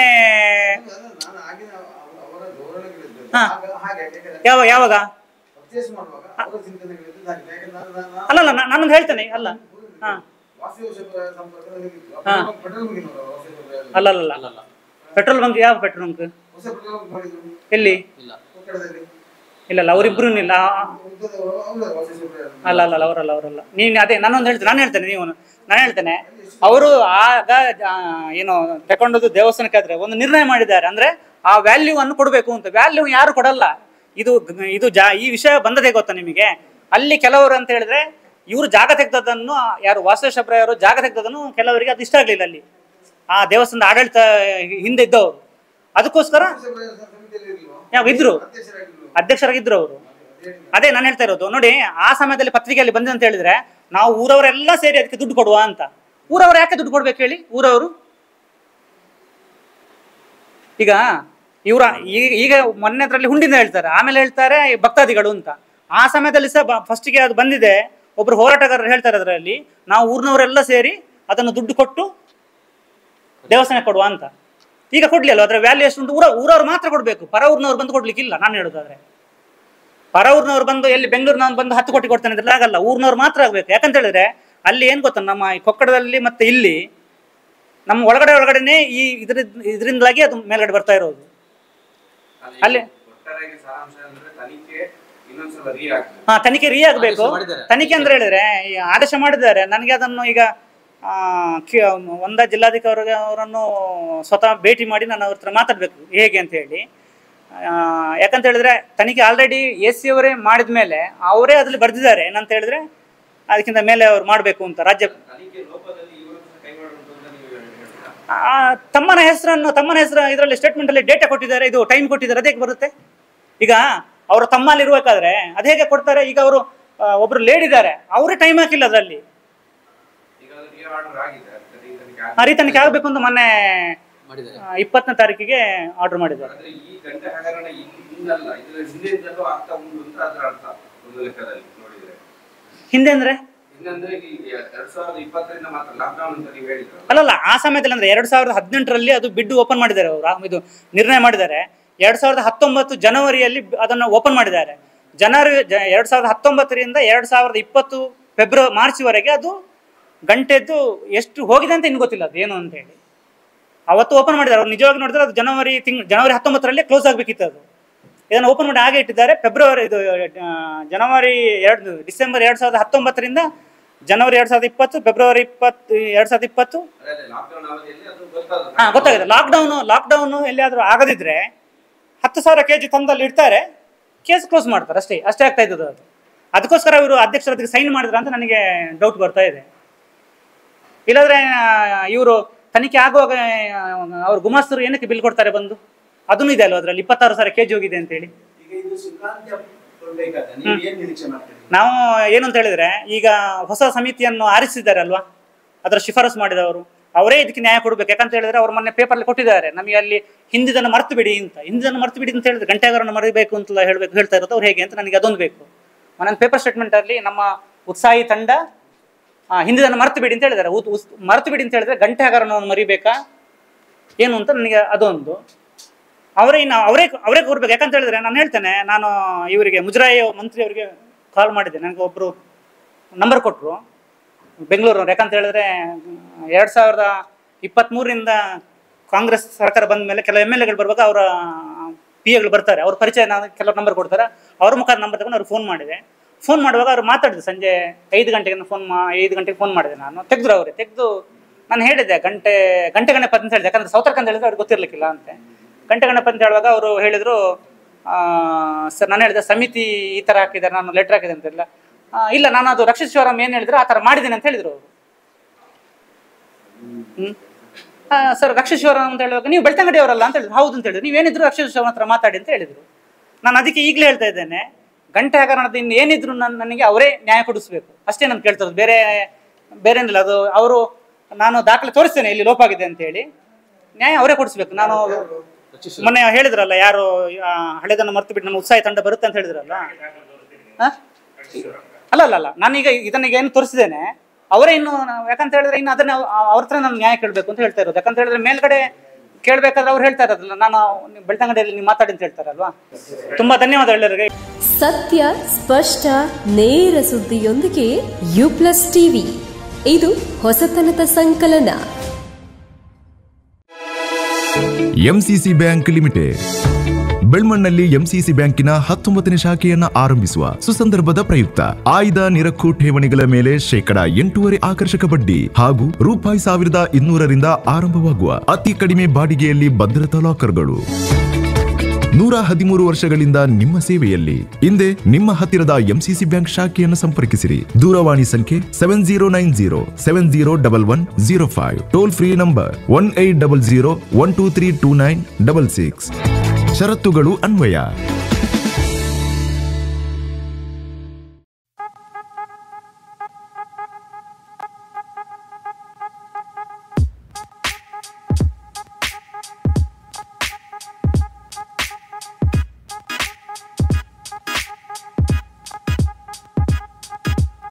ಯಾವಾಗ ಅಲ್ಲಲ್ಲ ನಾನೊಂದು ಹೇಳ್ತೇನೆ. ಅಲ್ಲ ಅಲ್ಲಲ್ಲ ಪೆಟ್ರೋಲ್ ಬಂಕ್, ಯಾವ ಪೆಟ್ರೋಲ್ ಬಂಕ್ ಎಲ್ಲಿ? ಇಲ್ಲ ಅವರಿಬ್ರು ಇಲ್ಲ. ಅಲ್ಲ ಅವರಲ್ಲ. ನೀನು ಅದೇ ನಾನು ಹೇಳ್ತೇನೆ ಅವರು ಆಗ ಏನು ತಗೊಂಡದ್ದು ದೇವಸ್ಥಾನಕ್ಕೆ ಆದ್ರೆ ಒಂದು ನಿರ್ಣಯ ಮಾಡಿದ್ದಾರೆ, ಅಂದ್ರೆ ಆ ವ್ಯಾಲ್ಯೂ ಅನ್ನು ಕೊಡಬೇಕು ಅಂತ. ವ್ಯಾಲ್ಯೂ ಯಾರು ಕೊಡಲ್ಲ. ಇದು ಈ ವಿಷಯ ಬಂದದೇ ಗೊತ್ತಾ ನಿಮಗೆ? ಅಲ್ಲಿ ಕೆಲವರು ಅಂತ ಹೇಳಿದ್ರೆ ಇವರು ಜಾಗ ತೆಗೆದದನ್ನು, ಯಾರು ವಾಸುದೇವ ಜಾಗ ತೆಗೆದದನ್ನು ಕೆಲವರಿಗೆ ಅದು ಇಷ್ಟ ಆಗ್ಲಿಲ್ಲ. ಅಲ್ಲಿ ಆ ದೇವಸ್ಥಾನದ ಆಡಳಿತ ಹಿಂದೆ ಇದ್ದವರು, ಅದಕ್ಕೋಸ್ಕರ ಯಾವ ಇದ್ರು ಅಧ್ಯಕ್ಷರಾಗಿದ್ರು ಅವರು. ಅದೇ ನಾನು ಹೇಳ್ತಾ ಇರೋದು ನೋಡಿ, ಆ ಸಮಯದಲ್ಲಿ ಪತ್ರಿಕೆಯಲ್ಲಿ ಬಂದೆ ಅಂತ ಹೇಳಿದ್ರೆ ನಾವು ಊರವರೆಲ್ಲ ಸೇರಿ ಅದಕ್ಕೆ ದುಡ್ಡು ಕೊಡುವ ಅಂತ. ಊರವರು ಯಾಕೆ ದುಡ್ಡು ಕೊಡ್ಬೇಕು ಹೇಳಿ? ಊರವರು ಈಗ ಈಗ ಮೊನ್ನೆದ್ರಲ್ಲಿ ಹುಂಡಿಂದ ಹೇಳ್ತಾರೆ, ಆಮೇಲೆ ಹೇಳ್ತಾರೆ ಭಕ್ತಾದಿಗಳು ಅಂತ. ಆ ಸಮಯದಲ್ಲಿ ಸಹ ಫಸ್ಟಿಗೆ ಅದು ಬಂದಿದೆ. ಒಬ್ರು ಹೋರಾಟಗಾರರು ಹೇಳ್ತಾರೆ ಅದರಲ್ಲಿ, ನಾವು ಊರಿನವರೆಲ್ಲ ಸೇರಿ ಅದನ್ನು ದುಡ್ಡು ಕೊಟ್ಟು ದೇವಸ್ಥಾನಕ್ಕೆ ಕೊಡುವ ಅಂತ. ಈಗ ಕೊಡ್ಲಿಲ್ಲ, ಅದರ ವ್ಯಾಲ್ಯೂ ಎಷ್ಟು ಉಂಟು? ಊರವ್ರು ಮಾತ್ರ ಕೊಡ್ಬೇಕು, ಪರ ಊರಿನವ್ರು ಬಂದು ಕೊಡ್ಲಿಕ್ಕಿಲ್ಲ. ನಾನು ಹೇಳೋದಾದ್ರೆ ಪರ ಊರಿನವ್ರು ಬಂದು ಎಲ್ಲಿ ಬೆಂಗಳೂರಿನವ್ರು ಬಂದು 10 ಕೋಟಿ ಕೊಡ್ತಾನೆ ಅಂದ್ರೆ ಆಗಲ್ಲ, ಊರಿನವ್ರು ಮಾತ್ರ ಆಗ್ಬೇಕು. ಯಾಕಂತ ಹೇಳಿದ್ರೆ ಅಲ್ಲಿ ಏನ್ ಗೊತ್ತಾ, ನಮ್ಮ ಈ ಕೊಕ್ಕಡದಲ್ಲಿ ಮತ್ತೆ ಇಲ್ಲಿ ನಮ್ಮ ಒಳಗಡೆನೆ ಈ ಇದರಿಂದಾಗಿ ಅದು ಮೇಲ್ಗಡೆ ಬರ್ತಾ ಇರೋದು. ಅಲ್ಲಿ ತನಿಖೆ ರೀ ಆಗ್ಬೇಕು. ತನಿಖೆ ಅಂದ್ರೆ ಹೇಳಿದ್ರೆ ಆದೇಶ ಮಾಡಿದ್ದಾರೆ. ನನಗೆ ಅದನ್ನು ಈಗ ಒಂದ ಜಿಲ್ಲಾಧಿಕಾರಿ ಅವರನ್ನು ಸ್ವತಃ ಭೇಟಿ ಮಾಡಿ ನಾನು ಅವ್ರ ಹತ್ರ ಮಾತಾಡ್ಬೇಕು ಹೇಗೆ ಅಂತ ಹೇಳಿ. ಯಾಕಂತ ಹೇಳಿದ್ರೆ ತನಿಖೆ ಆಲ್ರೆಡಿ AC ಅವರೇ ಮಾಡಿದ ಮೇಲೆ ಅವರೇ ಅದ್ರಲ್ಲಿ ಬರ್ದಿದ್ದಾರೆ. ಏನಂತ ಹೇಳಿದ್ರೆ ಅದಕ್ಕಿಂತ ಮೇಲೆ ಅವ್ರು ಮಾಡಬೇಕು ಅಂತ. ರಾಜ್ಯ ತಮ್ಮನ ಹೆಸರು ಇದರಲ್ಲಿ ಸ್ಟೇಟ್ಮೆಂಟ್ ಅಲ್ಲಿ ಡೇಟಾ ಕೊಟ್ಟಿದ್ದಾರೆ, ಇದು ಟೈಮ್ ಕೊಟ್ಟಿದ್ದಾರೆ. ಅದೇ ಬರುತ್ತೆ. ಈಗ ಅವರು ತಮ್ಮಲ್ಲಿ ಇರ್ಬೇಕಾದ್ರೆ ಅದ್ ಹೇಗೆ ಕೊಡ್ತಾರೆ? ಈಗ ಅವರು ಒಬ್ರು ಲೇಡಿ ಇದ್ದಾರೆ, ಅವರೇ ಟೈಮ್ ಹಾಕಿಲ್ಲ ಅದರಲ್ಲಿ. ತನಿಖೆ ಆಗ್ಬೇಕು ಅಂತ ಮೊನ್ನೆ 20ನೇ ತಾರೀಕಿಗೆ ಆರ್ಡರ್ ಮಾಡಿದ್ದಾರೆ. ಹಿಂದೆ ಅಂದ್ರೆ ಅಲ್ಲಲ್ಲ, ಆ ಸಮಯದಲ್ಲಿ ಅಂದ್ರೆ 2018ರಲ್ಲಿ ಅದು ಬಿಡ್ ಓಪನ್ ಮಾಡಿದ್ದಾರೆ ಅವರು. ಇದು ನಿರ್ಣಯ ಮಾಡಿದ್ದಾರೆ 2019 ಜನವರಿಯಲ್ಲಿ ಅದನ್ನು ಓಪನ್ ಮಾಡಿದ್ದಾರೆ. 2019ರಿಂದ 2020 ಫೆಬ್ರವರಿ ಮಾರ್ಚ್ವರೆಗೆ ಅದು ಗಂಟೆದ್ದು ಎಷ್ಟು ಹೋಗಿದೆ ಅಂತ ಇನ್ನು ಗೊತ್ತಿಲ್ಲ ಅದು ಏನು ಅಂತ ಹೇಳಿ. ಅವತ್ತು ಓಪನ್ ಮಾಡಿದ್ದಾರೆ. ಅವ್ರು ನಿಜವಾಗಿ ನೋಡಿದ್ರೆ ಅದು ಜನವರಿ 19ರಲ್ಲಿ ಕ್ಲೋಸ್ ಆಗಬೇಕಿತ್ತು. ಅದು ಇದನ್ನು ಓಪನ್ ಮಾಡಿ ಹಾಗೆ ಇಟ್ಟಿದ್ದಾರೆ. ಡಿಸೆಂಬರ್ 2019ರಿಂದ ಜನವರಿ 2020 ಫೆಬ್ರವರಿ 2020 ಗೊತ್ತಾಗಿದೆ. ಲಾಕ್ಡೌನ್ ಎಲ್ಲಿಯಾದ್ರೂ ಆಗದಿದ್ರೆ 10,000 kg ತಂದಲ್ಲಿ ಇಡ್ತಾರೆ, ಕೇಸ್ ಕ್ಲೋಸ್ ಮಾಡ್ತಾರೆ, ಅಷ್ಟೇ ಆಗ್ತಾ ಇದ್ದದ್ದು ಅದು. ಅದಕ್ಕೋಸ್ಕರ ಇವರು ಅಧ್ಯಕ್ಷರ ಅದಕ್ಕೆ ಸೈನ್ ಮಾಡಿದ್ರ ಅಂತ ನನಗೆ ಡೌಟ್ ಬರ್ತಾ ಇದೆ. ಇಲ್ಲಾಂದ್ರೆ ಇವರು ತನಿಖೆ ಆಗುವಾಗ ಅವ್ರ ಗುಮಾಸ್ತರು ಏನಕ್ಕೆ ಬಿಲ್ ಕೊಡ್ತಾರೆ ಬಂದು? ಅದನ್ನು ಇದೆ ಅಲ್ವ ಅದರಲ್ಲಿ 26,000 kg ಹೋಗಿದೆ ಅಂತೇಳಿ. ನಾವು ಏನು ಅಂತ ಹೇಳಿದ್ರೆ, ಈಗ ಹೊಸ ಸಮಿತಿಯನ್ನು ಆರಿಸಿದ್ದಾರೆ ಅಲ್ವಾ, ಅದರ ಶಿಫಾರಸು ಮಾಡಿದವರು ಅವರೇ ಇದಕ್ಕೆ ನ್ಯಾಯ ಕೊಡ್ಬೇಕು. ಯಾಕಂತ ಹೇಳಿದ್ರೆ ಅವ್ರು ಮೊನ್ನೆ ಪೇಪರ್ಲ್ಲಿ ಕೊಟ್ಟಿದ್ದಾರೆ, ನಮಗೆ ಅಲ್ಲಿ ಹಿಂದಿದನ್ನು ಮರ್ತು ಬಿಡಿ ಅಂತ. ಹಿಂದಿದನ್ನು ಮರ್ತು ಬಿಡಿ ಅಂತ ಹೇಳಿದ್ರೆ ಗಂಟೆಗಾರನ್ನು ಮರಿಬೇಕು ಅಂತ ಹೇಳ್ತಾ ಇರೋದು ಅವ್ರು ಹೇಗೆ ಅಂತ ನನಗೆ ಅದೊಂದು ಬೇಕು. ನನ್ನ ಪೇಪರ್ ಸ್ಟೇಟ್ಮೆಂಟ್ ಅಲ್ಲಿ ನಮ್ಮ ಉತ್ಸಾಹಿ ತಂಡ ಹಿಂದಿದನ್ನು ಮರ್ತು ಬಿಡಿ ಅಂತ ಹೇಳಿದ್ದಾರೆ. ಮರ್ತು ಬಿಡಿ ಅಂತ ಹೇಳಿದ್ರೆ ಗಂಟೆಗಾರನವನ್ನು ಮರಿಬೇಕಾ ಏನು ಅಂತ ನನಗೆ ಅದೊಂದು. ಅವರೇ ಕೊಡ್ಬೇಕು. ಯಾಕಂತ ಹೇಳಿದ್ರೆ ನಾನು ಹೇಳ್ತೇನೆ, ನಾನು ಇವರಿಗೆ ಮುಜರಾಯಿ ಮಂತ್ರಿ ಅವರಿಗೆ ಕಾಲ್ ಮಾಡಿದ್ದೆ, ನನಗೆ ಒಬ್ಬರು ನಂಬರ್ ಕೊಟ್ಟರು ಬೆಂಗಳೂರವ್ರು. ಯಾಕಂತ ಹೇಳಿದ್ರೆ 2023ರಿಂದ ಕಾಂಗ್ರೆಸ್ ಸರ್ಕಾರ ಬಂದ ಮೇಲೆ ಕೆಲವು MLAಗಳು ಬರ್ಬೇಕು, ಅವರ PAಗಳು ಬರ್ತಾರೆ, ಅವ್ರ ಪರಿಚಯ ನಾನು ಕೆಲವು ನಂಬರ್ ಕೊಡ್ತಾರೆ, ಅವ್ರ ಮುಖಾಂತರ ನಂಬರ್ ತಗೊಂಡು ಅವ್ರು ಫೋನ್ ಮಾಡಿದೆ. ಫೋನ್ ಮಾಡುವಾಗ ಅವ್ರು ಮಾತಾಡಿದ್ರು ಸಂಜೆ 5 ಗಂಟೆಗೆ 5 ಗಂಟೆಗೆ ಫೋನ್ ಮಾಡಿದೆ ನಾನು. ತೆಗೆದು ನಾನು ಹೇಳಿದೆ ಗಂಟೆ ಗಣಪತಿ ಅಂತ ಹೇಳಿದೆ. ಯಾಕಂದ್ರೆ ಸೌತರ್ಕ ಅಂತ ಹೇಳಿದ್ರೆ ಅವ್ರಿಗೆ ಗೊತ್ತಿರ್ಲಿಕ್ಕಿಲ್ಲ ಅಂತೆ. ಗಂಟೆ ಗಣಪತಿ ಅಂತ ಹೇಳುವಾಗ ಅವರು ಹೇಳಿದ್ರು, ಸರ್ ನಾನು ಹೇಳಿದೆ ಸಮಿತಿ ಈ ಥರ ಹಾಕಿದ್ದಾರೆ, ನಾನು ಲೆಟರ್ ಹಾಕಿದೆ ಅಂತಿಲ್ಲ. ಇಲ್ಲ, ನಾನು ಅದು ರಕ್ಷಿಶ್ವರಂ ಏನು ಹೇಳಿದ್ರು ಆ ಥರ ಮಾಡಿದ್ದೀನಿ ಅಂತ ಹೇಳಿದ್ರು ಅವರು. ಸರ್ ರಕ್ಷಿಶ್ವರಂ ಅಂತ ಹೇಳುವಾಗ ನೀವು ಬೆಳ್ತಂಗಡಿ ಅವರಲ್ಲ ಅಂತ ಹೇಳಿದ್ರು. ಹೌದು ಅಂತ ಹೇಳಿದ್ರು. ನೀವೇನಿದ್ರು ರಕ್ಷಿಶ್ವರಂ ಹತ್ರ ಮಾತಾಡಿ ಅಂತ ಹೇಳಿದ್ರು. ನಾನು ಅದಕ್ಕೆ ಈಗಲೇ ಹೇಳ್ತಾ ಇದ್ದೇನೆ, ಗಂಟೆ ಹಗರಣದ ಇನ್ನು ಏನಿದ್ರು ನನಗೆ ಅವರೇ ನ್ಯಾಯ ಕೊಡಿಸ್ಬೇಕು ಅಷ್ಟೇ ನಾನು ಕೇಳ್ತಿರೋದು, ಬೇರೆ ಏನಿಲ್ಲ. ಅದು ಅವರು ನಾನು ದಾಖಲೆ ತೋರಿಸ್ತೇನೆ ಇಲ್ಲಿ ಲೋಪ ಆಗಿದೆ ಅಂತ ಹೇಳಿ, ನ್ಯಾಯ ಅವರೇ ಕೊಡಿಸ್ಬೇಕು. ನಾನು ಮೊನ್ನೆ ಹೇಳಿದ್ರಲ್ಲ, ಯಾರು ಹಳೆದನ್ನು ಮರ್ತು ಬಿಟ್ಟು ನಮ್ಮ ಉತ್ಸಾಹಿ ತಂಡ ಬರುತ್ತೆ ಅಂತ ಹೇಳಿದ್ರಲ್ಲ, ಅಲ್ಲ ನಾನೀಗ ಇದನ್ನೀಗ ಏನು ತೋರಿಸಿದ್ದೇನೆ, ಅವರೇ ಇನ್ನು. ಯಾಕಂತ ಹೇಳಿದ್ರೆ ಇನ್ನು ಅದನ್ನ ಅವ್ರ ಹತ್ರ ನಾನು ನ್ಯಾಯ ಕೇಳಬೇಕು ಅಂತ ಹೇಳ್ತಾ ಇರೋದು. ಯಾಕಂತ ಹೇಳಿದ್ರೆ ಮೇಲ್ಗಡೆ ಕೇಳಬೇಕಾದ್ರೆ ಅವ್ರು ಹೇಳ್ತಾ ಇರೋದಿಲ್ಲ, ನಾನು ಬೆಳ್ತಂಗಡಿಯಲ್ಲಿ ನೀವು ಮಾತಾಡಿ ಅಂತ ಹೇಳ್ತಾರಲ್ವಾ. ತುಂಬಾ ಧನ್ಯವಾದ ಎಲ್ಲರಿಗೆ. ಸತ್ಯ, ಸ್ಪಷ್ಟ, ನೇರ ಸುದ್ದಿಯೊಂದಿಗೆ U+ TV. ಇದು ಹೊಸತನದ ಸಂಕಲನ. MCC ಬ್ಯಾಂಕ್ ಲಿಮಿಟೆಡ್ ಬೆಳ್ಮಣ್ಣಲ್ಲಿ MCC ಬ್ಯಾಂಕಿನ 19ನೇ ಶಾಖೆಯನ್ನ ಆರಂಭಿಸುವ ಸುಸಂದರ್ಭದ ಪ್ರಯುಕ್ತ ಆಯ್ದ ನಿರಕ್ಕು ಠೇವಣಿಗಳ ಮೇಲೆ %8.5 ಆಕರ್ಷಕ ಬಡ್ಡಿ ಹಾಗೂ ₹1,200ರಿಂದ ಆರಂಭವಾಗುವ ಅತಿ ಕಡಿಮೆ ಬಾಡಿಗೆಯಲ್ಲಿ ಭದ್ರತಾ ಲಾಕರ್ಗಳು. 113 ವರ್ಷಗಳಿಂದ ನಿಮ್ಮ ಸೇವೆಯಲ್ಲಿ. ಹಿಂದೆ ನಿಮ್ಮ ಹತ್ತಿರದ MCC ಬ್ಯಾಂಕ್ ಶಾಖೆಯನ್ನು ಸಂಪರ್ಕಿಸಿರಿ. ದೂರವಾಣಿ ಸಂಖ್ಯೆ 7090701105. Toll free number 1800 1232966. ಷರತ್ತುಗಳು ಅನ್ವಯ.